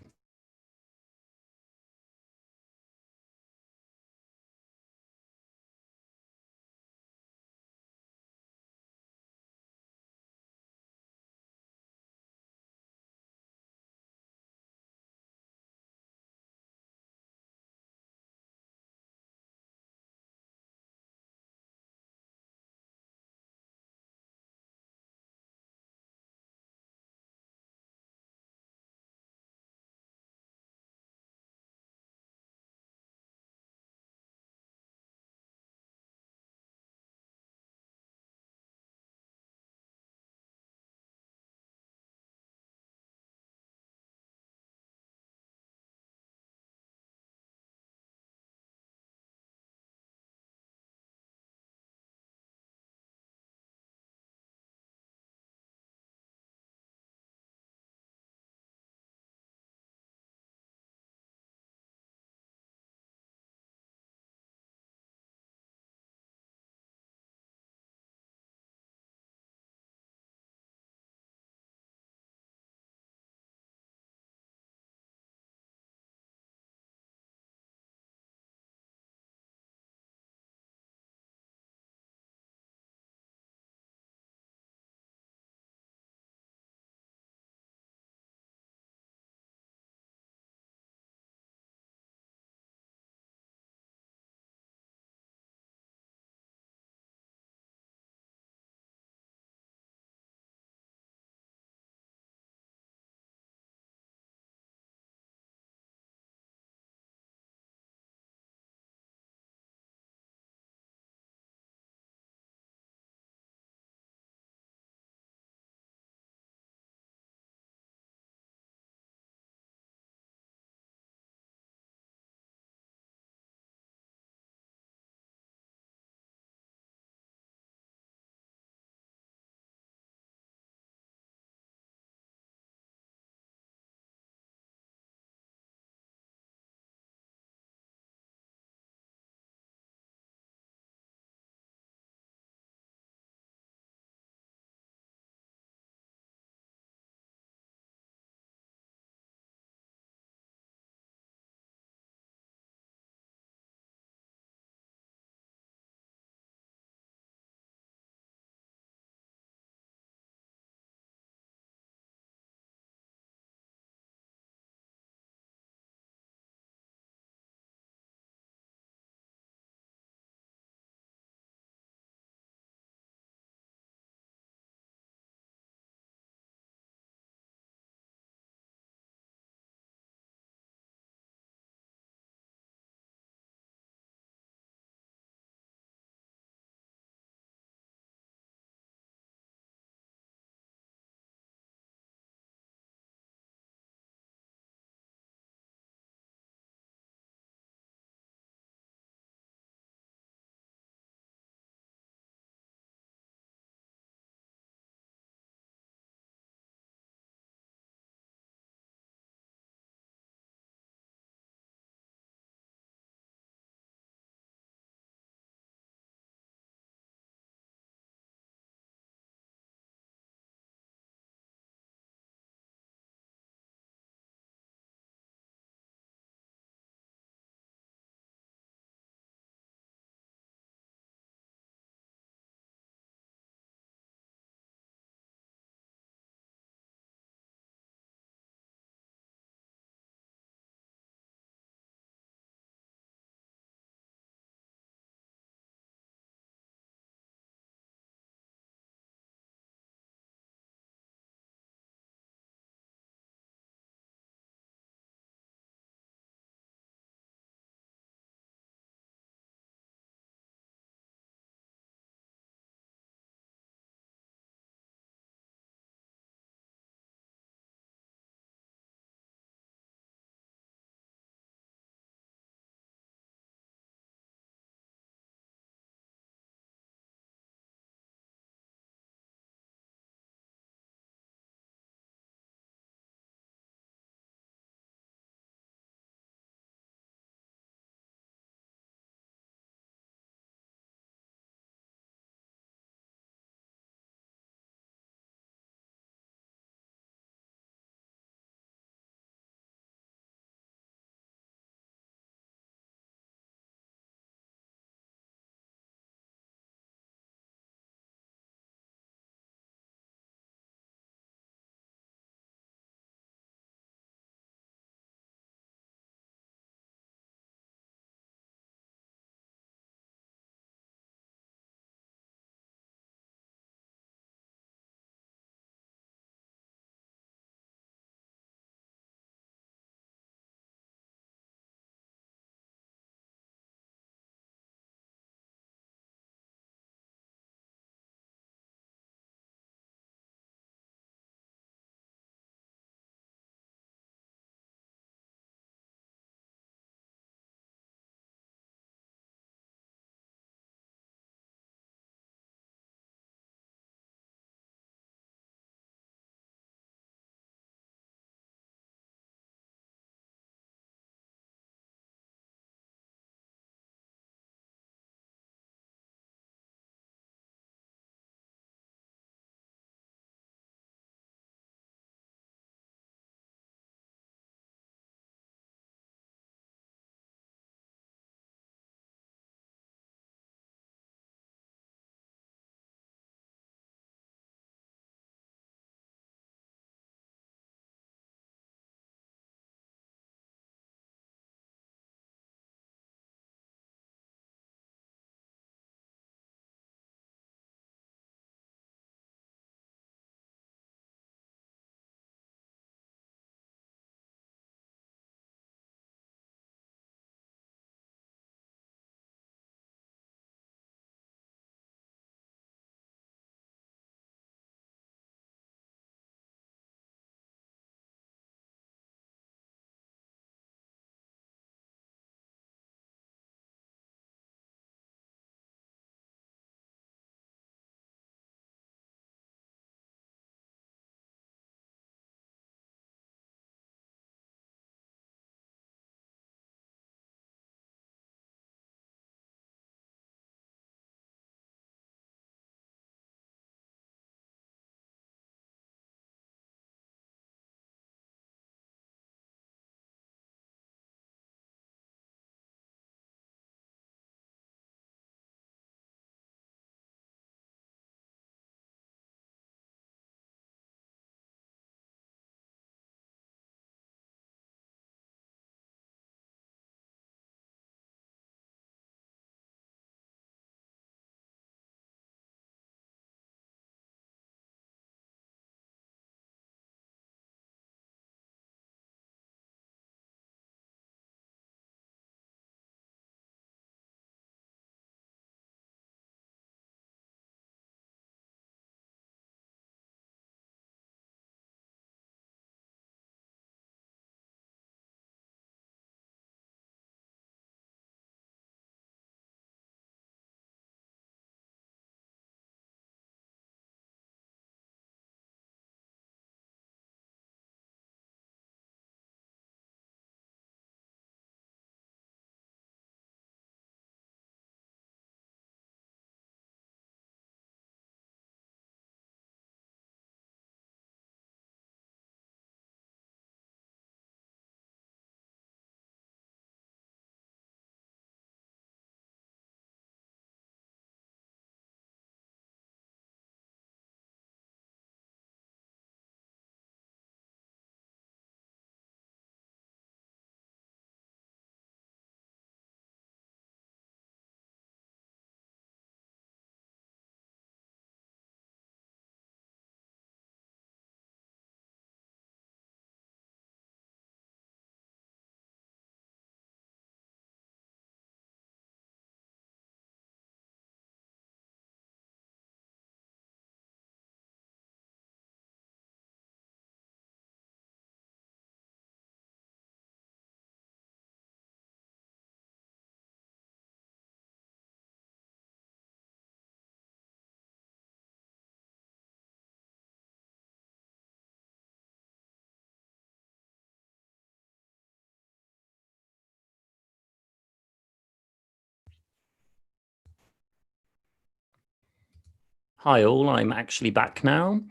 Hi all, I'm actually back now,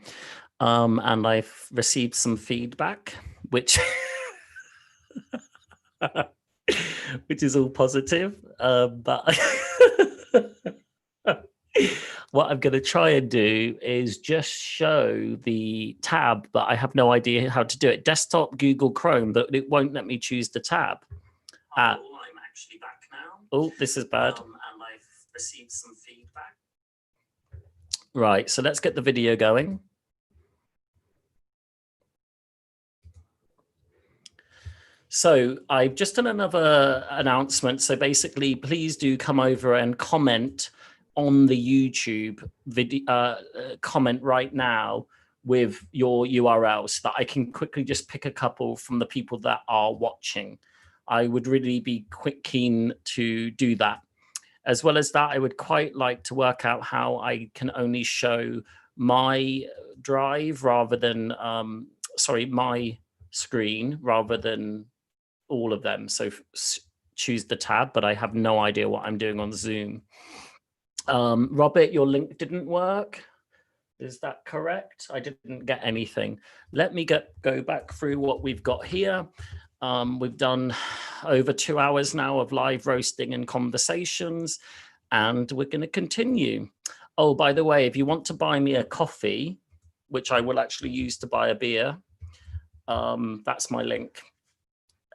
and I've received some feedback, which which is all positive, but what I'm going to try and do is just show the tab, but I have no idea how to do it. Desktop, Google Chrome, but it won't let me choose the tab. I'm actually back now. Oh, this is bad. And I've received some feedback. Right, so let's get the video going. So I've just done another announcement. So basically, please do come over and comment on the YouTube video, comment right now with your URL so that I can quickly just pick a couple from the people that are watching. I would really be keen to do that. As well as that, I would quite like to work out how I can only show my drive rather than, sorry, my screen rather than all of them. So choose the tab, but I have no idea what I'm doing on Zoom. Robert, your link didn't work. Is that correct? I didn't get anything. Let me go back through what we've got here. We've done over 2 hours now of live roasting and conversations, and we're going to continue. Oh, by the way, if you want to buy me a coffee, which I will actually use to buy a beer, that's my link.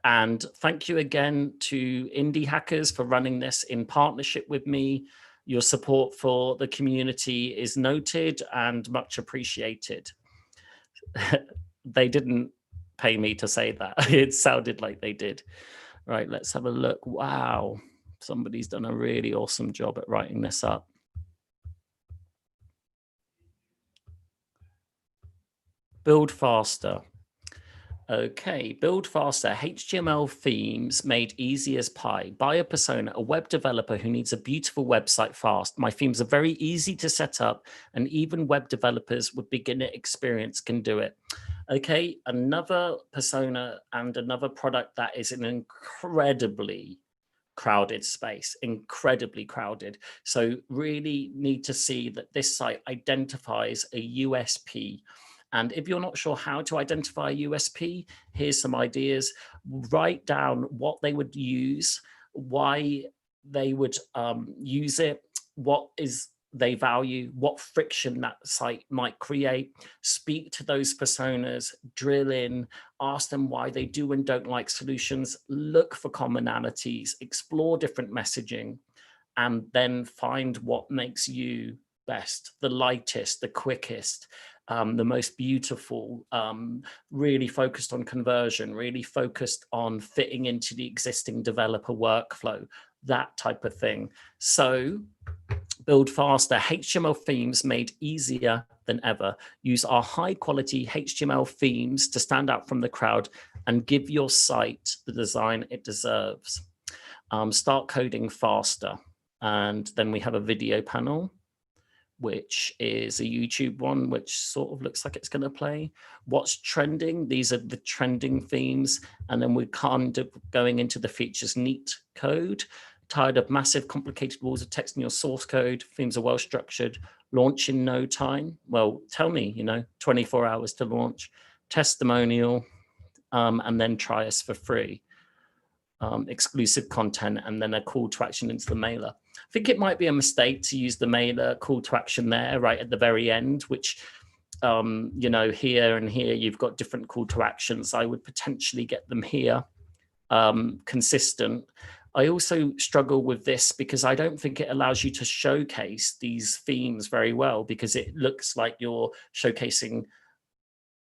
And thank you again to Indie Hackers for running this in partnership with me. Your support for the community is noted and much appreciated. They didn't pay me to say that. It sounded like they did. Right, let's have a look. Wow, somebody's done a really awesome job at writing this up. Build faster. Okay, build faster. HTML themes made easy as pie. Buy a persona, a web developer who needs a beautiful website fast. My themes are very easy to set up, and even web developers with beginner experience can do it. Okay, another persona and another product that is an incredibly crowded space, incredibly crowded. So really need to see that this site identifies a USP. And if you're not sure how to identify a USP, here's some ideas. Write down what they would use, why they would use it, what is they value, what friction that site might create. Speak to those personas, drill in, ask them why they do and don't like solutions, look for commonalities, explore different messaging, and then find what makes you best, the lightest, the quickest, the most beautiful, really focused on conversion, really focused on fitting into the existing developer workflow, that type of thing. So build faster. HTML themes made easier than ever. Use our high quality HTML themes to stand out from the crowd and give your site the design it deserves. Start coding faster. And then we have a video panel, which is a YouTube one, which sort of looks like it's going to play. What's trending? These are the trending themes. And then we're kind of going into the features neat code. Tired of massive complicated walls of text in your source code. Themes are well structured. Launch in no time. Well, tell me, 24 hours to launch. Testimonial, and then try us for free. Exclusive content, and then a call to action into the mailer. I think it might be a mistake to use the mailer call to action there right at the very end, which, here and here, you've got different call to actions. I would potentially get them here, consistent. I also struggle with this because I don't think it allows you to showcase these themes very well, because it looks like you're showcasing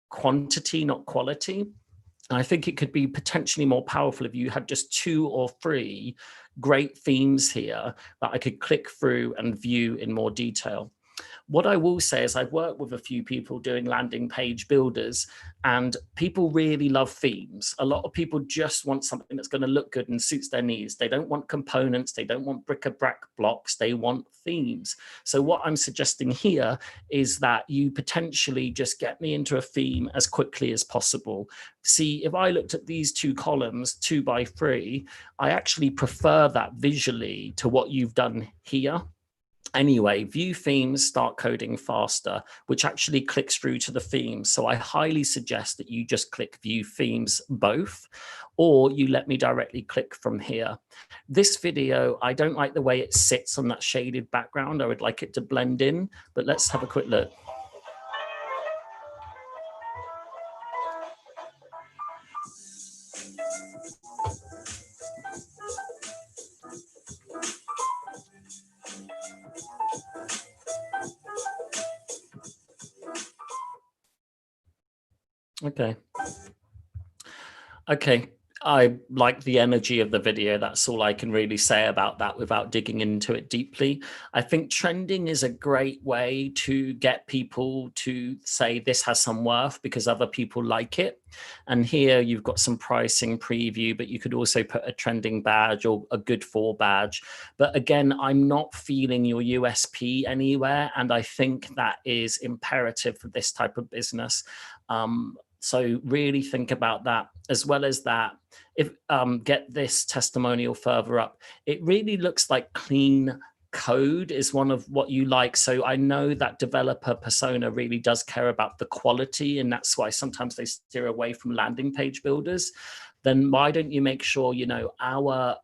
quantity, not quality. And I think it could be potentially more powerful if you had just 2 or 3 great themes here that I could click through and view in more detail. What I will say is I've worked with a few people doing landing page builders, and people really love themes. A lot of people just want something that's going to look good and suits their needs. They don't want components. They don't want bric-a-brac blocks. They want themes. So what I'm suggesting here is that you potentially just get me into a theme as quickly as possible. See, if I looked at these 2 columns, 2 by 3, I actually prefer that visually to what you've done here. Anyway, view themes, start coding faster, which actually clicks through to the themes. So I highly suggest that you just click view themes both, or you let me directly click from here. This video, I don't like the way it sits on that shaded background. I would like it to blend in, but let's have a quick look. Okay. Okay. I like the energy of the video. That's all I can really say about that without digging into it deeply. I think trending is a great way to get people to say this has some worth because other people like it. And here you've got some pricing preview, but you could also put a trending badge or a good for badge. But again, I'm not feeling your USP anywhere. And I think that is imperative for this type of business. So really think about that. As well as that, if get this testimonial further up, it really looks like clean code is one of what you like. So I know that developer persona really does care about the quality, and that's why sometimes they steer away from landing page builders. Then why don't you make sure, you know, our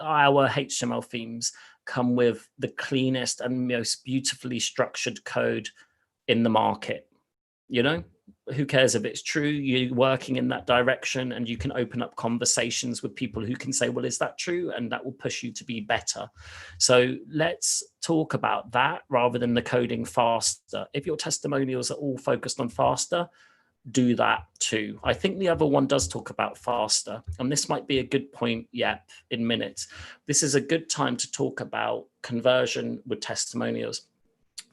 HTML themes come with the cleanest and most beautifully structured code in the market? You know, who cares if it's true? You're working in that direction, and you can open up conversations with people who can say, well, is that true? And that will push you to be better. So let's talk about that rather than the coding faster. If your testimonials are all focused on faster, do that too. I think the other one does talk about faster, and this might be a good point yet in minutes. This is a good time to talk about conversion with testimonials.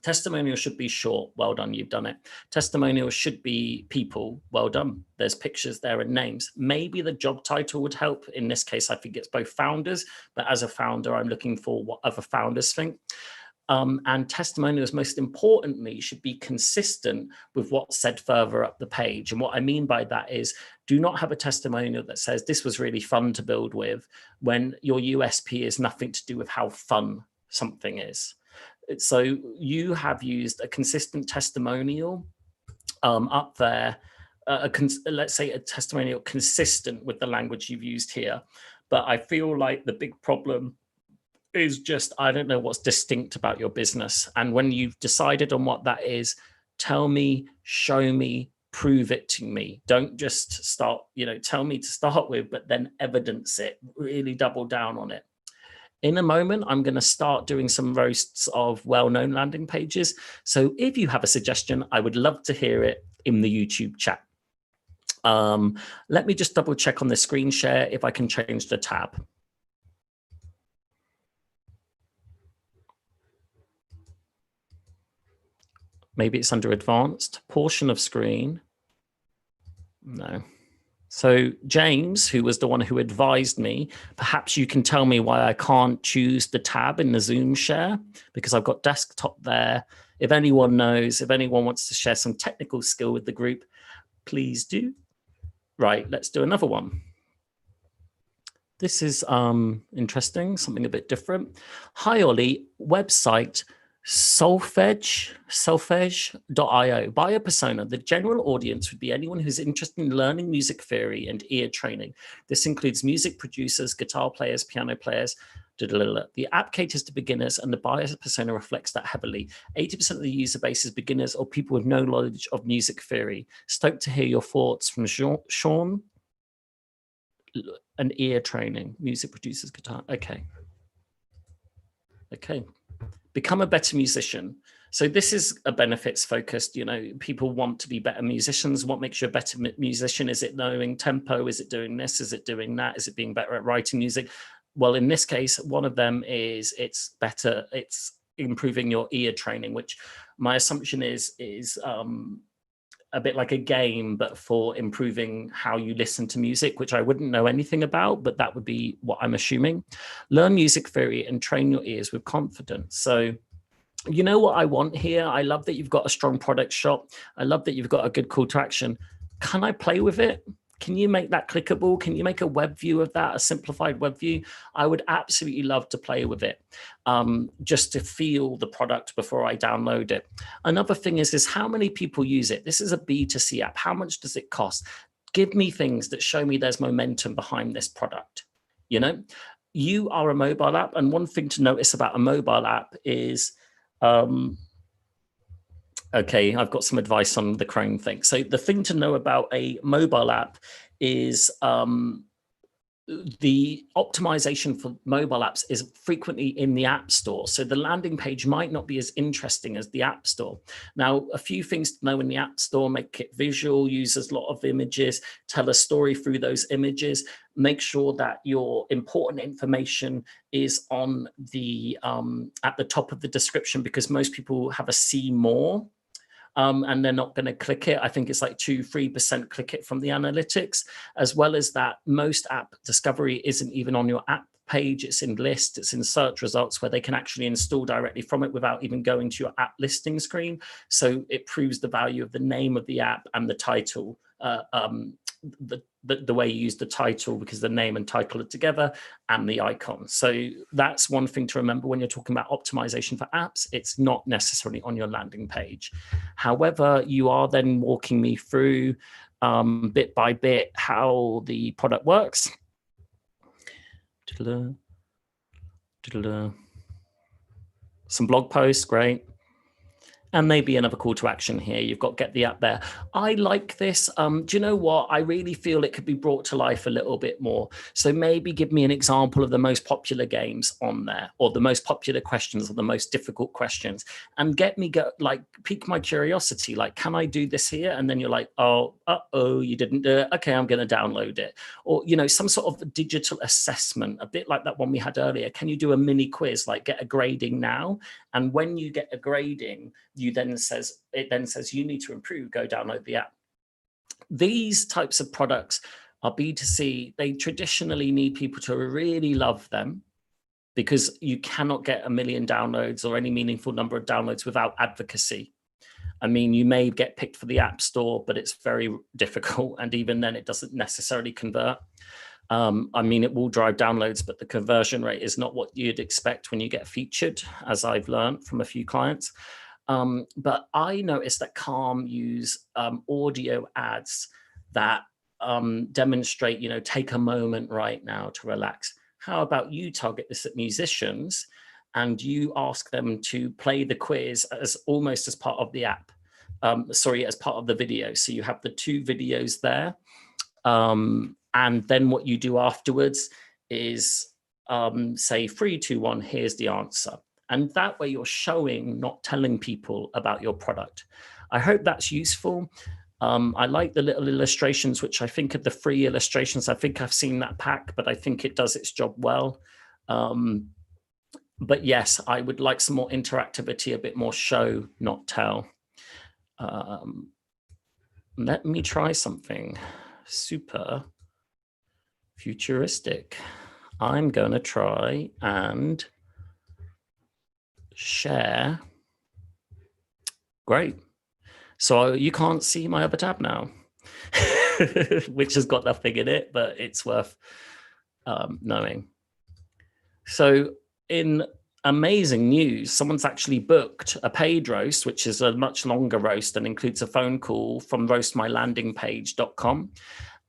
Testimonial should be short. Well done, you've done it. Testimonial should be people. Well done. There's pictures there and names. Maybe the job title would help. In this case, I think it's both founders, but as a founder, I'm looking for what other founders think. And testimonials, most importantly, should be consistent with what's said further up the page. And what I mean by that is, do not have a testimonial that says this was really fun to build with, when your USP is nothing to do with how fun something is. So you have used a consistent testimonial up there, let's say a testimonial consistent with the language you've used here. But I feel like the big problem is just, I don't know what's distinct about your business. And when you've decided on what that is, tell me, show me, prove it to me. Don't just start, you know, tell me to start with, but then evidence it, really double down on it. In a moment, I'm going to start doing some roasts of well-known landing pages. So if you have a suggestion, I would love to hear it in the YouTube chat. Let me just double check on the screen share if I can change the tab. Maybe it's under advanced, portion of screen. No. So James, who was the one who advised me, perhaps you can tell me why I can't choose the tab in the Zoom share, because I've got desktop there. If anyone knows, if anyone wants to share some technical skill with the group, please do. Right, let's do another one. This is interesting, something a bit different. Hi, Olly, website solfege.io. Buyer persona. The general audience would be anyone who's interested in learning music theory and ear training. This includes music producers, guitar players, piano players. The app caters to beginners, and the buyer persona reflects that heavily. 80% of the user base is beginners or people with no knowledge of music theory. Stoked to hear your thoughts from Sean. And ear training, music producers, guitar. Okay. Okay. Become a better musician. So this is a benefits focused, you know, people want to be better musicians. What makes you a better musician? Is it knowing tempo? Is it doing this? Is it doing that? Is it being better at writing music? Well, in this case, one of them is it's improving your ear training, which my assumption is a bit like a game, but for improving how you listen to music, which I wouldn't know anything about, but that would be what I'm assuming. Learn music theory and train your ears with confidence. So you know what I want here? I love that you've got a strong product shop. I love that you've got a good call to action. Can I play with it? Can you make that clickable? Can you make a web view of that, a simplified web view? I would absolutely love to play with it, just to feel the product before I download it. Another thing is how many people use it? This is a B2C app. How much does it cost? Give me things that show me there's momentum behind this product. You know, you are a mobile app, and one thing to notice about a mobile app is, okay, I've got some advice on the Chrome thing. So the thing to know about a mobile app is the optimization for mobile apps is frequently in the App Store. So the landing page might not be as interesting as the App Store. Now, a few things to know in the App Store: make it visual, use a lot of images, tell a story through those images, make sure that your important information is on the at the top of the description, because most people have a see more. And they're not going to click it. I think it's like 2-3% click it from the analytics, as well as that most app discovery isn't even on your app page. It's in list, it's in search results, where they can actually install directly from it without even going to your app listing screen. So it proves the value of the name of the app and the title, the way you use the title, because the name and title are together, and the icon. So that's one thing to remember when you're talking about optimization for apps. It's not necessarily on your landing page. However, you are then walking me through bit by bit how the product works. Some blog posts, great. And maybe another call to action here. You've got get the app there. I like this. Do you know what? I really feel it could be brought to life a little bit more. So maybe give me an example of the most popular games on there, or the most popular questions, or the most difficult questions, and get me pique my curiosity. Like, can I do this here? And then you're like, oh, you didn't do it. Okay, I'm going to download it. Or, you know, some sort of digital assessment, a bit like that one we had earlier. Can you do a mini quiz, like get a grading now? And when you get a grading, it then says you need to improve, go download the app. These types of products are B2C. They traditionally need people to really love them, because you cannot get 1 million downloads or any meaningful number of downloads without advocacy. I mean, you may get picked for the App Store, but it's very difficult. And even then, it doesn't necessarily convert. I mean, it will drive downloads, but the conversion rate is not what you'd expect when you get featured, as I've learned from a few clients. But I noticed that Calm use audio ads that demonstrate, you know, take a moment right now to relax. How about you target this at musicians, and you ask them to play the quiz as almost as part of the app, as part of the video. So you have the 2 videos there. And then what you do afterwards is say 3, 2, 1, here's the answer. And that way you're showing, not telling people about your product. I hope that's useful. I like the little illustrations, which I think are the free illustrations. I think I've seen that pack, but I think it does its job well. But yes, I would like some more interactivity, a bit more show, not tell. Let me try something super futuristic. I'm going to try and share. Great. So you can't see my other tab now, which has got nothing in it, but it's worth knowing. So in amazing news, someone's actually booked a paid roast, which is a much longer roast and includes a phone call from roastmylandingpage.com.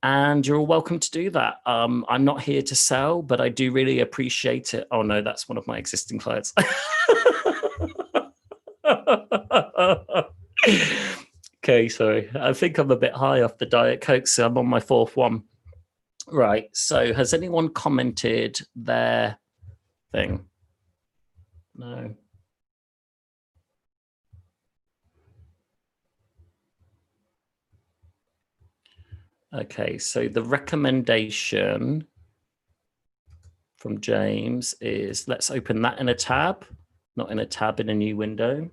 And you're all welcome to do that. I'm not here to sell, but I do really appreciate it. Oh no, that's one of my existing clients. Okay, sorry. I think I'm a bit high off the Diet Coke, so I'm on my 4th one. Right, so has anyone commented their thing? No. Okay, so the recommendation from James is let's open that in a tab, not in a tab in a new window.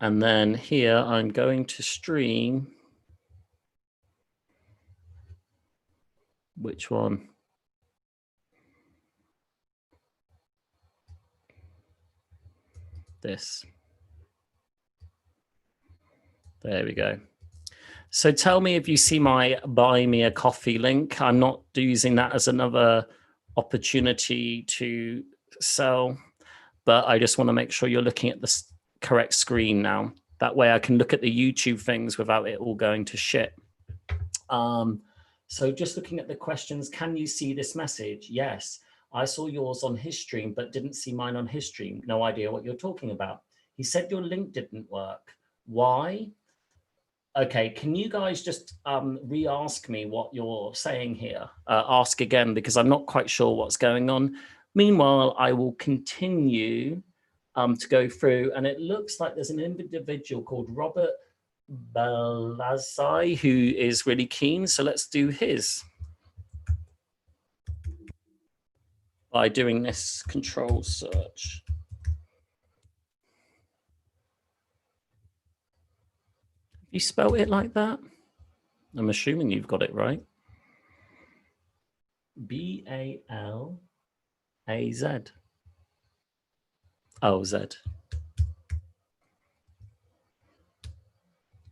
And then here I'm going to stream. Which one? This. There we go. So tell me if you see my buy me a coffee link. I'm not using that as another opportunity to sell, but I just want to make sure you're looking at the correct screen now. That way I can look at the YouTube things without it all going to shit. So just looking at the questions, can you see this message? Yes, I saw yours on his stream, but didn't see mine on his stream. No idea what you're talking about. He said your link didn't work. Why? Okay, can you guys just re-ask me what you're saying here? Ask again, because I'm not quite sure what's going on. Meanwhile, I will continue to go through, and it looks like there's an individual called Robert Balazai who is really keen. So let's do his by doing this control search. You spelled it like that? I'm assuming you've got it right. B-A-L-A-Z. Oh, Z.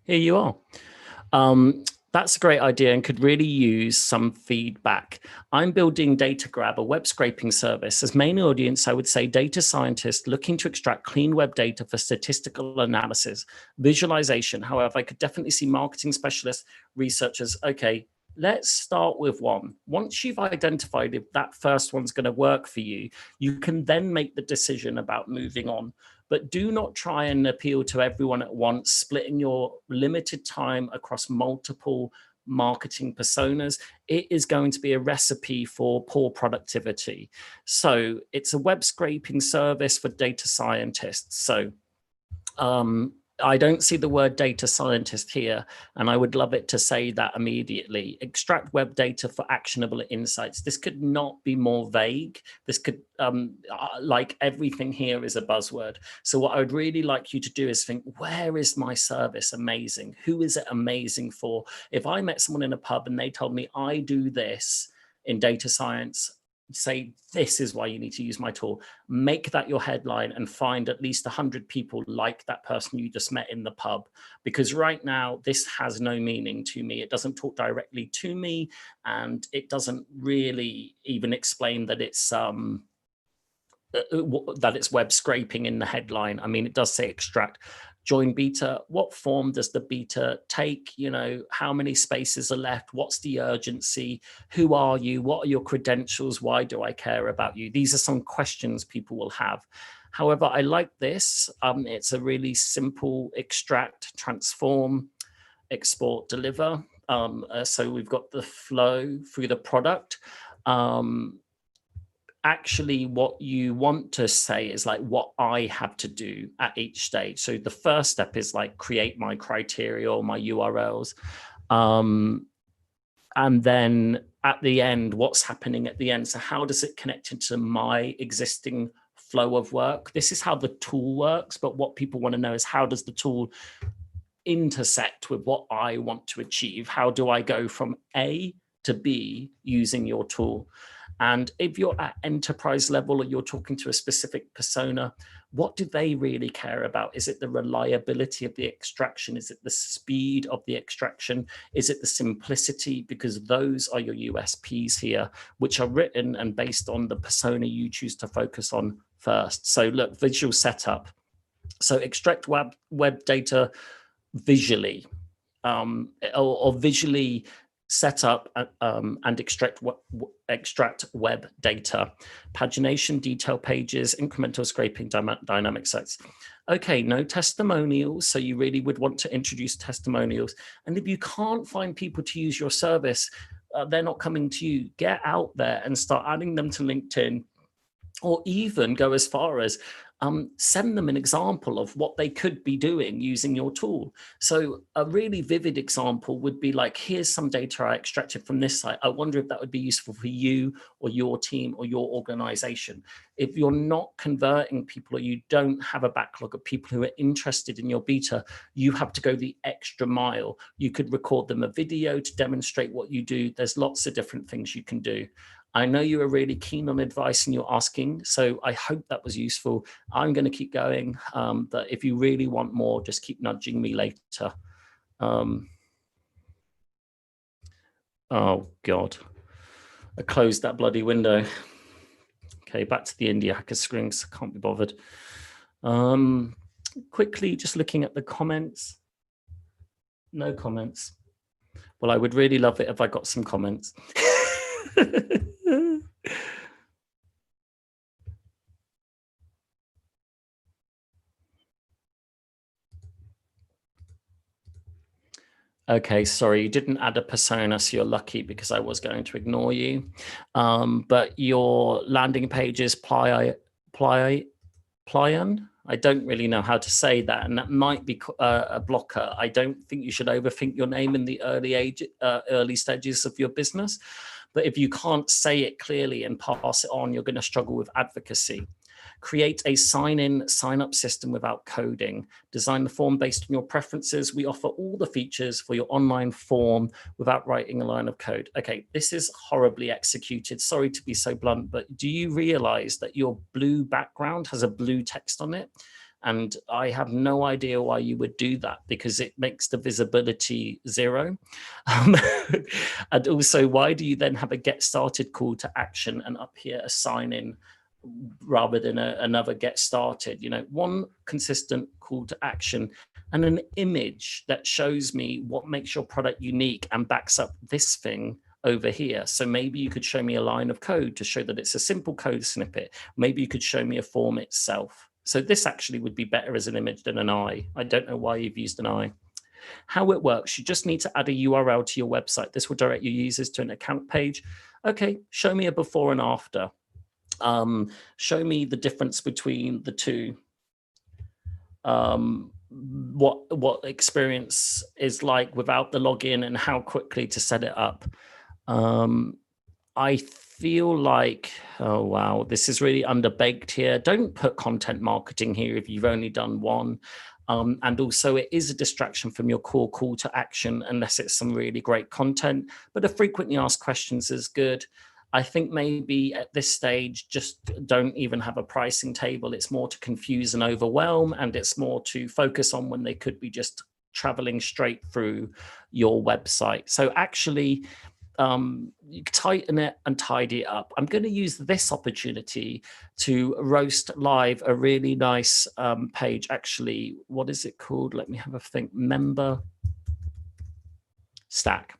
Here you are. That's a great idea and could really use some feedback. I'm building Data Grab, a web scraping service. As main audience, I would say data scientists looking to extract clean web data for statistical analysis, visualization. However, I could definitely see marketing specialists, researchers. Okay, let's start with one. Once you've identified if that first one's going to work for you, you can then make the decision about moving on. But do not try and appeal to everyone at once, splitting your limited time across multiple marketing personas. It is going to be a recipe for poor productivity. So it's a web scraping service for data scientists. So I don't see the word data scientist here, and I would love it to say that immediately. Extract web data for actionable insights. This could not be more vague. This could, like everything here is a buzzword. So what I would really like you to do is think, where is my service amazing? Who is it amazing for? If I met someone in a pub and they told me I do this in data science, say, this is why you need to use my tool. Make that your headline and find at least 100 people like that person you just met in the pub. Because right now, this has no meaning to me. It doesn't talk directly to me, and it doesn't really even explain that it's web scraping in the headline. I mean, it does say extract. Join beta. What form does the beta take? You know, how many spaces are left? What's the urgency? Who are you? What are your credentials? Why do I care about you? These are some questions people will have. However, I like this. It's a really simple extract, transform, export, deliver. So we've got the flow through the product. Actually, what you want to say is like what I have to do at each stage. So the first step is like create my criteria or my URLs. And then at the end, what's happening at the end? So how does it connect into my existing flow of work? This is how the tool works. But what people want to know is, how does the tool intersect with what I want to achieve? How do I go from A to B using your tool? And if you're at enterprise level or you're talking to a specific persona, what do they really care about? Is it the reliability of the extraction? Is it the speed of the extraction? Is it the simplicity? Because those are your USPs here, which are written and based on the persona you choose to focus on first. So look, visual setup. So extract web data visually, or visually set up and extract web data, pagination, detail pages, incremental scraping, dynamic sites. Okay, no testimonials. So you really would want to introduce testimonials. And if you can't find people to use your service, they're not coming to you. Get out there and start adding them to LinkedIn, or even go as far as send them an example of what they could be doing using your tool. So a really vivid example would be like, here's some data I extracted from this site. I wonder if that would be useful for you or your team or your organization. If you're not converting people, or you don't have a backlog of people who are interested in your beta, you have to go the extra mile. You could record them a video to demonstrate what you do. There's lots of different things you can do. I know you are really keen on advice and you're asking, so I hope that was useful. I'm going to keep going, but if you really want more, just keep nudging me later. Oh God, I closed that bloody window. Okay, back to the Indie Hacker screens. I can't be bothered. Quickly, just looking at the comments. No comments. Well, I would really love it if I got some comments. Okay, sorry, you didn't add a persona, so you're lucky because I was going to ignore you. But your landing page is Plyan. I don't really know how to say that, and that might be a blocker. I don't think you should overthink your name in the early stages of your business. But if you can't say it clearly and pass it on, you're going to struggle with advocacy. Create a sign-in, sign-up system without coding. Design the form based on your preferences. We offer all the features for your online form without writing a line of code. Okay, this is horribly executed. Sorry to be so blunt, but do you realize that your blue background has a blue text on it? And I have no idea why you would do that, because it makes the visibility 0. And also, why do you then have a get started call to action and up here a sign in rather than another get started? You know, one consistent call to action and an image that shows me what makes your product unique and backs up this thing over here. So maybe you could show me a line of code to show that it's a simple code snippet. Maybe you could show me a form itself. So this actually would be better as an image than an eye. I don't know why you've used an eye. How it works, you just need to add a URL to your website. This will direct your users to an account page. Okay, show me a before and after. Show me the difference between the two. What experience is like without the login and how quickly to set it up. I feel like, oh wow, this is really underbaked here. Don't put content marketing here if you've only done one. And also it is a distraction from your core call to action unless it's some really great content, but a frequently asked questions is good. I think maybe at this stage, just don't even have a pricing table. It's more to confuse and overwhelm, and it's more to focus on when they could be just traveling straight through your website. So actually, you tighten it and tidy it up. I'm going to use this opportunity to roast live a really nice page. Actually, what is it called? Let me have a think. Member Stack.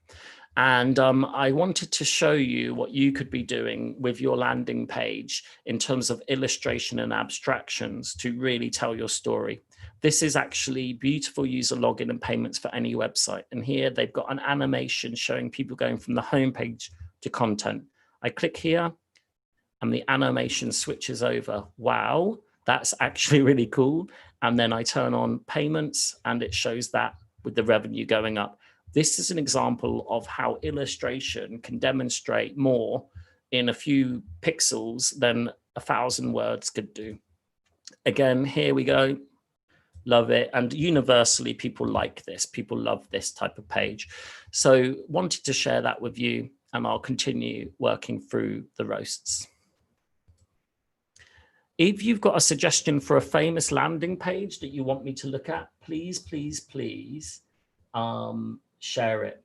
And I wanted to show you what you could be doing with your landing page in terms of illustration and abstractions to really tell your story. This is actually beautiful user login and payments for any website. And here they've got an animation showing people going from the home page to content. I click here and the animation switches over. Wow, that's actually really cool. And then I turn on payments and it shows that with the revenue going up. This is an example of how illustration can demonstrate more in a few pixels than 1,000 words could do. Again, here we go. Love it. And universally, people like this. People love this type of page. So wanted to share that with you, and I'll continue working through the roasts. If you've got a suggestion for a famous landing page that you want me to look at, please, please, please share it.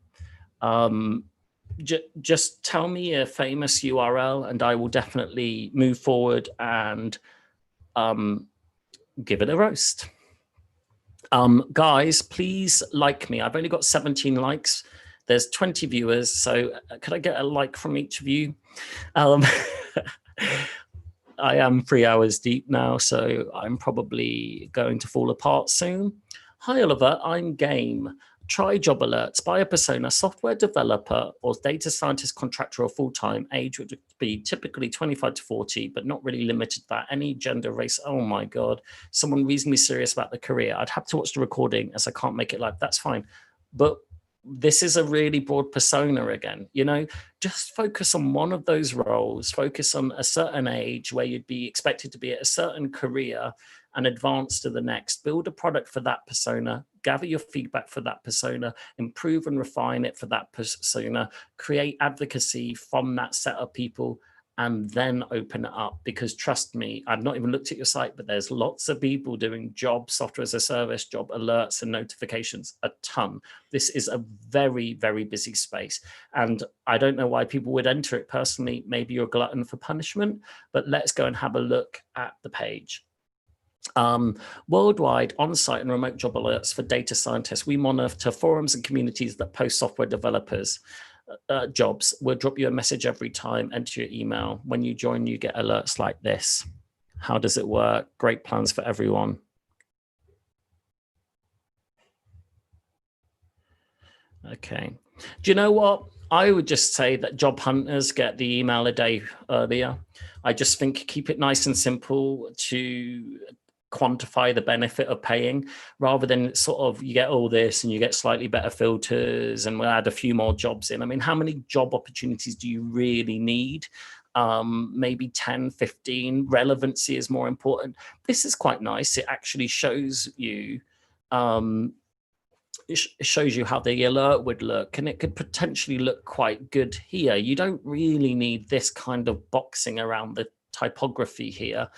Just tell me a famous URL and I will definitely move forward and give it a roast. Guys, please like me. I've only got 17 likes. There's 20 viewers, so could I get a like from each of you? I am 3 hours deep now, so I'm probably going to fall apart soon. Hi, Oliver, I'm game. Try job alerts, buy a persona, software developer or data scientist, contractor or full-time. Age would be typically 25 to 40, but not really limited to that. Any gender, race, oh my God. Someone reasonably serious about the career. I'd have to watch the recording as I can't make it live. That's fine. But this is a really broad persona again, you know, just focus on one of those roles, focus on a certain age where you'd be expected to be at a certain career and advance to the next. Build a product for that persona, gather your feedback for that persona, improve and refine it for that persona, create advocacy from that set of people, and then open it up, because trust me, I've not even looked at your site, but there's lots of people doing job software as a service, job alerts and notifications, a ton. This is a very, very busy space. And I don't know why people would enter it personally. Maybe you're a glutton for punishment, but let's go and have a look at the page. Worldwide, on-site and remote job alerts for data scientists. We monitor forums and communities that post software developers jobs. We'll drop you a message every time, enter your email. When you join, you get alerts like this. How does it work? Great plans for everyone. Okay. Do you know what? I would just say that job hunters get the email a day earlier. I just think keep it nice and simple to quantify the benefit of paying, rather than sort of you get all this and you get slightly better filters and we'll add a few more jobs in. I mean, how many job opportunities do you really need? Maybe 10, 15. Relevancy is more important. This is quite nice. It actually shows you it shows you how the alert would look, and it could potentially look quite good here. You don't really need this kind of boxing around the typography here.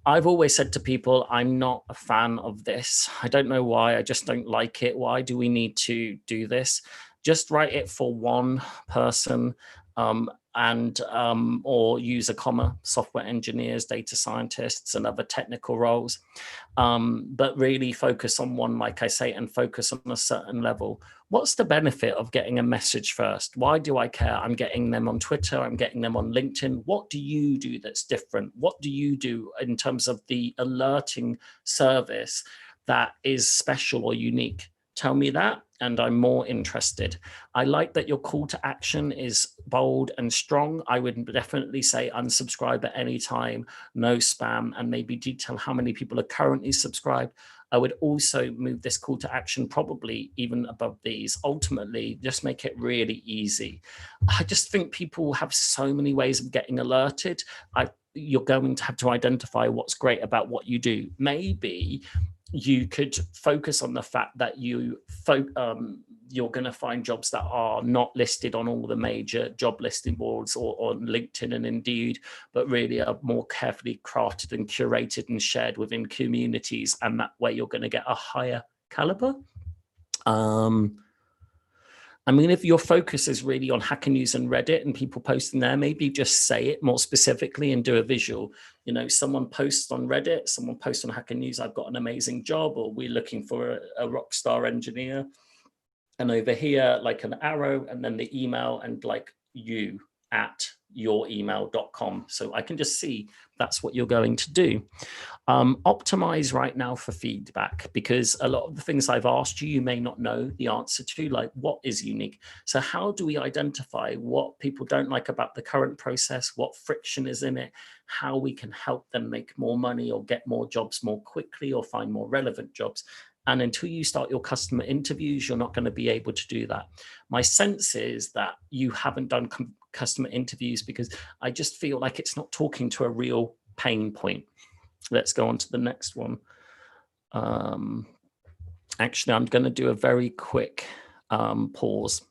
I've always said to people, I'm not a fan of this. I don't know why. I just don't like it. Why do we need to do this? Just write it for one person, or use a comma, software engineers, data scientists, and other technical roles. But really focus on one, like I say, and focus on a certain level. What's the benefit of getting a message first? Why do I care? I'm getting them on Twitter. I'm getting them on LinkedIn. What do you do that's different? What do you do in terms of the alerting service that is special or unique? Tell me that, and I'm more interested. I like that your call to action is bold and strong. I would definitely say unsubscribe at any time, no spam, and maybe detail how many people are currently subscribed. I would also move this call to action probably even above these. Ultimately, just make it really easy. I just think people have so many ways of getting alerted. You're going to have to identify what's great about what you do. Maybe you could focus on the fact that you're going to find jobs that are not listed on all the major job listing boards or on LinkedIn and Indeed, but really are more carefully crafted and curated and shared within communities. And that way you're going to get a higher caliber. I mean, if your focus is really on Hacker News and Reddit and people posting there, maybe just say it more specifically and do a visual. You know, someone posts on Reddit, someone posts on Hacker News, I've got an amazing job, or we're looking for a rock star engineer. And over here, like an arrow, and then the email, and like you at youremail.com. So I can just see that's what you're going to do. Optimize right now for feedback, because a lot of the things I've asked you, you may not know the answer to, like what is unique. So how do we identify what people don't like about the current process, what friction is in it, how we can help them make more money or get more jobs more quickly or find more relevant jobs? And until you start your customer interviews, you're not going to be able to do that. My sense is that you haven't done customer interviews because I just feel like it's not talking to a real pain point. Let's go on to the next one. Actually, I'm going to do a very quick pause.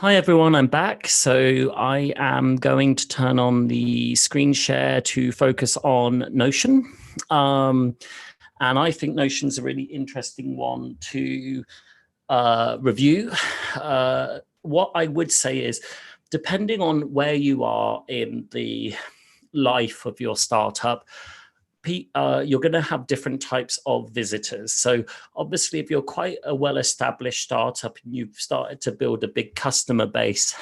Hi everyone, I'm back. So I am going to turn on the screen share to focus on Notion. And I think Notion's a really interesting one to review. What I would say is, depending on where you are in the life of your startup, you're going to have different types of visitors. So obviously, if you're quite a well-established startup and you've started to build a big customer base,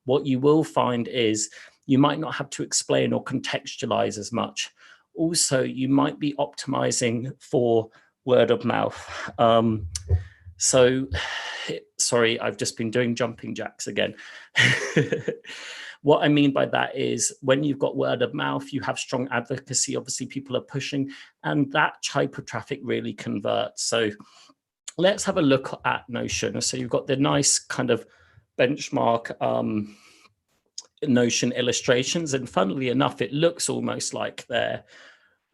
what you will find is you might not have to explain or contextualize as much. Also, you might be optimizing for word of mouth. Sorry, I've just been doing jumping jacks again. What I mean by that is when you've got word of mouth, you have strong advocacy. Obviously, people are pushing, and that type of traffic really converts. So let's have a look at Notion. So you've got the nice kind of benchmark Notion illustrations. And funnily enough, it looks almost like their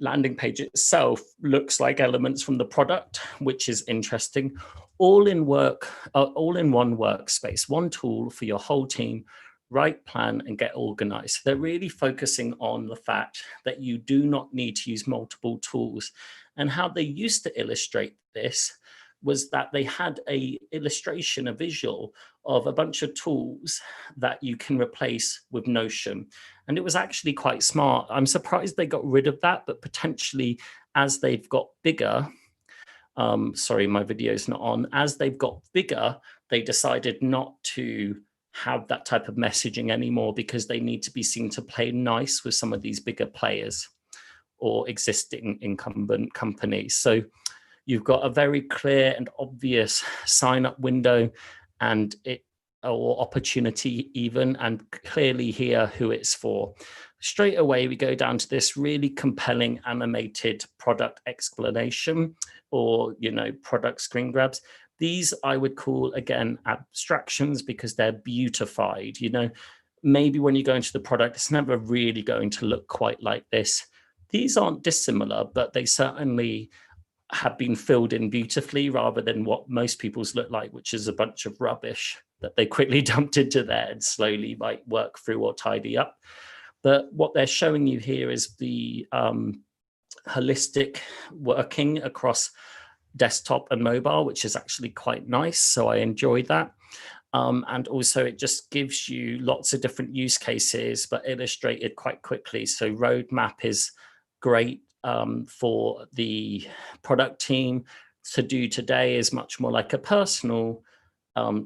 landing page itself looks like elements from the product, which is interesting. All in one workspace, one tool for your whole team. Write, plan, and get organized. They're really focusing on the fact that you do not need to use multiple tools. And how they used to illustrate this was that they had a illustration, a visual of a bunch of tools that you can replace with Notion. And it was actually quite smart. I'm surprised they got rid of that, but potentially as they've got bigger, sorry, my video's not on. As they've got bigger, they decided not to have that type of messaging anymore because they need to be seen to play nice with some of these bigger players or existing incumbent companies. So you've got a very clear and obvious sign up window and or opportunity even, and clearly here who it's for. Straight away, we go down to this really compelling animated product explanation or, product screen grabs. These I would call, again, abstractions because they're beautified. Maybe when you go into the product, it's never really going to look quite like this. These aren't dissimilar, but they certainly have been filled in beautifully rather than what most people's look like, which is a bunch of rubbish that they quickly dumped into there and slowly might work through or tidy up. But what they're showing you here is the holistic working across desktop and mobile, which is actually quite nice. So I enjoyed that. And also it just gives you lots of different use cases, but illustrated quite quickly. So roadmap is great for the product team. To do today is much more like a personal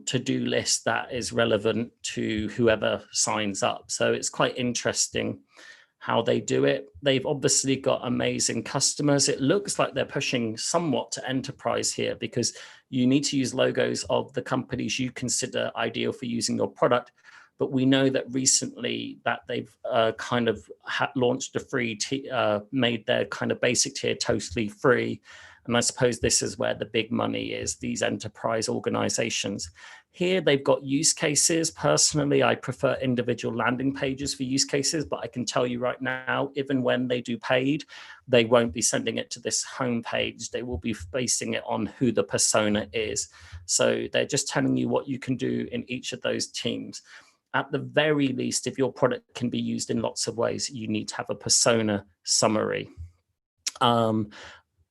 to-do list that is relevant to whoever signs up. So it's quite interesting how they do it. They've obviously got amazing customers. It looks like they're pushing somewhat to enterprise here because you need to use logos of the companies you consider ideal for using your product. But we know that recently that they've kind of launched a free, made their kind of basic tier totally free. And I suppose this is where the big money is, these enterprise organizations. Here they've got use cases. Personally, I prefer individual landing pages for use cases, but I can tell you right now, even when they do paid, they won't be sending it to this homepage. They will be basing it on who the persona is. So they're just telling you what you can do in each of those teams. At the very least, if your product can be used in lots of ways, you need to have a persona summary.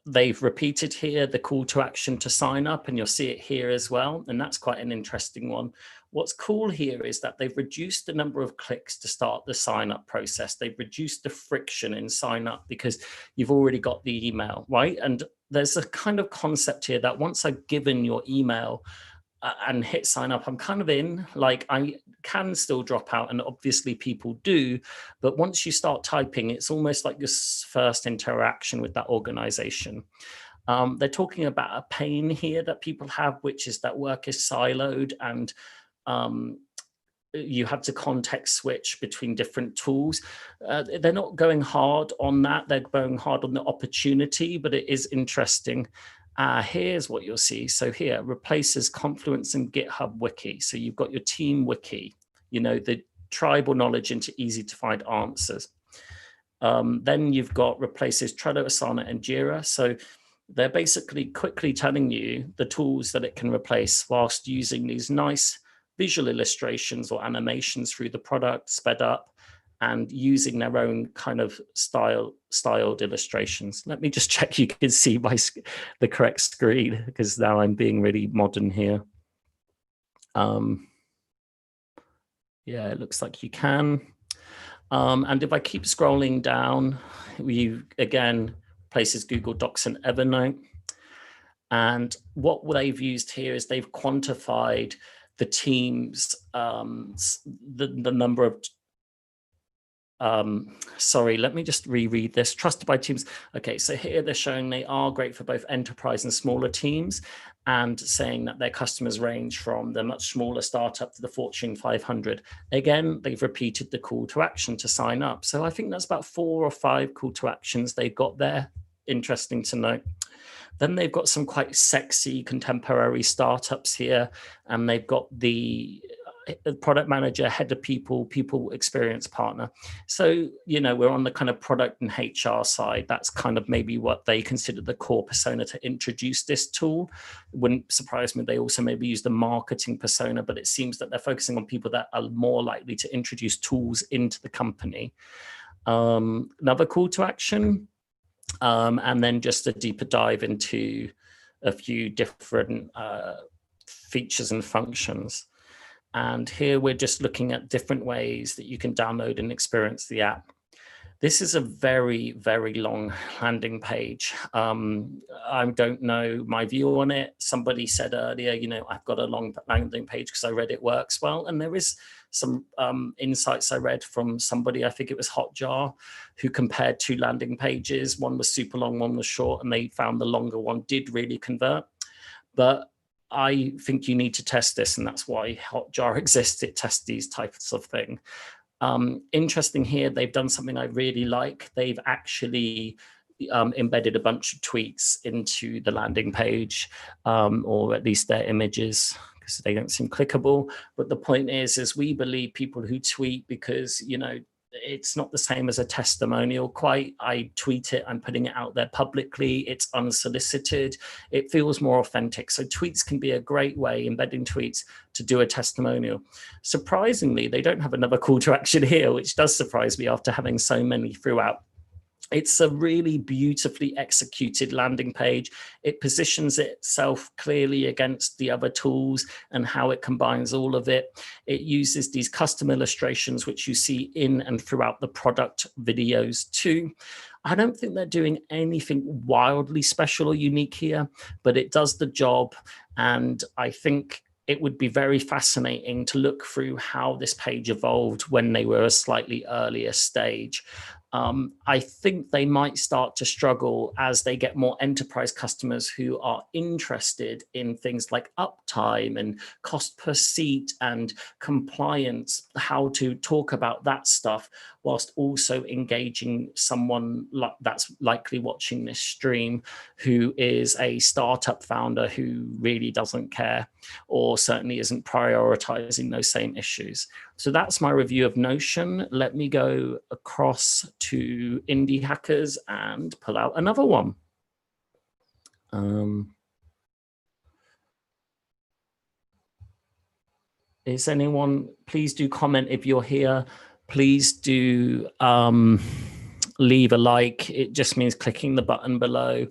They've repeated here the call to action to sign up, and you'll see it here as well. And that's quite an interesting one. What's cool here is that they've reduced the number of clicks to start the sign up process. They've reduced the friction in sign up because you've already got the email, right? And there's a kind of concept here that once I've given your email and hit sign up, I'm kind of in. Like, I can still drop out, and obviously people do, but once you start typing, it's almost like your first interaction with that organization. They're talking about a pain here that people have, which is that work is siloed and you have to context switch between different tools. They're not going hard on that. They're going hard on the opportunity, but it is interesting. Here's what you'll see. So here, replaces Confluence and GitHub Wiki. So you've got your team wiki, the tribal knowledge into easy to find answers. Then you've got replaces Trello, Asana, and Jira. So they're basically quickly telling you the tools that it can replace whilst using these nice visual illustrations or animations through the product, sped up, and using their own kind of styled illustrations. Let me just check you can see the correct screen, because now I'm being really modern here. Yeah, it looks like you can. And if I keep scrolling down, again, places Google Docs and Evernote. And what they've used here is they've quantified the teams, the number of, sorry, let me just reread this. Trusted by teams. Okay, so here they're showing they are great for both enterprise and smaller teams, and saying that their customers range from the much smaller startup to the Fortune 500. Again, they've repeated the call to action to sign up. So I think that's about 4 or 5 call to actions they've got there. Interesting to note. Then they've got some quite sexy contemporary startups here, and they've got the product manager, head of people experience partner. So, you know, we're on the kind of product and HR side. That's kind of maybe what they consider the core persona to introduce this tool. It wouldn't surprise me. They also maybe use the marketing persona, but it seems that they're focusing on people that are more likely to introduce tools into the company. Another call to action, and then just a deeper dive into a few different features and functions. And here we're just looking at different ways that you can download and experience the app. This is a very, very long landing page. I don't know my view on it. Somebody said earlier, you know, I've got a long landing page because I read it works well. And there is some insights I read from somebody, I think it was Hotjar, who compared 2 landing pages. One was super long, one was short, and they found the longer one did really convert. But I think you need to test this, and that's why Hotjar exists. It tests these types of thing. Interesting here, they've done something I really like. They've actually embedded a bunch of tweets into the landing page, or at least their images, because they don't seem clickable. But the point is we believe people who tweet, because, you know, it's not the same as a testimonial quite. I tweet it, I'm putting it out there publicly, it's unsolicited, it feels more authentic. So tweets can be a great way, embedding tweets, to do a testimonial. Surprisingly, they don't have another call to action here, which does surprise me after having so many throughout. It's a really beautifully executed landing page. It positions itself clearly against the other tools and how it combines all of it. It uses these custom illustrations, which you see in and throughout the product videos too. I don't think they're doing anything wildly special or unique here, but it does the job. And I think it would be very fascinating to look through how this page evolved when they were a slightly earlier stage. I think they might start to struggle as they get more enterprise customers who are interested in things like uptime and cost per seat and compliance, how to talk about that stuff, whilst also engaging someone that's likely watching this stream who is a startup founder who really doesn't care, or certainly isn't prioritizing those same issues. So that's my review of Notion. Let me go across to Indie Hackers and pull out another one. Is anyone, please do comment if you're here. Please do leave a like. It just means clicking the button below.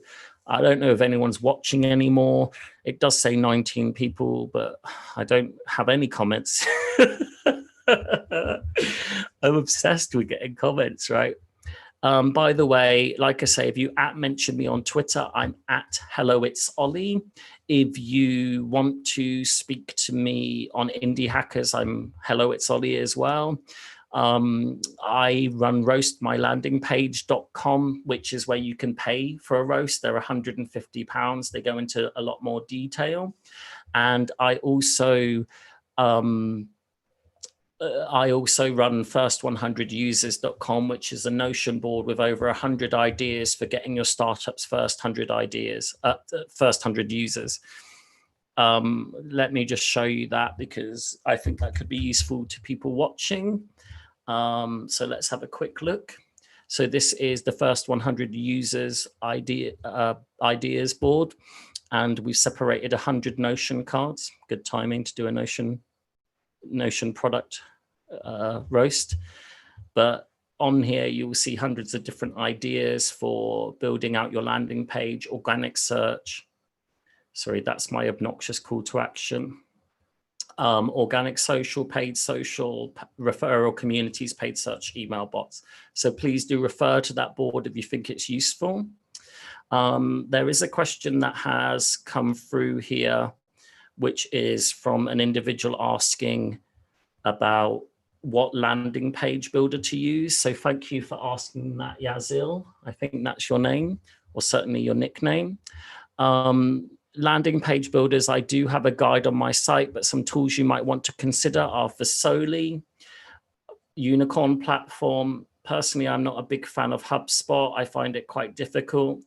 I don't know if anyone's watching anymore. It does say 19 people, but I don't have any comments. I'm obsessed with getting comments, right? By the way, like I say, if you mention me on Twitter, I'm at Hello It's Olly. If you want to speak to me on Indie Hackers, I'm Hello It's Olly as well. I run roastmylandingpage.com, which is where you can pay for a roast. They're £150. They go into a lot more detail. And I also run first100users.com, which is a Notion board with over 100 ideas for getting your startup's first 100 ideas, first 100 users. Let me just show you that, because I think that could be useful to people watching. So let's have a quick look. So this is the first 100 users ideas board, and we've separated 100 Notion cards. Good timing to do a Notion Notion product roast. But on here, you will see hundreds of different ideas for building out your landing page, organic search. Sorry, that's my obnoxious call to action. Organic social, paid social, referral communities, paid search, email bots. So please do refer to that board if you think it's useful. There is a question that has come through here, which is from an individual asking about what landing page builder to use. So thank you for asking that, Yazil. I think that's your name, or certainly your nickname. Landing page builders, I do have a guide on my site, but some tools you might want to consider are for Solly, Unicorn platform. Personally, I'm not a big fan of HubSpot. I find it quite difficult.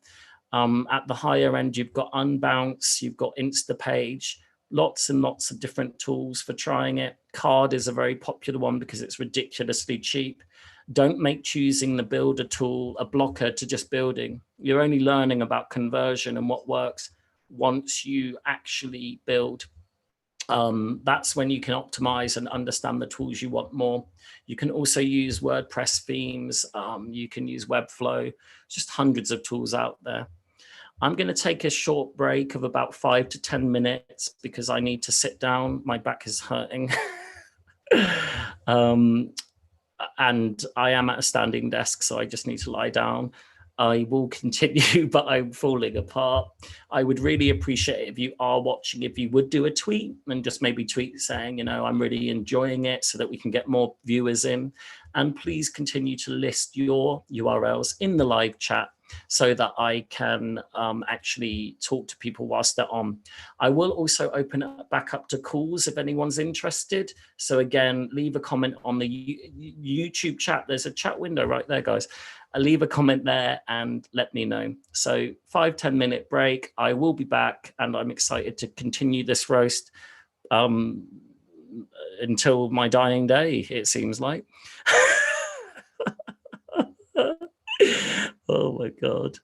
At the higher end, you've got Unbounce, you've got Instapage, lots and lots of different tools for trying it. Card is a very popular one because it's ridiculously cheap. Don't make choosing the builder tool a blocker to just building. You're only learning about conversion and what works once you actually build. That's when you can optimize and understand the tools you want more. You can also use WordPress themes. You can use Webflow, just hundreds of tools out there. I'm going to take a short break of about 5 to 10 minutes because I need to sit down. My back is hurting. And I am at a standing desk, so I just need to lie down. I will continue, but I'm falling apart. I would really appreciate it if you are watching, if you would do a tweet and just maybe tweet saying, you know, I'm really enjoying it so that we can get more viewers in. And please continue to list your URLs in the live chat so that I can actually talk to people whilst they're on. I will also open it back up to calls if anyone's interested. So again, leave a comment on the YouTube chat. There's a chat window right there, guys. Leave a comment there and let me know. So 5-10 minute break. I will be back and I'm excited to continue this roast until my dying day, it seems like. Oh my God.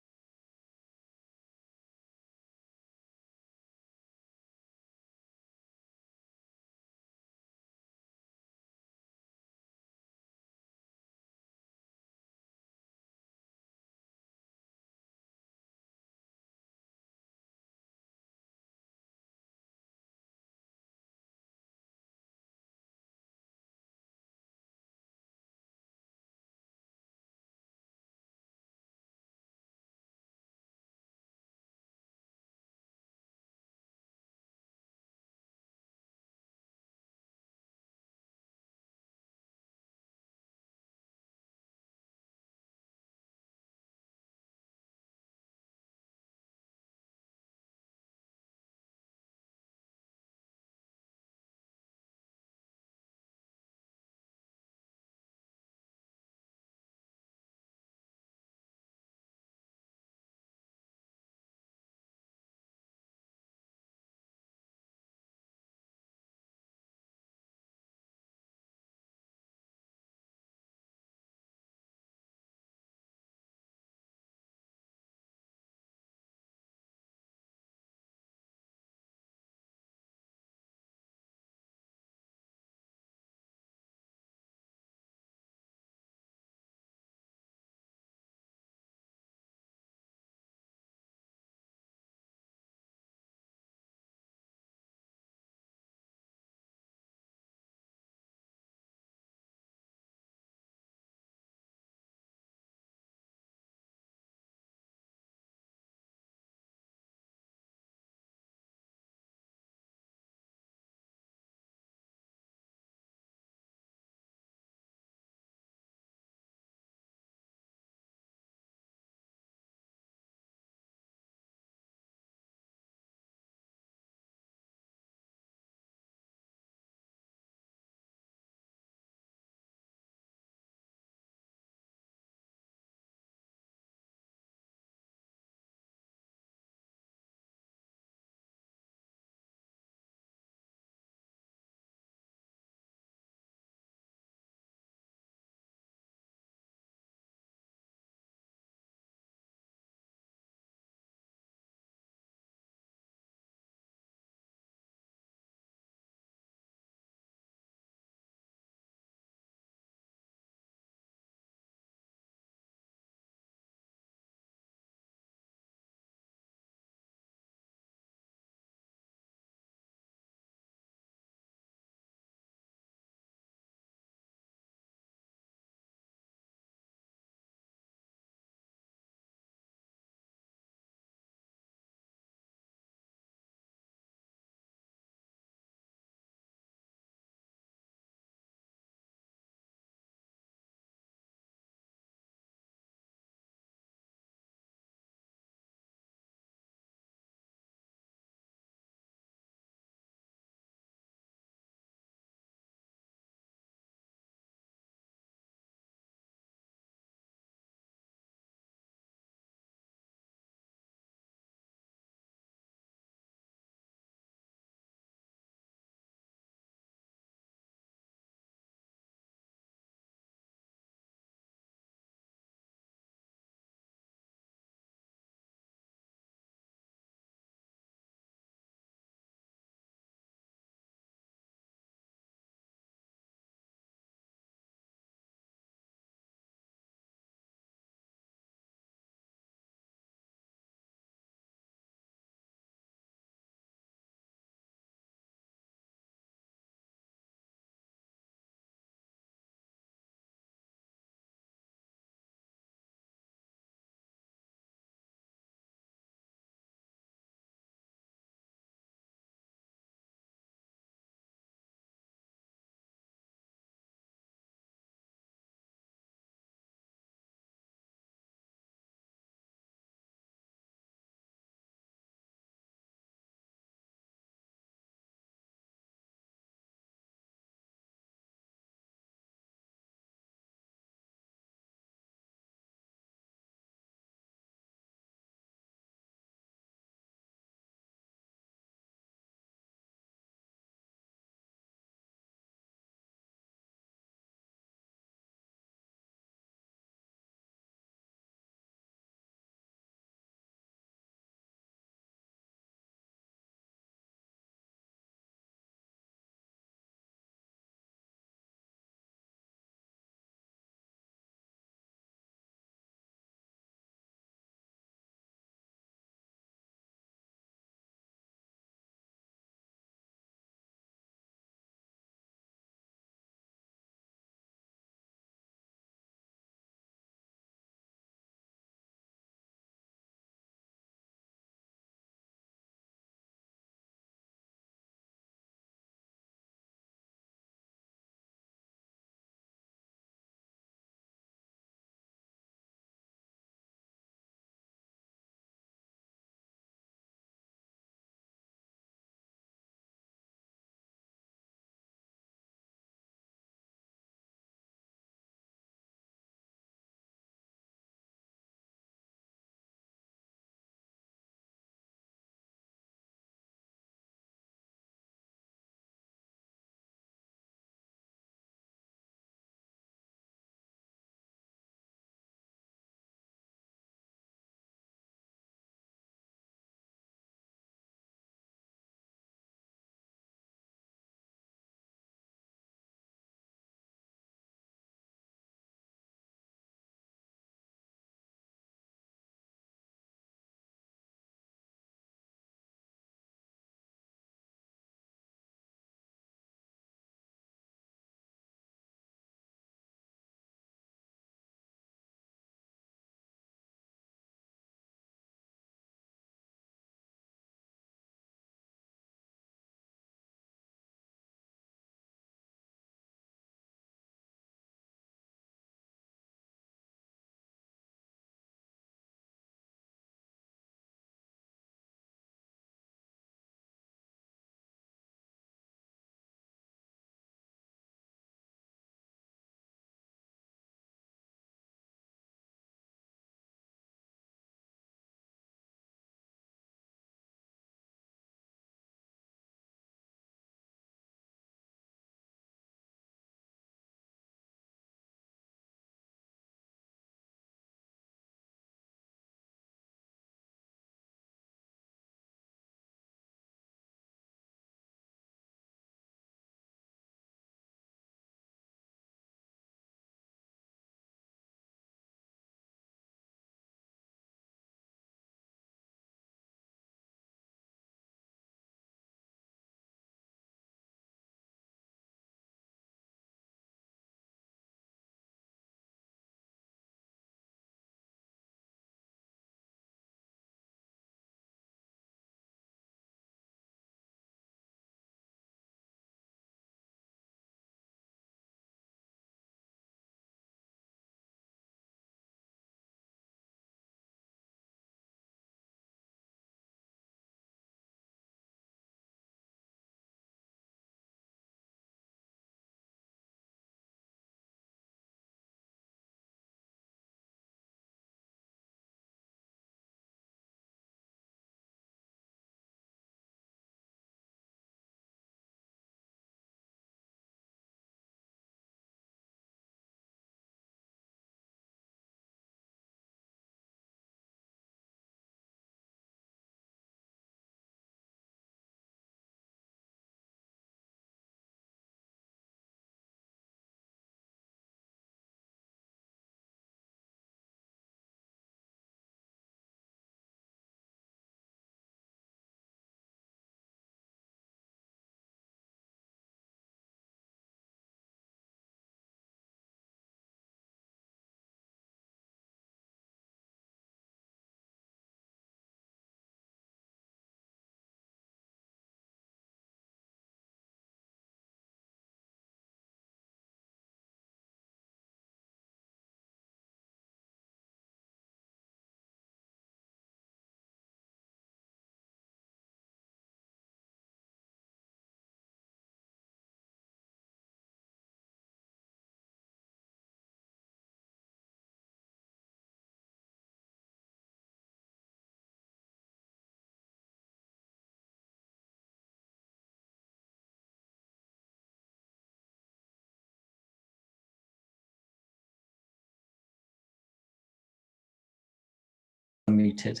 unmuted.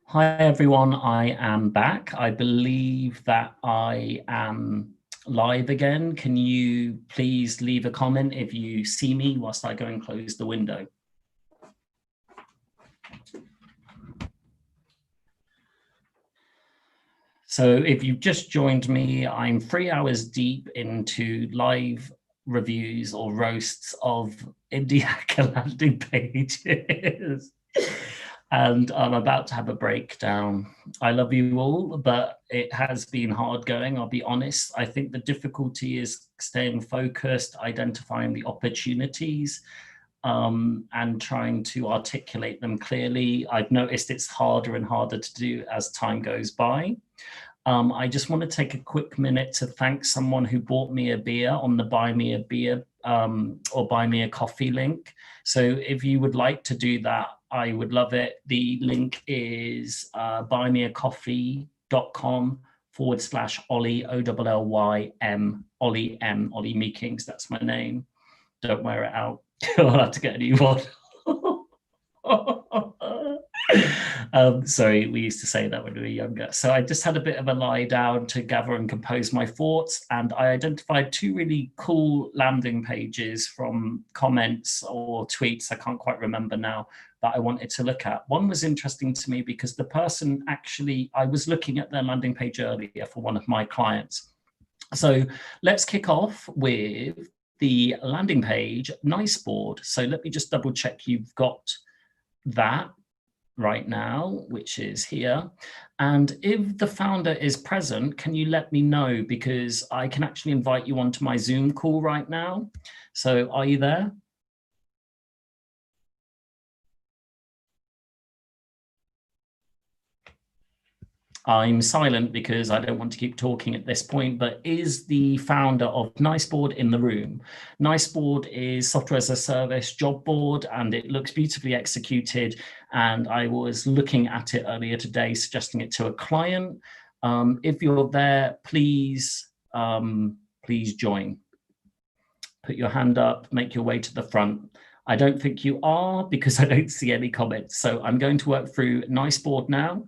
Hi everyone, I am back. I believe that I am live again. Can you please leave a comment if you see me whilst I go and close the window? So if you've just joined me, I'm 3 hours deep into live reviews or roasts of indie hacker landing pages. And I'm about to have a breakdown. I love you all, but it has been hard going, I'll be honest. I think the difficulty is staying focused, identifying the opportunities, and trying to articulate them clearly. I've noticed it's harder and harder to do as time goes by. I just want to take a quick minute to thank someone who bought me a beer on the Buy Me a Beer or Buy Me a Coffee link. So if you would like to do that, I would love it. The link is buymeacoffee.com/Olly, O-L-L-Y-M, Olly M, Olly Meekings, that's my name. Don't wear it out. I'll have to get a new one. Sorry, we used to say that when we were younger. So I just had a bit of a lie down to gather and compose my thoughts, and I identified 2 really cool landing pages from comments or tweets, I can't quite remember now, that I wanted to look at. One was interesting to me because the person actually, I was looking at their landing page earlier for one of my clients. So let's kick off with the landing page, Nice Board. So let me just double check you've got that right now, which is here. And if the founder is present, can you let me know? Because I can actually invite you onto my Zoom call right now. So are you there? I'm silent because I don't want to keep talking at this point, but is the founder of Niceboard in the room? Niceboard is software as a service job board, and it looks beautifully executed. And I was looking at it earlier today, suggesting it to a client. If you're there, please join. Put your hand up, make your way to the front. I don't think you are because I don't see any comments. So I'm going to work through Niceboard now.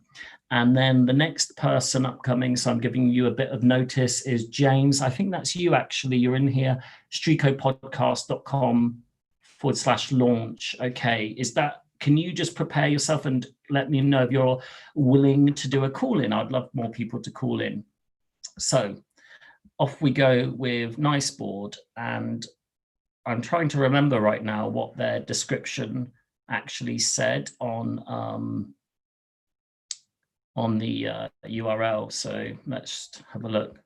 And then the next person upcoming, so I'm giving you a bit of notice, is James. I think that's you, actually. You're in here, streakopodcast.com/launch. Okay, is that, can you just prepare yourself and let me know if you're willing to do a call in? I'd love more people to call in. So off we go with Niceboard. And I'm trying to remember right now what their description actually said on the URL. So let's have a look.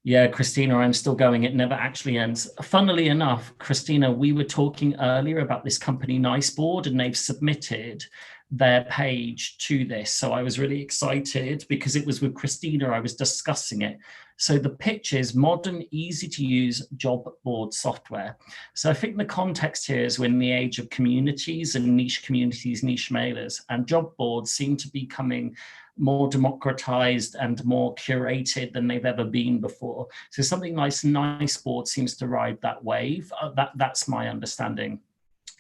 Yeah, Christina, I'm still going. It never actually ends. Funnily enough, Christina, we were talking earlier about this company Niceboard, and they've submitted their page to this. So I was really excited because it was with Christina, I was discussing it. So the pitch is modern, easy to use job board software. So I think the context here is we're in the age of communities and niche communities, niche mailers, and job boards seem to be becoming more democratized and more curated than they've ever been before. So something like Niceboard seems to ride that wave. That's my understanding.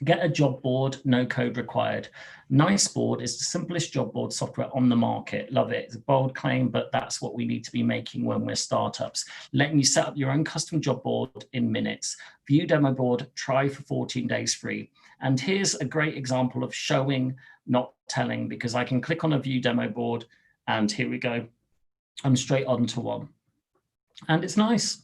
Get a job board, no code required. Niceboard is the simplest job board software on the market. Love it. It's a bold claim, but that's what we need to be making when we're startups. Letting you set up your own custom job board in minutes. View demo board, try for 14 days free. And here's a great example of showing, not telling, because I can click on a view demo board and here we go. I'm straight onto one. And it's nice.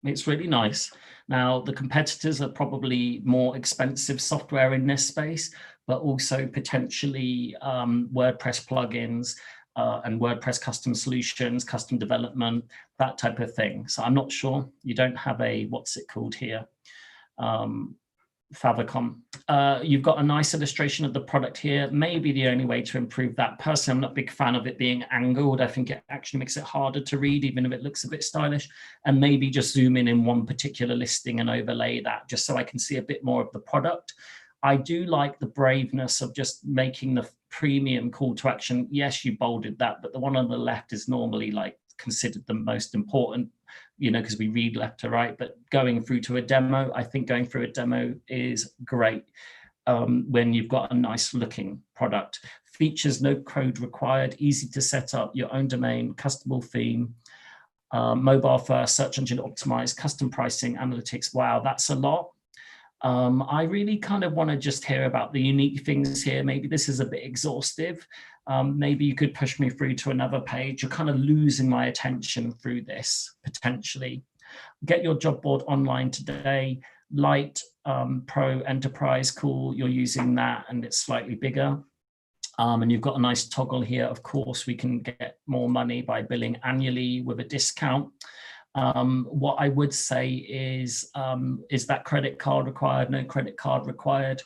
It's really nice. Now, the competitors are probably more expensive software in this space, but also potentially WordPress plugins and WordPress custom solutions, custom development, that type of thing. So I'm not sure. You don't have a, what's it called here? Favicon. You've got a nice illustration of the product here. Maybe the only way to improve that. Personally, I'm not a big fan of it being angled. I think it actually makes it harder to read, even if it looks a bit stylish. And maybe just zoom in one particular listing and overlay that just so I can see a bit more of the product. I do like the braveness of just making the premium call to action. Yes, you bolded that, but the one on the left is normally like considered the most important you know, because we read left to right, but going through to a demo, I think going through a demo is great when you've got a nice looking product. Features, no code required, easy to set up, your own domain, customable theme, mobile first, search engine optimized, custom pricing, analytics. Wow, that's a lot. I really kind of want to just hear about the unique things here. Maybe this is a bit exhaustive. Maybe you could push me through to another page. You're kind of losing my attention through this, potentially. Get your job board online today. Light, Pro, Enterprise, cool. You're using that and it's slightly bigger. And you've got a nice toggle here. Of course, we can get more money by billing annually with a discount. What I would say is that credit card required? No credit card required.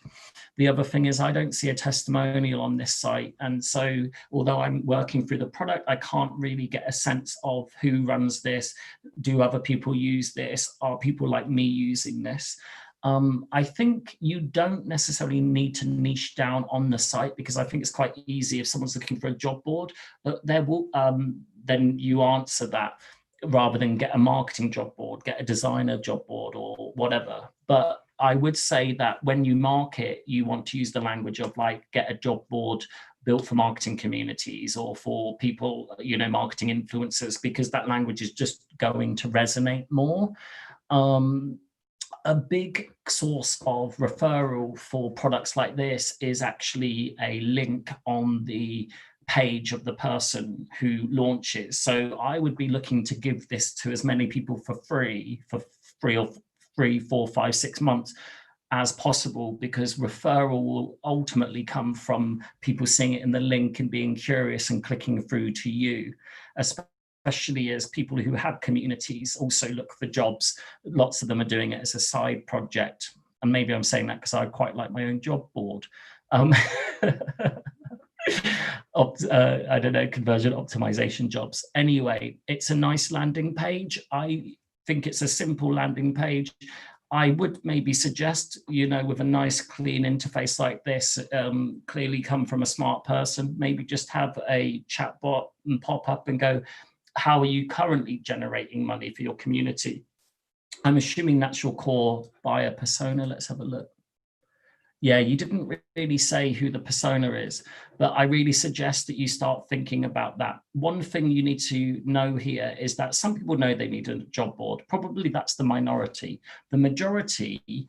The other thing is I don't see a testimonial on this site. And so although I'm working through the product, I can't really get a sense of who runs this. Do other people use this? Are people like me using this? I think you don't necessarily need to niche down on the site, because I think it's quite easy if someone's looking for a job board, there will, then you answer that rather than get a marketing job board, get a designer job board or whatever. But I would say that when you market, you want to use the language of like, get a job board built for marketing communities or for people, you know, marketing influencers, because that language is just going to resonate more. A big source of referral for products like this is actually a link on the page of the person who launches. So I would be looking to give this to as many people for free or 3, 4, 5, 6 months as possible, because referral will ultimately come from people seeing it in the link and being curious and clicking through to you, especially as people who have communities also look for jobs. Lots of them are doing it as a side project. And maybe I'm saying that because I quite like my own job board. I don't know, conversion optimization jobs. Anyway, it's a nice landing page. I think it's a simple landing page. I would maybe suggest, you know, with a nice clean interface like this, clearly come from a smart person, maybe just have a chat bot and pop up and go, how are you currently generating money for your community? I'm assuming that's your core buyer persona. Let's have a look. Yeah, you didn't really say who the persona is, but I really suggest that you start thinking about that. One thing you need to know here is that some people know they need a job board. Probably that's the minority. The majority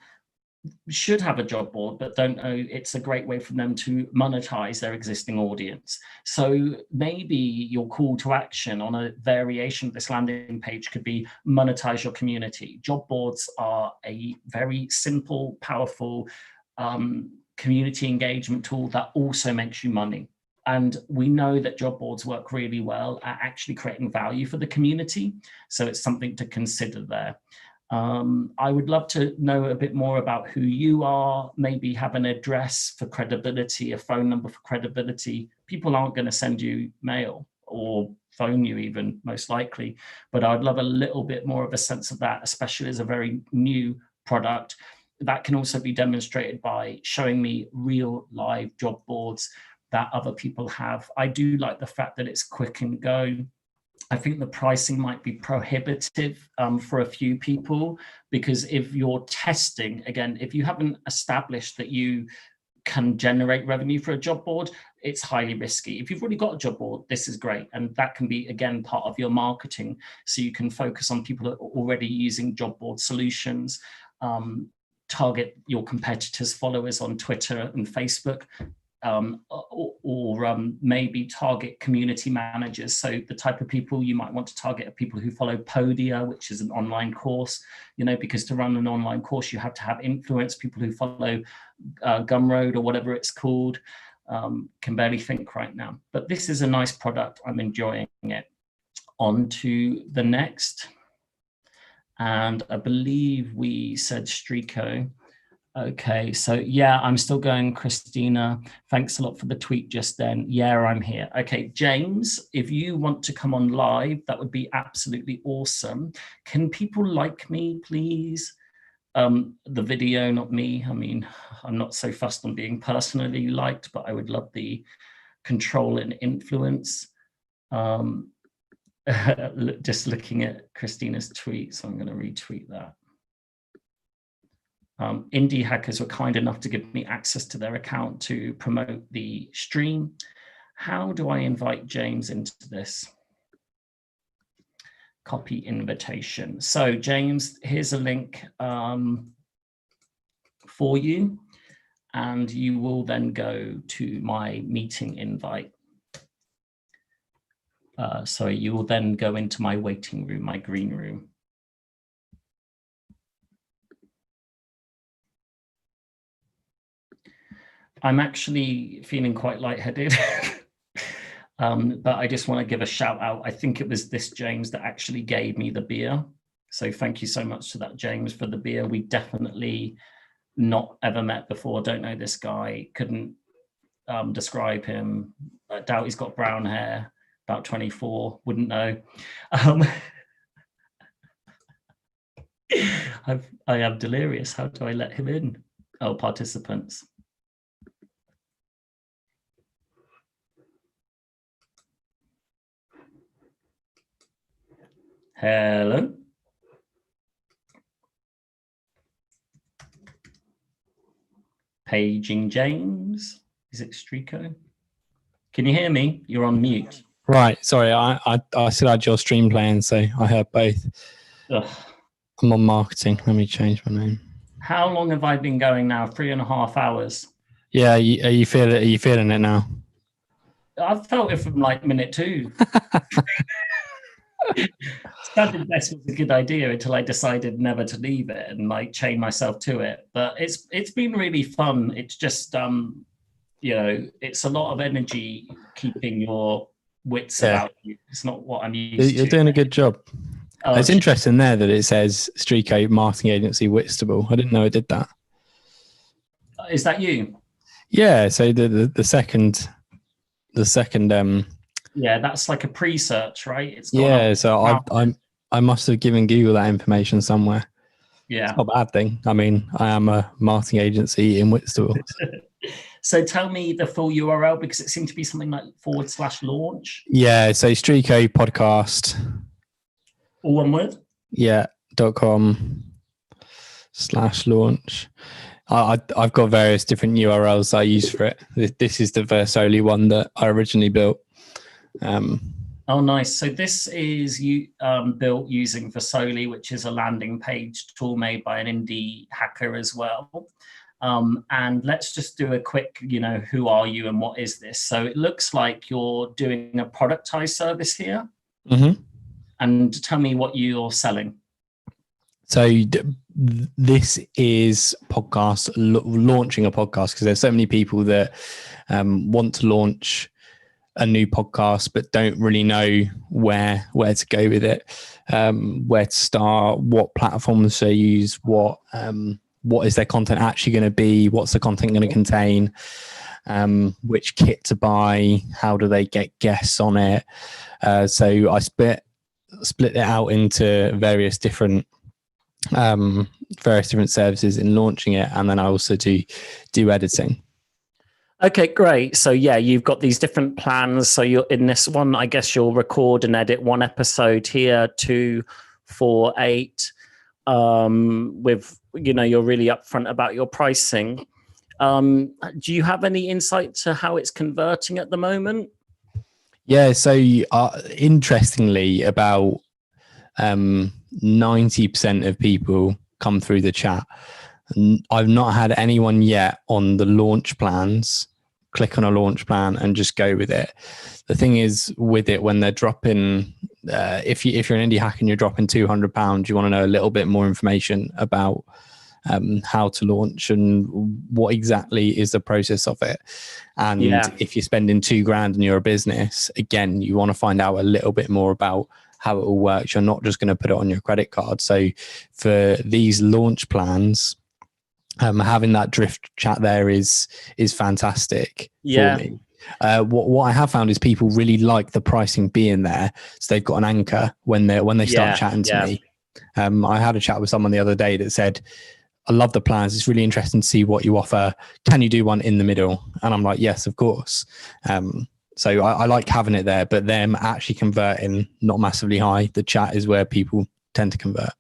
should have a job board, but don't know it's a great way for them to monetize their existing audience. So maybe your call to action on a variation of this landing page could be monetize your community. Job boards are a very simple, powerful community engagement tool that also makes you money. And we know that job boards work really well at actually creating value for the community. So it's something to consider there. I would love to know a bit more about who you are, maybe have an address for credibility, a phone number for credibility. People aren't going to send you mail or phone you even, most likely, but I'd love a little bit more of a sense of that, especially as a very new product. That can also be demonstrated by showing me real live job boards that other people have. I do like the fact that it's quick and go. I think the pricing might be prohibitive for a few people, because if you're testing, again, if you haven't established that you can generate revenue for a job board, it's highly risky. If you've already got a job board, this is great. And that can be, again, part of your marketing. So you can focus on people that are already using job board solutions, target your competitors' followers on Twitter and Facebook, or maybe target community managers. So the type of people you might want to target are people who follow Podia, which is an online course, you know, because to run an online course, you have to have influence. People who follow Gumroad or whatever it's called. Can barely think right now. But this is a nice product. I'm enjoying it. On to the next. And I believe we said Streako. Okay, so yeah, I'm still going, Christina. Thanks a lot for the tweet just then. Yeah, I'm here. Okay, James, if you want to come on live, that would be absolutely awesome. Can people like me, please? The video, not me. I mean, I'm not so fussed on being personally liked, but I would love the control and influence. Just looking at Christina's tweet, so I'm going to retweet that. Indie hackers were kind enough to give me access to their account to promote the stream. How do I invite James into this? Copy invitation. So James, here's a link for you, and you will then go to my meeting invite. So you will then go into my waiting room, my green room. I'm actually feeling quite lightheaded, but I just want to give a shout out. I think it was this James that actually gave me the beer. So thank you so much to that James for the beer. We definitely not ever met before. Don't know this guy. Couldn't describe him. I doubt he's got brown hair. About 24. Wouldn't know. I am delirious. How do I let him in? Oh, participants. Hello. Paging James. Is it Strico? Can you hear me? You're on mute. Right. Sorry, I still had your stream playing, so I heard both. Ugh. I'm on marketing. Let me change my name. How long have I been going now? 3.5 hours. Yeah. Are you feeling it now? I've felt it from like minute 2. Standard desk was a good idea until I decided never to leave it and like chain myself to it. But it's been really fun. It's just it's a lot of energy keeping your wits about you. It's not what I'm used to. You're doing a good job. It's interesting there that it says Strico marketing agency Whitstable. I didn't know it did that. Is that you? Yeah. So the second. Yeah, that's like a pre-search, right? It's so I must have given Google that information somewhere. Yeah, it's not a bad thing. I mean, I am a marketing agency in Whitstable. So tell me the full URL, because it seemed to be something like /launch. Yeah, so Strico podcast. All one word? Yeah, .com/launch. I've got various different URLs I use for it. This is the Versoli one that I originally built. Oh, nice. So this is built using Versoli, which is a landing page tool made by an indie hacker as well. And let's just do a quick, who are you and what is this? So it looks like you're doing a productized service here. Mm-hmm. And tell me what you're selling. So this is launching a podcast, because there's so many people that want to launch a new podcast but don't really know where to go with it, where to start, what platforms they use, what is their content actually going to be, what's the content going to contain, which kit to buy, how do they get guests on it. So I split it out into various different services in launching it, and then I also do editing. Okay, great. So yeah, you've got these different plans. So you're in this one, I guess you'll record and edit 1 episode here, 2, 4, 8. With you're really upfront about your pricing. Do you have any insight to how it's converting at the moment? Yeah. So interestingly, about 90% of people come through the chat. I've not had anyone yet on the launch plans click on a launch plan and just go with it. The thing is with it, when they're dropping, if you're an indie hacker and you're dropping £200, you want to know a little bit more information about how to launch and what exactly is the process of it. And if you're spending £2,000 and you're a business, again, you want to find out a little bit more about how it all works. You're not just going to put it on your credit card. So for these launch plans, having that drift chat there is fantastic for me. What I have found is people really like the pricing being there, so they've got an anchor when they start chatting to me. I had a chat with someone the other day that said, I love the plans, it's really interesting to see what you offer, can you do one in the middle? And I'm like, yes, of course. So I like having it there, but them actually converting not massively high. The chat is where people tend to convert.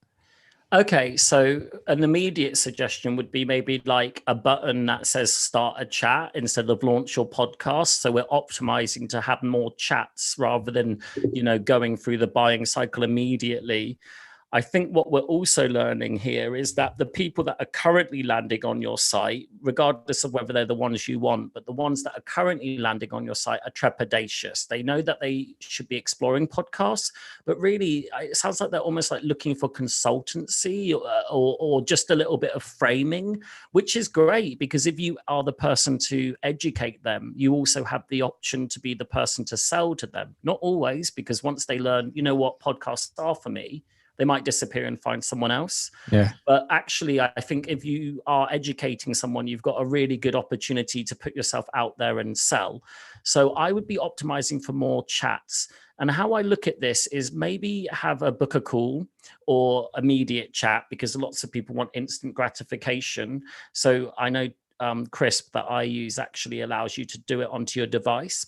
Okay, so an immediate suggestion would be maybe like a button that says start a chat instead of launch your podcast. So we're optimizing to have more chats rather than, going through the buying cycle immediately. I think what we're also learning here is that the people that are currently landing on your site, regardless of whether they're the ones you want, but the ones that are currently landing on your site are trepidatious. They know that they should be exploring podcasts, but really it sounds like they're almost like looking for consultancy or just a little bit of framing, which is great because if you are the person to educate them, you also have the option to be the person to sell to them. Not always, because once they learn, what podcasts are for me, they might disappear and find someone else. Yeah. But actually, I think if you are educating someone, you've got a really good opportunity to put yourself out there and sell. So I would be optimizing for more chats. And how I look at this is maybe have a book a call or immediate chat, because lots of people want instant gratification. So I know Crisp that I use actually allows you to do it onto your device.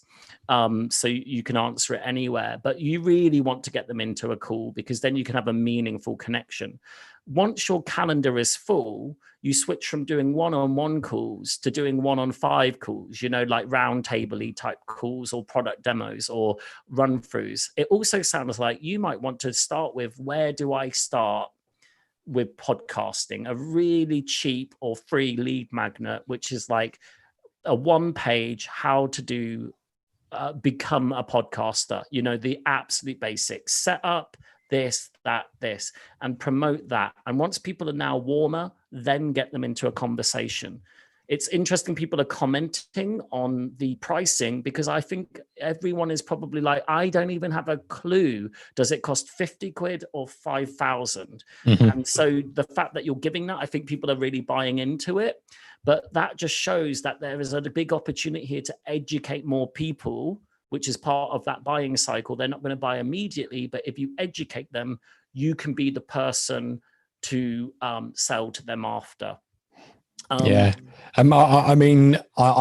So you can answer it anywhere, but you really want to get them into a call because then you can have a meaningful connection. Once your calendar is full, you switch from doing one-on-one calls to doing 1-on-5 calls, like round-table-y type calls or product demos or run-throughs. It also sounds like you might want to start with, where do I start with podcasting? A really cheap or free lead magnet, which is like a one-page how to do become a podcaster, the absolute basics: set up this, that, this, and promote that. And once people are now warmer, then get them into a conversation. It's interesting people are commenting on the pricing, because I think everyone is probably like, I don't even have a clue. Does it cost 50 quid or 5,000? Mm-hmm. And so the fact that you're giving that, I think people are really buying into it. But that just shows that there is a big opportunity here to educate more people, which is part of that buying cycle. They're not going to buy immediately, but if you educate them, you can be the person to sell to them after. I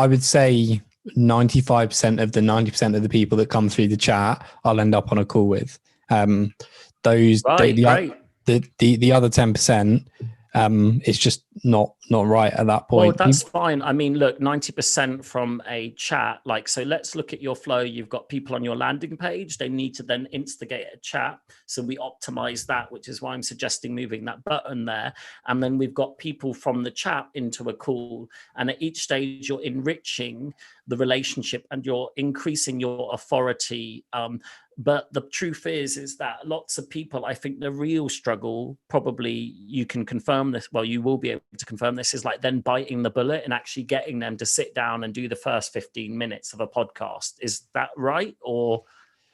would say 95% of the 90% of the people that come through the chat, I'll end up on a call with. The other 10%, it's just not right at that point. Well, that's fine. I mean, look, 90% from a chat, so let's look at your flow. You've got people on your landing page. They need to then instigate a chat. So we optimize that, which is why I'm suggesting moving that button there. And then we've got people from the chat into a call. And at each stage, you're enriching the relationship and you're increasing your authority. But the truth is that lots of people, I think the real struggle, probably you can confirm this, well, you will be able to confirm this, is like then biting the bullet and actually getting them to sit down and do the first 15 minutes of a podcast. Is that right? Or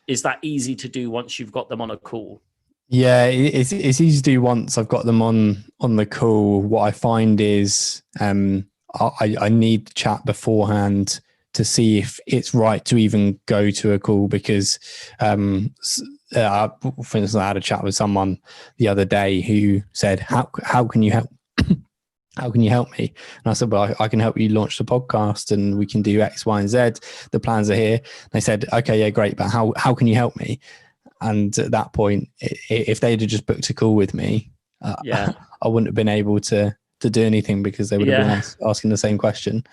is that easy to do once you've got them on a call? Yeah, it's easy to do once I've got them on the call. What I find is I need to chat beforehand to see if it's right to even go to a call, because for instance, I had a chat with someone the other day who said, how can you help? How can you help me? And I said, well, I can help you launch the podcast and we can do X, Y, and Z. The plans are here. And they said, okay, yeah, great. But how can you help me? And at that point, if they'd have just booked a call with me, I wouldn't have been able to do anything, because they would have been asking the same question.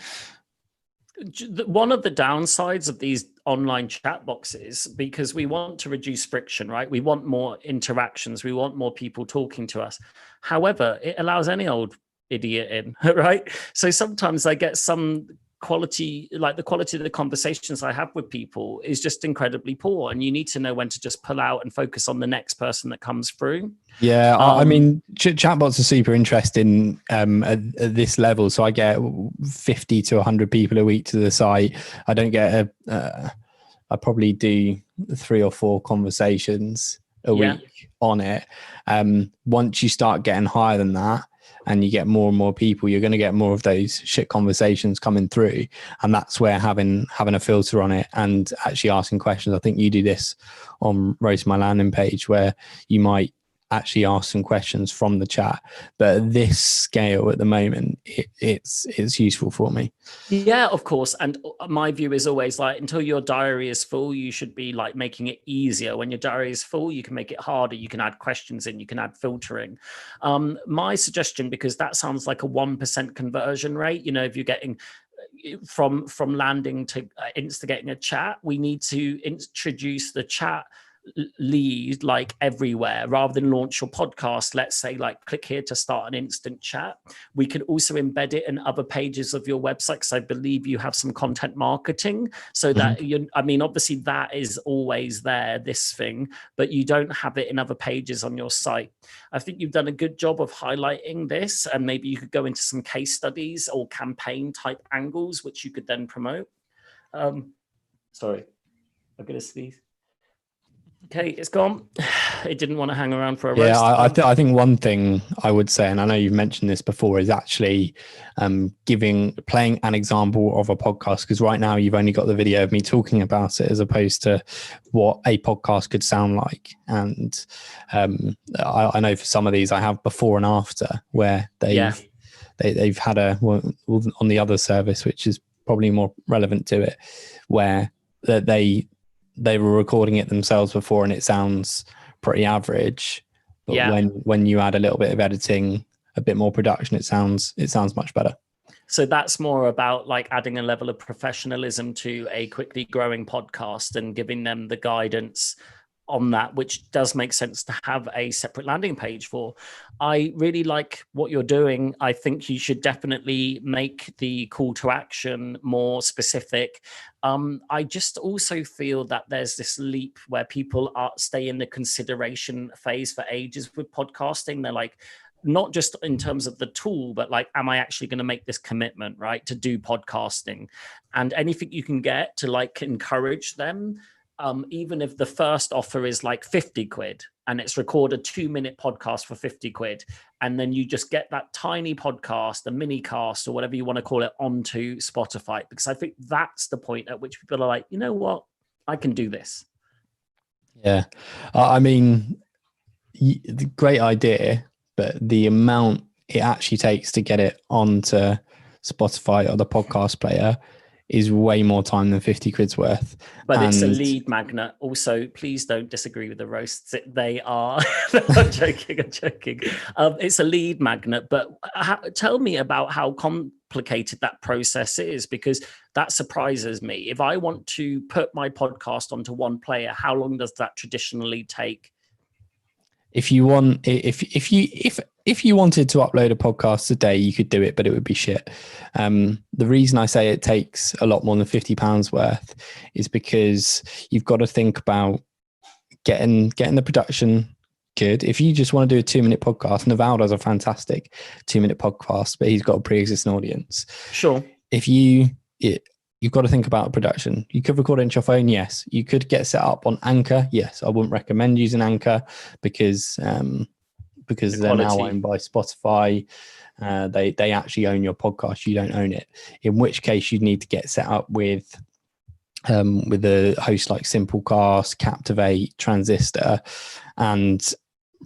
One of the downsides of these online chat boxes, because we want to reduce friction, right? We want more interactions. We want more people talking to us. However, it allows any old idiot in, right? So sometimes I get some quality, like the quality of the conversations I have with people is just incredibly poor, and you need to know when to just pull out and focus on the next person that comes through. Yeah, I mean, chatbots are super interesting at this level. So I get 50 to 100 people a week to the site. I don't get I probably do 3 or 4 conversations a week on it. Once you start getting higher than that, and you get more and more people, you're going to get more of those shit conversations coming through. And that's where having a filter on it and actually asking questions. I think you do this on Roast My Landing page, where you might actually ask some questions from the chat. But at this scale at the moment, it's useful for me. Yeah, of course. And my view is always like, until your diary is full, you should be like making it easier. When your diary is full, you can make it harder. You can add questions in, you can add filtering. My suggestion, because that sounds like a 1% conversion rate, you know, if you're getting from landing to instigating a chat, we need to introduce the chat lead like everywhere, rather than launch your podcast. Let's say like click here to start an instant chat. We could also embed it in other pages of your website, because I believe you have some content marketing, so that I mean, obviously that is always there, this thing, but you don't have it in other pages on your site. I think you've done a good job of highlighting this, and maybe you could go into some case studies or campaign type angles, which you could then promote. Sorry, I'm gonna sneeze. Okay, it's gone. It didn't want to hang around for a roast. Yeah, I think one thing I would say, and I know you've mentioned this before, is actually playing an example of a podcast, because right now you've only got the video of me talking about it as opposed to what a podcast could sound like. And I know for some of these I have before and after, where they've had on the other service, which is probably more relevant to it, where they were recording it themselves before and it sounds pretty average, but when you add a little bit of editing, a bit more production, it sounds much better. So that's more about like adding a level of professionalism to a quickly growing podcast and giving them the guidance on that, which does make sense to have a separate landing page for. I really like what you're doing. I think you should definitely make the call to action more specific. I just also feel that there's this leap where people stay in the consideration phase for ages with podcasting. They're like, not just in terms of the tool, but like, am I actually going to make this commitment, right, to do podcasting? And anything you can get to like encourage them, even if the first offer is like 50 quid and it's record a 2-minute podcast for 50 quid. And then you just get that tiny podcast, a mini cast or whatever you want to call it, onto Spotify. Because I think that's the point at which people are like, you know what, I can do this. Yeah. I mean, great idea, but the amount it actually takes to get it onto Spotify or the podcast player is way more time than 50 quid's worth. But it's a lead magnet. Also, please don't disagree with the roasts. They are. I'm joking. It's a lead magnet. But tell me about how complicated that process is, because that surprises me. If I want to put my podcast onto one player, how long does that traditionally take? If you wanted to upload a podcast today, you could do it, but it would be shit. The reason I say it takes a lot more than £50 worth is because you've got to think about getting the production good. If you just want to do a 2-minute podcast, Naval does a fantastic 2-minute podcast, but he's got a pre-existing audience. Sure. You've got to think about production. You could record it into your phone, yes. You could get set up on Anchor, yes. I wouldn't recommend using Anchor because they're now owned by Spotify. They actually own your podcast. You don't own it. In which case, you'd need to get set up with a host like Simplecast, Captivate, Transistor, and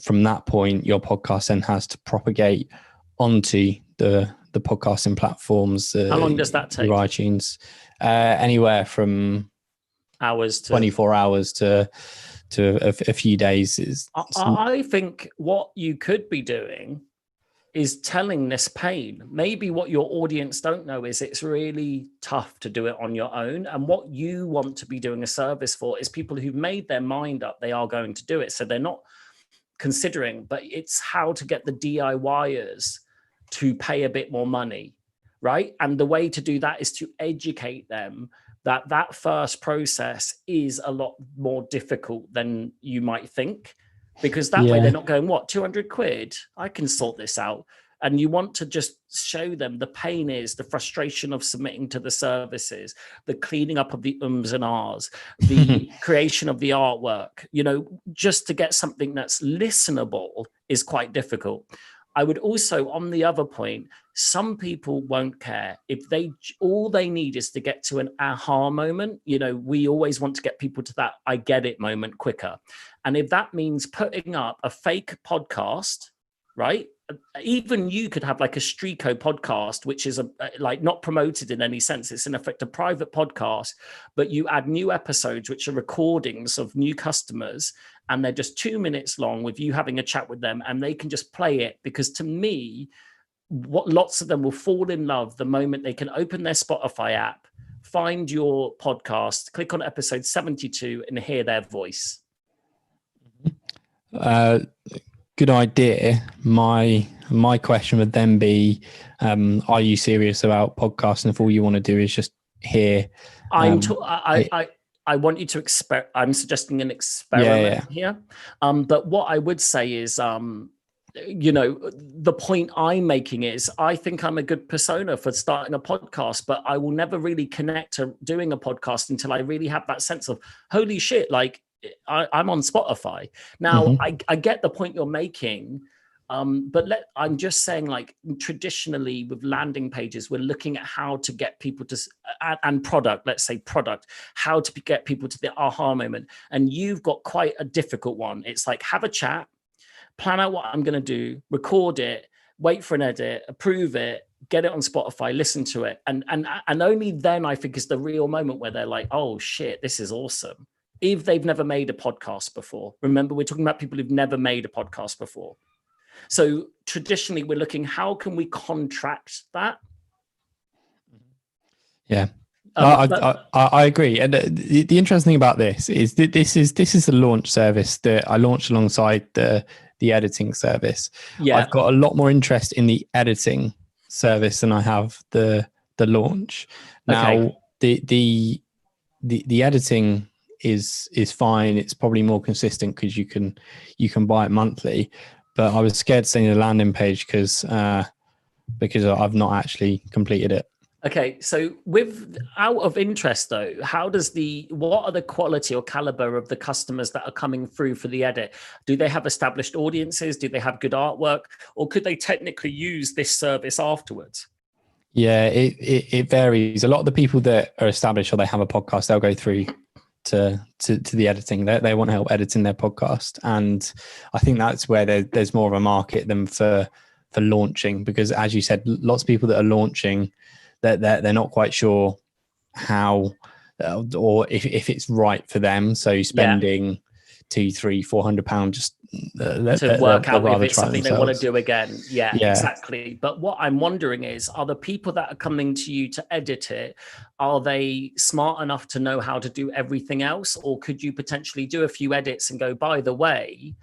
from that point, your podcast then has to propagate onto the podcasting platforms. How long does that take? iTunes, anywhere from hours to 24 hours to a few days. I think what you could be doing is telling this pain. Maybe what your audience don't know is it's really tough to do it on your own. And what you want to be doing a service for is people who've made their mind up they are going to do it. So they're not considering, but it's how to get the DIYers to pay a bit more money, right? And the way to do that is to educate them that first process is a lot more difficult than you might think, because that way they're not going, what, 200 quid? I can sort this out. And you want to just show them the pain is the frustration of submitting to the services, the cleaning up of the ums and ahs, the creation of the artwork, just to get something that's listenable is quite difficult. I would also, on the other point, Some people won't care if all they need is to get to an aha moment. We always want to get people to that I get it moment quicker. And if that means putting up a fake podcast, right? Even you could have like a Streako podcast, which is like not promoted in any sense. It's in effect a private podcast, but you add new episodes, which are recordings of new customers, and they're just 2 minutes long with you having a chat with them, and they can just play it. Because to me, lots of them will fall in love the moment they can open their Spotify app, find your podcast, click on episode 72 and hear their voice. Good idea. My question would then be, are you serious about podcasting if all you want to do is just hear? I want you to I'm suggesting an experiment here. But what I would say is, the point I'm making is I think I'm a good persona for starting a podcast, but I will never really connect to doing a podcast until I really have that sense of, holy shit, like I'm on Spotify. Now, I get the point you're making, but I'm just saying, like, traditionally with landing pages, we're looking at how to get people to, and product, let's say product, how to get people to the aha moment. And you've got quite a difficult one. It's like, have a chat, plan out what I'm going to do, record it, wait for an edit, approve it, get it on Spotify, listen to it. And only then I think is the real moment where they're like, oh shit, this is awesome. If they've never made a podcast before. Remember, we're talking about people who've never made a podcast before. So traditionally we're looking, how can we contract that? Yeah. I agree. And the interesting thing about this is that this is the launch service that I launched alongside the editing service. Yeah. I've got a lot more interest in the editing service than I have the launch. Now, the editing is fine. It's probably more consistent because you can buy it monthly. But I was scared saying the landing page because I've not actually completed it. Okay, so out of interest though, what are the quality or caliber of the customers that are coming through for the edit? Do they have established audiences? Do they have good artwork? Or could they technically use this service afterwards? Yeah, it varies. A lot of the people that are established or they have a podcast, they'll go through to the editing. They want help editing their podcast. And I think that's where there's more of a market than for launching, because as you said, lots of people that are launching, they're not quite sure how or if it's right for them. So spending £200-400 just to work out if it's something they want to do again. Yeah, exactly. But what I'm wondering is, are the people that are coming to you to edit it, are they smart enough to know how to do everything else? Or could you potentially do a few edits and go, by the way,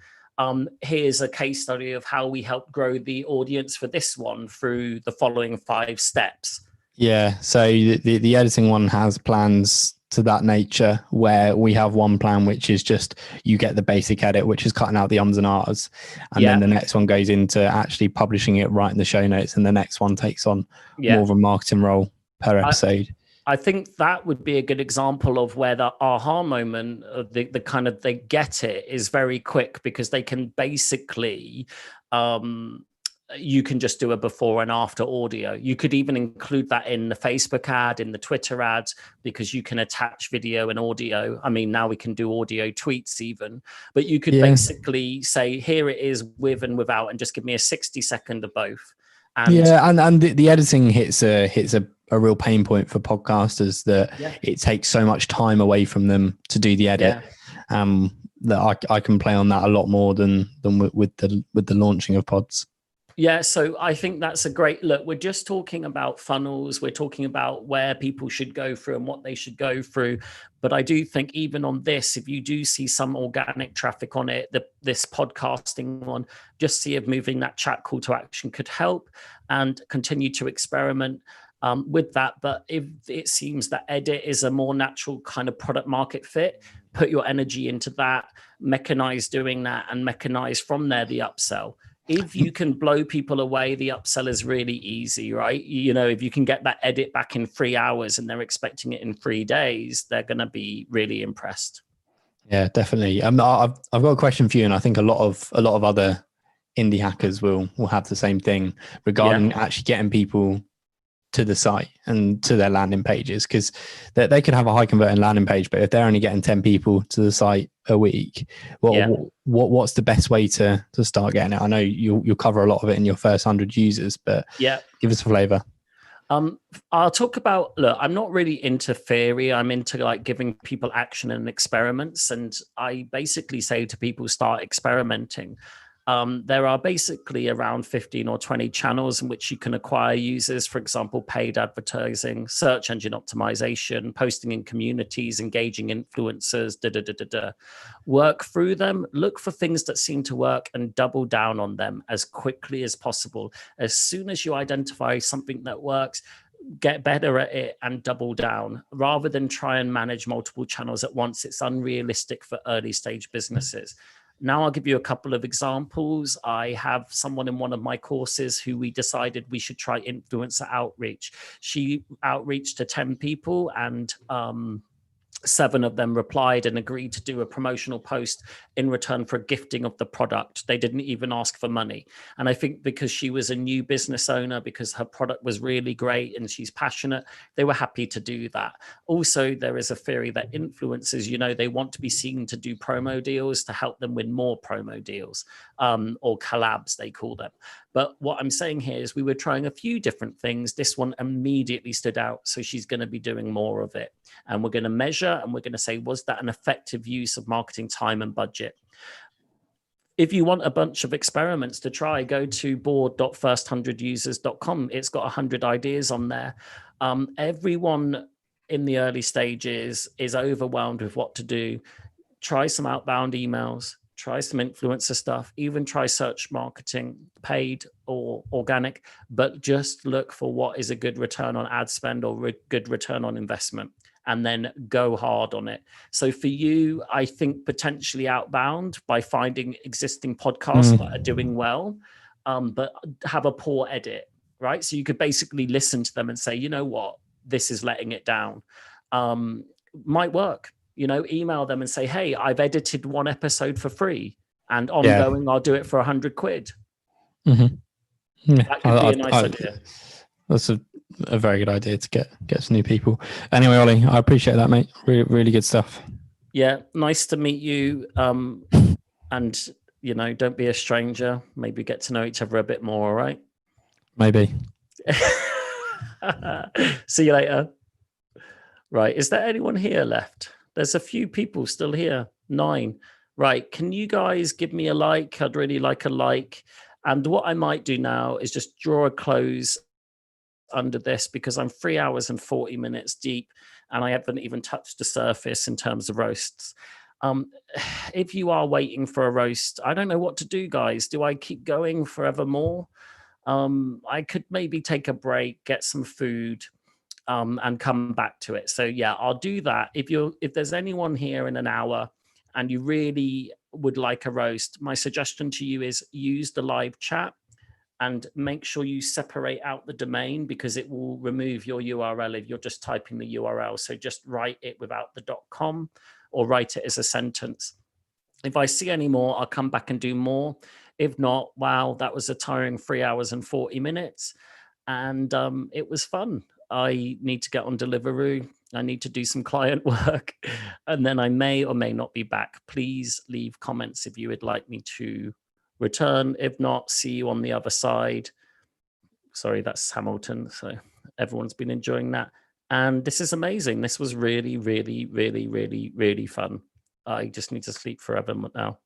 here's a case study of how we help grow the audience for this one through the following 5 steps? Yeah, so the editing one has plans to that nature, where we have one plan which is just you get the basic edit, which is cutting out the ums and ahs, and then the next one goes into actually publishing it, writing the show notes, and the next one takes on more of a marketing role per episode. I think that would be a good example of where the aha moment, the kind of they get it, is very quick, because they can basically you can just do a before and after audio. You could even include that in the Facebook ad, in the Twitter ads, because you can attach video and audio. I mean, now we can do audio tweets even, but you could basically say, here it is with and without, and just give me a 60-second of both. And the editing hits a real pain point for podcasters, that it takes so much time away from them to do the edit. That I can play on that a lot more than with the launching of pods. Yeah, so I think that's a great look. We're just talking about funnels. We're talking about where people should go through and what they should go through. But I do think even on this, if you do see some organic traffic on it, this podcasting one, just see if moving that chat call to action could help, and continue to experiment with that. But if it seems that edit is a more natural kind of product market fit, put your energy into that, mechanize doing that, and mechanize from there the upsell. If you can blow people away, the upsell is really easy, right? You know, if you can get that edit back in 3 hours and they're expecting it in 3 days, they're going to be really impressed. Yeah, definitely. I've got a question for you, and I think a lot of other indie hackers will have the same thing regarding actually getting people to the site and to their landing pages, because they could have a high converting landing page, but if they're only getting 10 people to the site a week, what's the best way to start getting it? I know you'll cover a lot of it in your first 100 users, but give us a flavor. I'll talk about, look, I'm not really into theory. I'm into like giving people action and experiments. And I basically say to people, start experimenting. There are basically around 15 or 20 channels in which you can acquire users. For example, paid advertising, search engine optimization, posting in communities, engaging influencers, Work through them, look for things that seem to work and double down on them as quickly as possible. As soon as you identify something that works, get better at it and double down rather than try and manage multiple channels at once. It's unrealistic for early stage businesses. Now I'll give you a couple of examples. I have someone in one of my courses who we decided we should try influencer outreach. She outreached to 10 people and 7 of them replied and agreed to do a promotional post in return for a gifting of the product. They didn't even ask for money. And I think because she was a new business owner, because her product was really great and she's passionate, they were happy to do that. Also, there is a theory that influencers, they want to be seen to do promo deals to help them win more promo deals, or collabs, they call them. But what I'm saying here is we were trying a few different things. This one immediately stood out. So she's going to be doing more of it. And we're going to measure and we're going to say, was that an effective use of marketing time and budget? If you want a bunch of experiments to try, go to board.first100users.com. It's got 100 ideas on there. Everyone in the early stages is overwhelmed with what to do. Try some outbound emails. Try some influencer stuff, even try search marketing, paid or organic, but just look for what is a good return on ad spend or good return on investment, and then go hard on it. So for you, I think potentially outbound by finding existing podcasts that are doing well, but have a poor edit, right? So you could basically listen to them and say, you know what, this is letting it down. Might work. Email them and say, hey, I've edited one episode for free and ongoing, I'll do it for 100 quid. Mm-hmm. Yeah. That could be a nice idea. That's a very good idea to get some new people. Anyway, Olly, I appreciate that, mate. Really, really good stuff. Yeah. Nice to meet you. And, don't be a stranger. Maybe get to know each other a bit more. All right. Maybe. See you later. Right. Is there anyone here left? There's a few people still here. 9. Right. Can you guys give me a like? I'd really like a like. And what I might do now is just draw a close under this, because I'm 3 hours and 40 minutes deep and I haven't even touched the surface in terms of roasts. If you are waiting for a roast, I don't know what to do, guys. Do I keep going forevermore? I could maybe take a break, get some food, and come back to it. So yeah, I'll do that. If there's anyone here in an hour and you really would like a roast, my suggestion to you is use the live chat and make sure you separate out the domain, because it will remove your URL if you're just typing the URL. So just write it without the .com or write it as a sentence. If I see any more, I'll come back and do more. If not, wow, that was a tiring 3 hours and 40 minutes. And it was fun. I need to get on Deliveroo. I need to do some client work, and then I may or may not be back. Please leave comments if you would like me to return. If not, see you on the other side. Sorry, that's Hamilton. So everyone's been enjoying that. And this is amazing. This was really, really, really, really, really fun. I just need to sleep forever now.